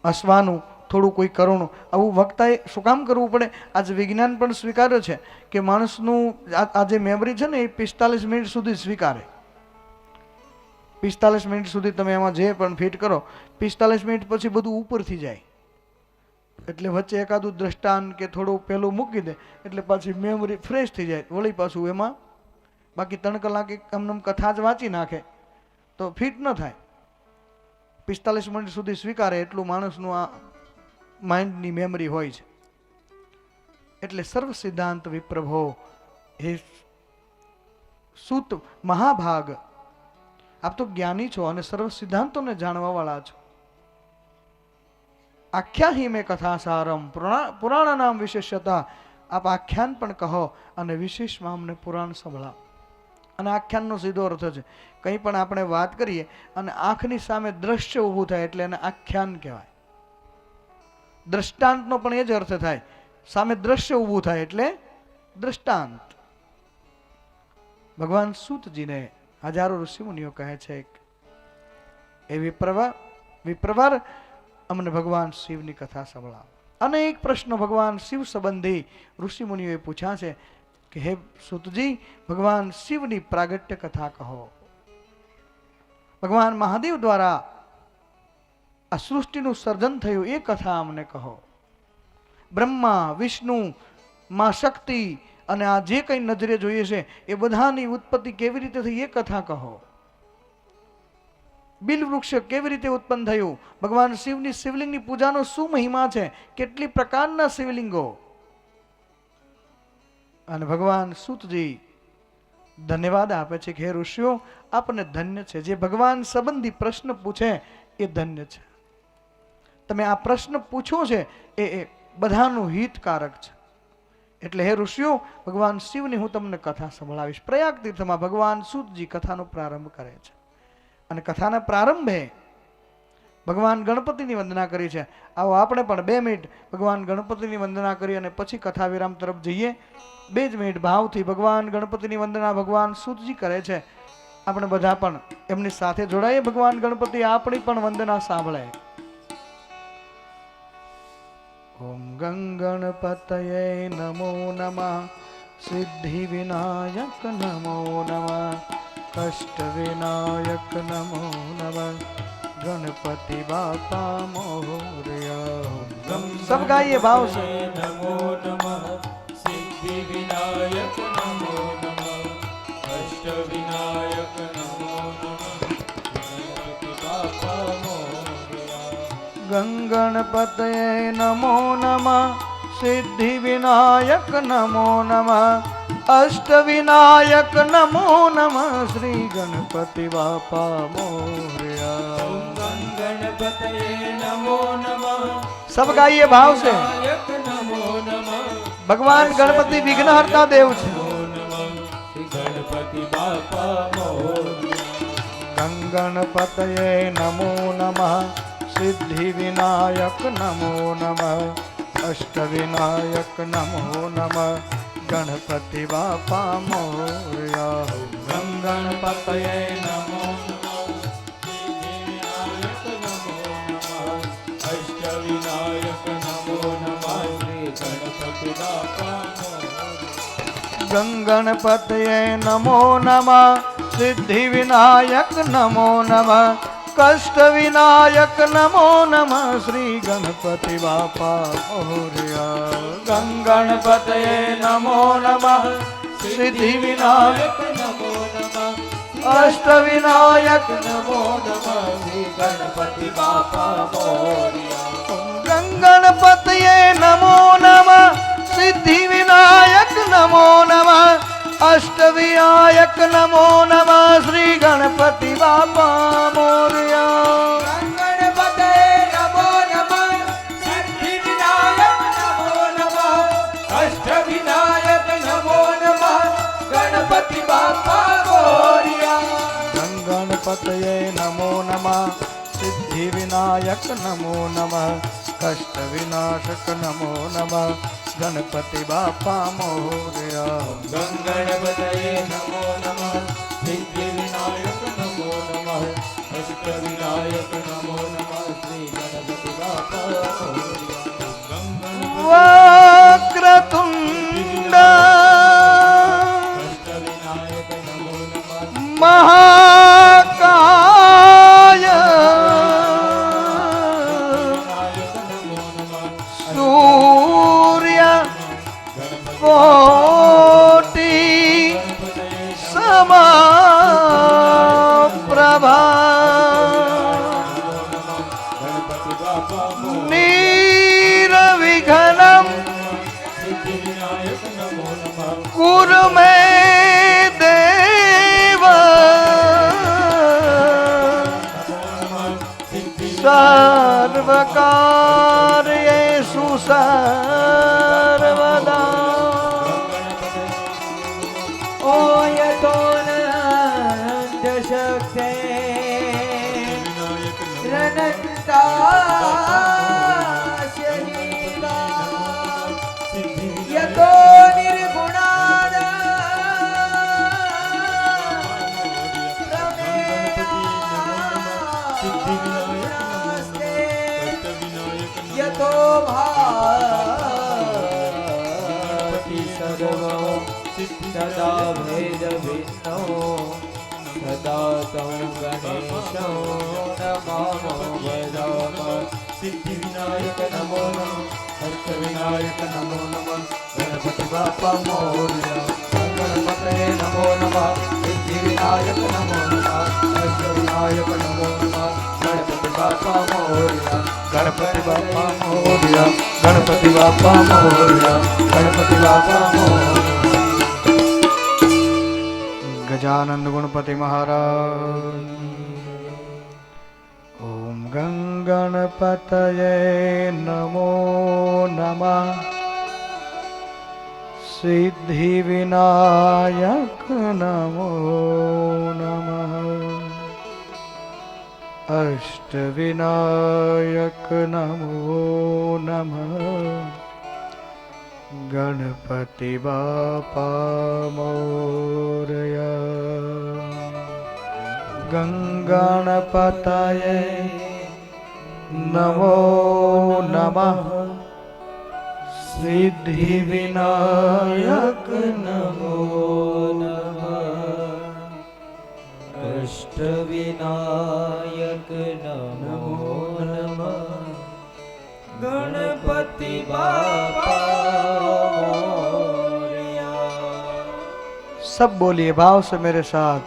હસવાનું, થોડું કોઈ કરુણું, આવું વક્તાએ શું કામ કરવું પડે? આજે વિજ્ઞાન પણ સ્વીકાર્યો છે કે માણસનું આ જે મેમરી છે ને એ 45 મિનિટ સુધી સ્વીકારે. 45 મિનિટ સુધી તમે એમાં જે પણ ફિટ કરો, 45 મિનિટ પછી બધું ઉપરથી જાય. એટલે વચ્ચે એકાદું દ્રષ્ટાંત કે થોડું પેલું મૂકી દે એટલે પાછી મેમરી ફ્રેશ થઈ જાય, વળી પાછું એમાં. બાકી 3 કલાક એમને કથા જ વાંચી નાખે તો ફિટ ન થાય. 45 મિનિટ સુધી સ્વીકારે એટલું માણસનું આ માઇન્ડની મેમરી હોય છે. એટલે સર્વ સિદ્ધાંત વિપ્રભો, હે સુત મહાભાગ, આપ તો જ્ઞાની છો અને સર્વ સિદ્ધાંતોને જાણવા વાળા છો. આખ્યાહિમે કથા સારમ પુરાણાનામ વિશેષતા, આપ આખ્યાન પણ કહો અને વિશેષમાં અમને પુરાણ સંભળાવો. અને આખ્યાનનો સીધો અર્થ છે, કંઈ પણ આપણે વાત કરીએ અને આંખની સામે દ્રશ્ય ઊભું થાય એટલે એને આખ્યાન કહેવાય. દ્રષ્ટાંતનો પણ એ જ અર્થ થાય, સામે દ્રશ્ય ઊભું થાય એટલે દ્રષ્ટાંત. ભગવાન સૂતજીને હજારો ઋષિમુનિઓ કહે છે, એ વિપ્રવાર અમને ભગવાન શિવની કથા સંભળાવો. અનેક પ્રશ્નો ભગવાન શિવ સંબંધી ઋષિમુનિઓએ પૂછ્યા છે કે હે સૂતજી, ભગવાન શિવની પ્રાગટ્ય કથા કહો. ભગવાન મહાદેવ દ્વારા આ સૃષ્ટિનું સર્જન થયું એ કથા અમને કહો. બ્રહ્મા, વિષ્ણુ, માં શક્તિ અને આ જે કંઈ નજરે જોઈએ છે એ બધાની ઉત્પત્તિ કેવી રીતે થઈ એ કથા કહો. બિલ વૃક્ષ કેવી રીતે ઉત્પન્ન થયું, ભગવાન શિવની શિવલિંગની પૂજાનો શું મહિમા છે, કેટલી પ્રકારના શિવલિંગો. અને ભગવાન સૂતજી ધન્યવાદ આપે છે કે હે ઋષિઓ, આપને ધન્ય છે. જે ભગવાન સંબંધી પ્રશ્ન પૂછે એ ધન્ય છે. તમે આ પ્રશ્ન પૂછો છે એ બધાનું હિતકારક છે. એટલે હે ઋષિઓ, ભગવાન શિવની હું તમને કથા સંભળાવીશ. પ્રયાગ તીર્થમાં ભગવાન સૂતજી કથાનો પ્રારંભ કરે છે અને કથાના પ્રારંભે ભગવાન ગણપતિની વંદના કરી છે. આવો આપણે પણ 2 મિનિટ ભગવાન ગણપતિની વંદના કરી અને પછી કથા વિરામ તરફ જઈએ. 2 જ મિનિટ ભાવથી ભગવાન ગણપતિની વંદના ભગવાન સૂતજી કરે છે. આપણે બધા પણ એમની સાથે જોડાઈએ. ભગવાન ગણપતિ આપણી પણ વંદના સાંભળે. ઓમ ગંગણપતયે નમો નમઃ, સિદ્ધિ વિનાયક નમો નમઃ, કષ્ટ વિનાયક નમો નમઃ, ગણપતિ બાપા મોરયા. સબ ગાઈએ ભાવ से. નમો નમઃ, સિદ્ધિ વિનાયક નમો નમઃ, અષ્ટ વિનાયક નમો નમઃ, ગણપતિ બાપા મોરયા. ગંગણપતયે નમો નમઃ, સિદ્ધિ વિનાયક નમો નમઃ, અષ્ટ વિનાયક નમો નમઃ, શ્રી ગણપતિ બાપા મોરયા. ગણપતયે નમો નમઃ, सब गाइए भाव से. વિનાયક નમો નમઃ, ભગવાન ગણપતિ વિઘ્નહર્તા દેવ છે. ગણપતિ બાપા મોરયા. ગંગણપતયે નમો નમઃ, સિદ્ધિ વિનાયક નમો નમઃ, અષ્ટ વિનાયક નમો નમઃ, ગણપતિ બાપા મોરયા. ગણપતયે નમો નમઃ, સિદ્ધિ વિનાયક નમો નમઃ, અષ્ટ વિનાયક નમો નમઃ, શ્રી ગણપતિ બાપા મોરયા. ગંગણપતયે નમો નમઃ, સિદ્ધિ વિનાયક નમો નમઃ, कष्ट विनायक नमो नमः श्री गणपति बापा मोरया गणपतये नमो नमः सिद्धि विनायक नमो नमः अष्ट विनायक नमो नमः श्री गणपति बापा मोरया गणपतये नमो नमः सिद्धि विनायक नमो नमः अष्ट विनायक नमो नमः श्री गणपति बापा मोरया गणपतये नमो नमः सिद्धि विनायक नमो नमः अष्ट विनायक नमो नमः गणपति बापा मोरया गणपतये नमो नमः सिद्धि विनायक नमो नमः कष्ट विनाशक नमो नमः गणपति बापा मोरया गणपतये नमो नमः सिद्धि विनायक नमो नमः अष्ट विनायक नमो नमः श्री गणपति बापा वक्रतुंड अष्ट विनायक नमो नमः महाकाय विनायक नमो नमः सूर्य कोटि समप्रभा गणपति बापा निर्विघ्नं सिद्धि विनायक नमो नमः कुरु मे देव सर्वकार्येषु सर्वदा ओ यतो नन्दशक्ते रणन्ताशनीका यतो निर्गुणाद यतो भाति सर्वं सदा भेदभिन्नो सदा तं गणेशो नमामो वदामः सिद्धिविनायक नमो नमः अष्टविनायक नमो नमः गणपति बापा मोरया गणपतये नमो नमः सिद्धिविनायक नमो नमः अष्टविनायक नमो नमः गणपति बापा मोरया गणपति बापा मोरया गणपति बापा मोरया गणपति बापा मोरया गजानंद गुणपति महाराज ओम गणपतये नमो नमः सिद्धि विनायक नमो नमः अष्ट विनायक नमो नमः गणपति बापा मोरया गणपतये नमो नमः सिद्धि विनायक नमो नमः अष्ट विनायक नमो नमः गणपति बापा मोरया सब बोलिए भाव से मेरे साथ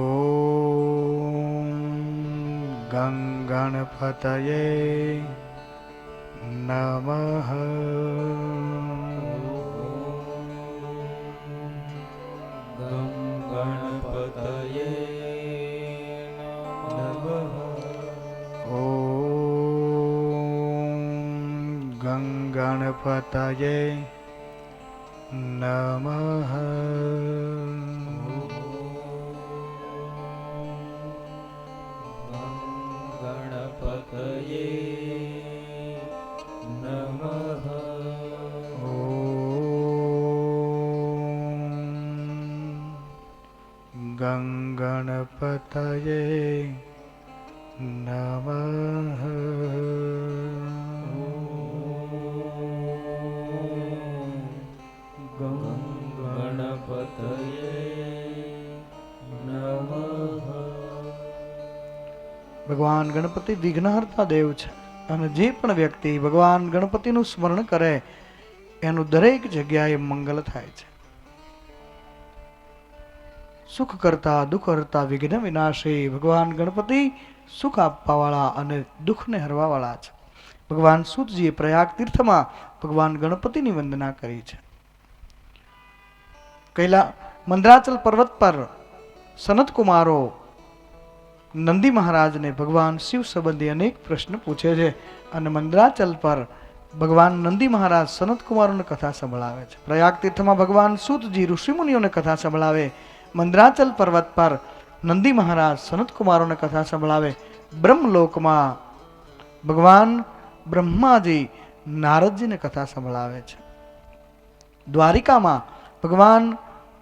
ओम गणपतये नमः गणपतये नमः ओम गणपतये नमः गणपतये नमः गणपतये नमः गणपतये नमः ભગવાન ગણપતિ વિઘ્નહર્તા દેવ છે અને જે પણ વ્યક્તિ ભગવાન ગણપતિનું સ્મરણ કરે એનું દરેક જગ્યાએ મંગલ થાય છે. સુખ કરતા દુઃખ હરતા વિઘ્ન વિનાશી ભગવાન ગણપતિ સુખ આપવા વાળા અને દુઃખને હરવા વાળા છે. ભગવાન સૂતજીએ પ્રયાગ તીર્થમાં ભગવાન ગણપતિની વંદના કરી છે. મંદરાચલ પર્વત પર સનત કુમારો નંદી મહારાજને ભગવાન શિવ સંબંધી અનેક પ્રશ્ન પૂછે છે અને મંદરાચલ પર ભગવાન નંદી મહારાજ સનત કુમારોને કથા સંભળાવે છે. પ્રયાગ તીર્થમાં ભગવાન સૂતજી ઋષિમુનિઓને કથા સંભળાવે. મંદરાચલ પર્વત પર નંદી મહારાજ સનત કુમારોને કથા સંભળાવે. બ્રહ્મલોકમાં ભગવાન બ્રહ્માજી નારદજીને કથા સંભળાવે છે. દ્વારિકામાં ભગવાન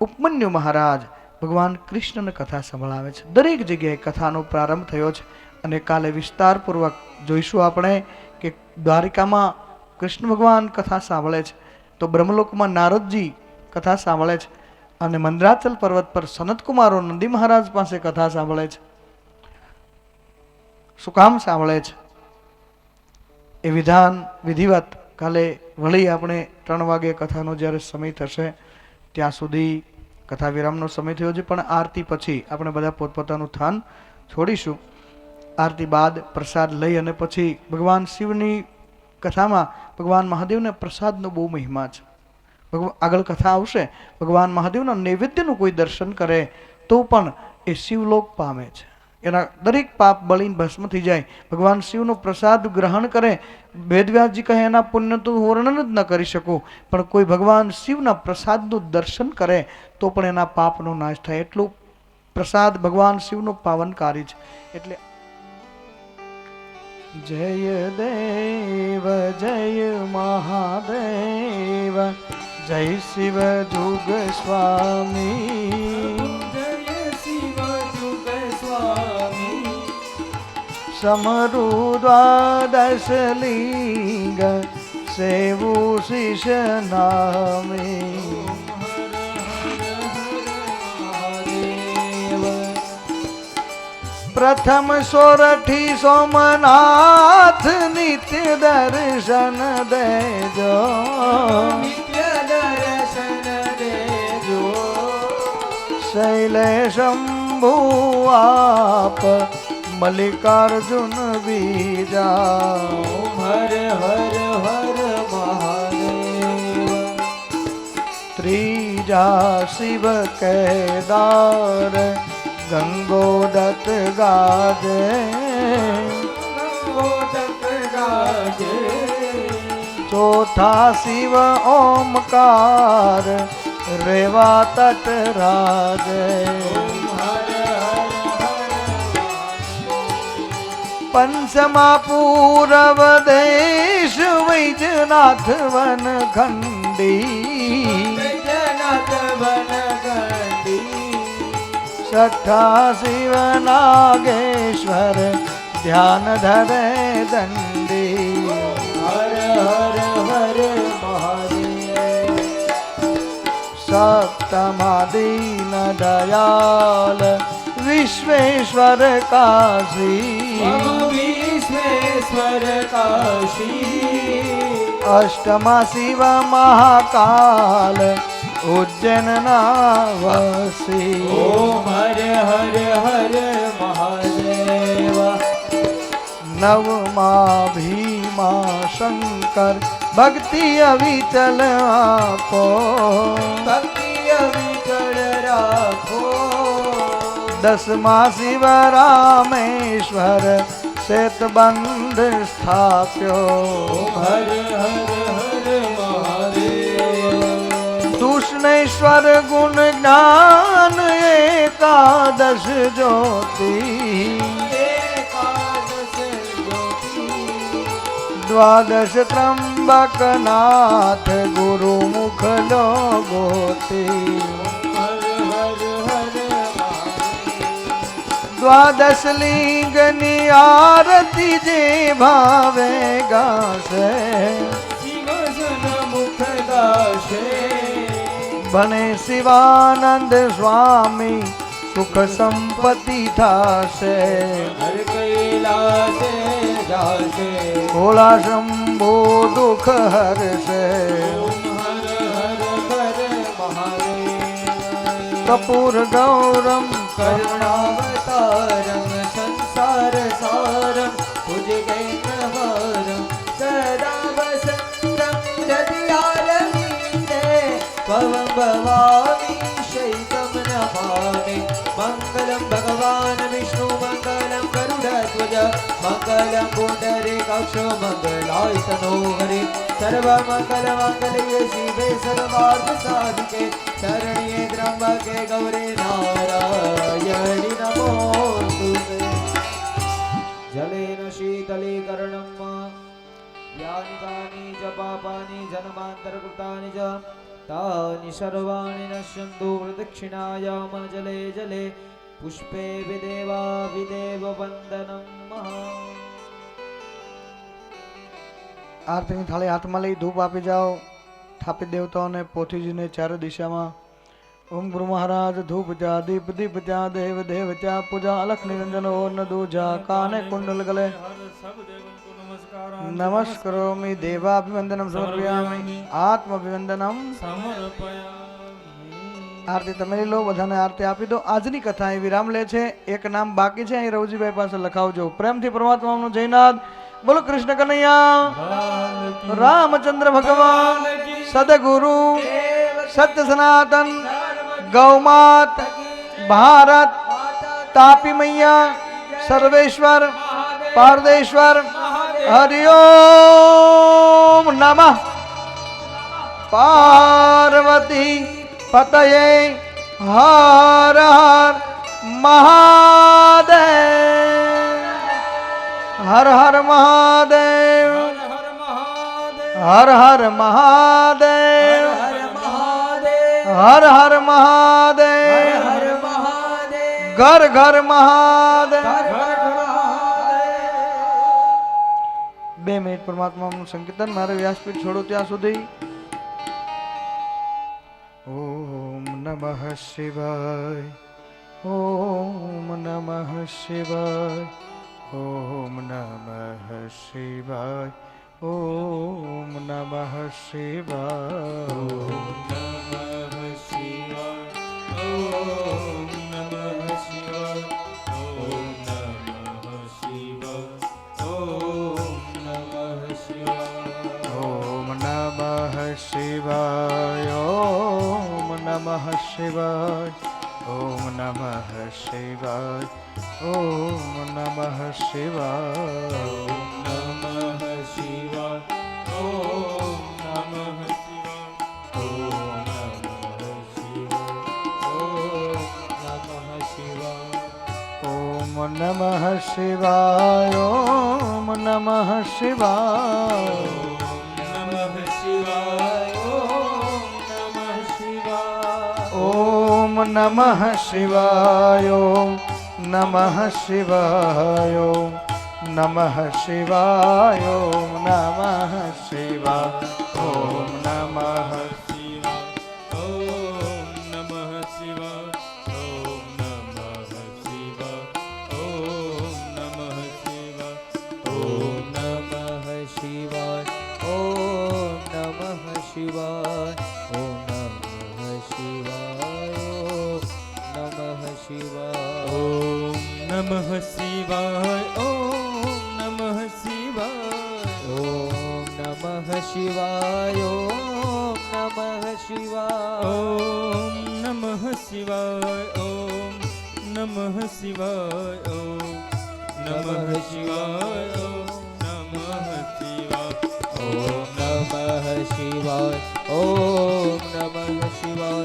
ઉપમન્યુ મહારાજ ભગવાન કૃષ્ણને કથા સંભળાવે છે. દરેક જગ્યાએ કથાનો પ્રારંભ થયો છે અને કાલે વિસ્તારપૂર્વક જોઈશું આપણે કે દ્વારિકામાં કૃષ્ણ ભગવાન કથા સાંભળે છે, તો બ્રહ્મલોકમાં નારદજી કથા સાંભળે છે અને મંદરાચલ પર્વત પર સનત કુમારો નંદી મહારાજ પાસે કથા સાંભળે છે. શું કામ સાંભળે છે એ વિધિવત કાલે વળી આપણે 3 વાગે કથાનો જ્યારે સમય થશે ત્યાં સુધી કથા વિરામનો સમય થયો છે, પણ આરતી પછી આપણે બધા પોતપોતાનું સ્થાન છોડીશું. આરતી બાદ પ્રસાદ લઈ અને પછી ભગવાન શિવની કથામાં ભગવાન મહાદેવના પ્રસાદનો બહુ મહિમા છે. આગળ કથા આવશે. ભગવાન મહાદેવના નૈવેદ્યનું કોઈ દર્શન કરે તો પણ એ શિવલોક પામે છે. એના દરેક પાપ બળીને ભસ્મ થઈ જાય. ભગવાન શિવનો પ્રસાદ ગ્રહણ કરે. વેદવ્યાસજી કહે એના પુણ્ય તો વર્ણન જ ન કરી શકું, પણ કોઈ ભગવાન શિવના પ્રસાદનું દર્શન કરે તો પણ એના પાપનો નાશ થાય. એટલું પ્રસાદ ભગવાન શિવનો પાવનકારી છે. એટલે જય દેવ જય મહાદેવ જય શિવ જુગ સ્વામી જય શિવ જુગ સ્વામી સમરુ દ્વાદશ લિંગ સેવું શિષ નામે પ્રથમ સોરઠી સોમનાથ નિત્ય દર્શન દેજો નિત્ય દર્શન દેજો શૈલે શંભુ આપ મલ્લિકાર્જુન બીજા હર હર હર મહાદેવ ત્રીજા શિવ કેદાર ગંગોદત્ત ગાજે ગંગોદત્ત ગાજે ચોથા શિવ ઓમકાર રેવા તટ રાજે પંચમા પૂરવ દેશ વૈજનાથ વન ખંડી વૈજનાથ વન ખંડી છઠ્ઠા શિવ નાગેશ્વર ધ્યાન ધરે દંડી હર હર હર મહાદેવ સપ્તમા દીન દયાલ વિશ્વેશ્વર કાશી વિશ્વેશ્વર કાશી અષ્ટમા શિવ મહાકાલ ઉજ્જૈન નાવસી ઓમ હર હર હર મહાદેવ નવમા ભીમા શંકર ભક્તિ અવિચલ આપો ભક્તિ અવિચળ રાખો દસમા શિવ રામેશ્વર શેતબંધ સ્થાપ્યો હર હર હર મહાદેવ દૂષણેશ્વર ગુણ જ્ઞાન એકાદશ જ્યોતિ એકાદશ જ્યોતિ દ્વાદશ ત્રંબકનાથ ગુરુ મુખ ગોતી હર હર હર દ્વાદશ લિંગની આરતી જે ભાવે ગાશે શિવ મુખ દાશે બને શિવાનંદ સ્વામી સુખ સંપત્તિ થાશે હર કૈલાસે જાશે ભોળા શંભો દુઃખ હરશે ઓમ હર હર હર મહાદેવ કપૂર ગૌરમ કરુણાવતારમ સંસાર સારમ ભુજગેન્દ્રહારમ સદા વસંતમ હૃદયારવિંદે ભવં ભવામી શૈતમ નમામિ મંગલમ ભગવાન વિષ્ણુ મંગલમ ગરુડધ્વજ મંગલમ પુંડરીકાક્ષ મંગલાય તનો હરિ સર્વમંગલ મંગલ્યે શિવે સર્વાર્થ સાધિકે શરણ્યે ત્રંબકે ગૌરી નારાયણી નમોસ્તુતે જલેન શીતલીકરણમ યાની તાની ચ પાપાની જન્માંતરકૃતાની ચ તાની સર્વાણિ નશ્યન્તુ પ્રદક્ષિણાયામ જલે જલે પુષ્પે વિદેવા વિદેવ વંદનમ આરતીની થાળી હાથમાં લઈ ધૂપ આપી જાઓ થાપિત દેવતાઓને પોથીજીને ચારે દિશામાં ઓમ ગુરુ મહારાજ ધૂપ જા દીપ દીપ જા દેવ દેવ જા પૂજા અલખ નિરંજન ઓર ન દૂજા કાને કુંડલ ગલે નમસ્કરોમિ દેવાભિવંદનમ સમર્પયામિ આત્માભિવંદનમ આરતી તમે લઈ લો બધાને આરતી આપી દો આજની કથા અહીં વિરામ લે છે એક નામ બાકી છે અહીં રવજીભાઈ પાસે લખાવજો પ્રેમથી પરમાત્માનો જયનાદ બોલો કૃષ્ણ કનૈયા રામચંદ્ર ભગવાન સદગુરુ સત્ય સનાતન ગૌમાત ભારત તાપી મૈયા સર્વેશ્વર પારદેશ્વર હરિઓમ નમઃ પાર્વતી પતયે હર હર મહાદેવ હર હર મહાદેવ હર હર મહાદેવ હર હર મહાદેવ ઘર ઘર મહાદેવ 2 મિનિટ પરમાત્માનું સંકીર્તન મારે વ્યાસપીઠ છોડો ત્યાં સુધી ઓમ નમઃ શિવાય ઓમ નમઃ શિવાય ઓમ નમઃ શિવાય ઓમ નમઃ શિવાય શિવાય ઓમ નમઃ શિવાય ઓમ નમઃ શિવાય ઓમ નમઃ શિવાય નમઃ શિવાય ઓમ નમઃ શિવાય ઓમ નમઃ શિવાય ઓમ નમઃ શિવાય ઓમ નમઃ શિવાય ઓમ નમઃ શિવાય ઓમ નમઃ શિવાય ઓમ નમઃ શિવાય ઓમ નમઃ નમઃ શિવાય ઓમ નમઃ શિવાય ઓમ નમઃ શિવાય ઓમ નમઃ શિવાય ઓમ નમઃ શિવાય ઓમ નમઃ શિવાય ઓમ નમઃ શિવાય ઓમ નમઃ શિવાય ઓમ નમઃ શિવાય ઓમ નમઃ શિવાય ઓમ નમઃ શિવાય ઓમ નમઃ શિવાય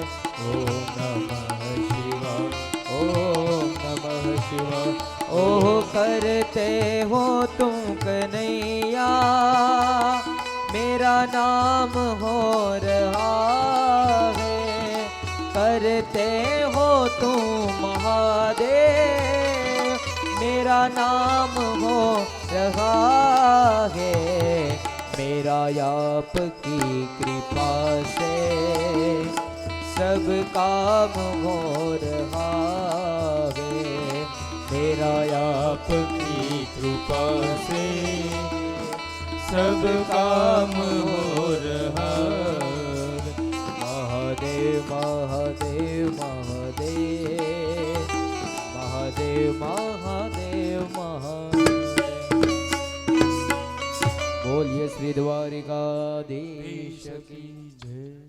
ओ करते हो तुम कन्हैया मेरा नाम हो रहा है करते हो तुम महादेव मेरा नाम हो रहा है मेरा आपकी कृपा से सब काम हो रहा रहा है मेरा आपकी कृपा से सब काम हो रहा महादेव महादेव महादेव महादेव महादेव महादेव बोलिए श्री द्वारिकाधीश की जय।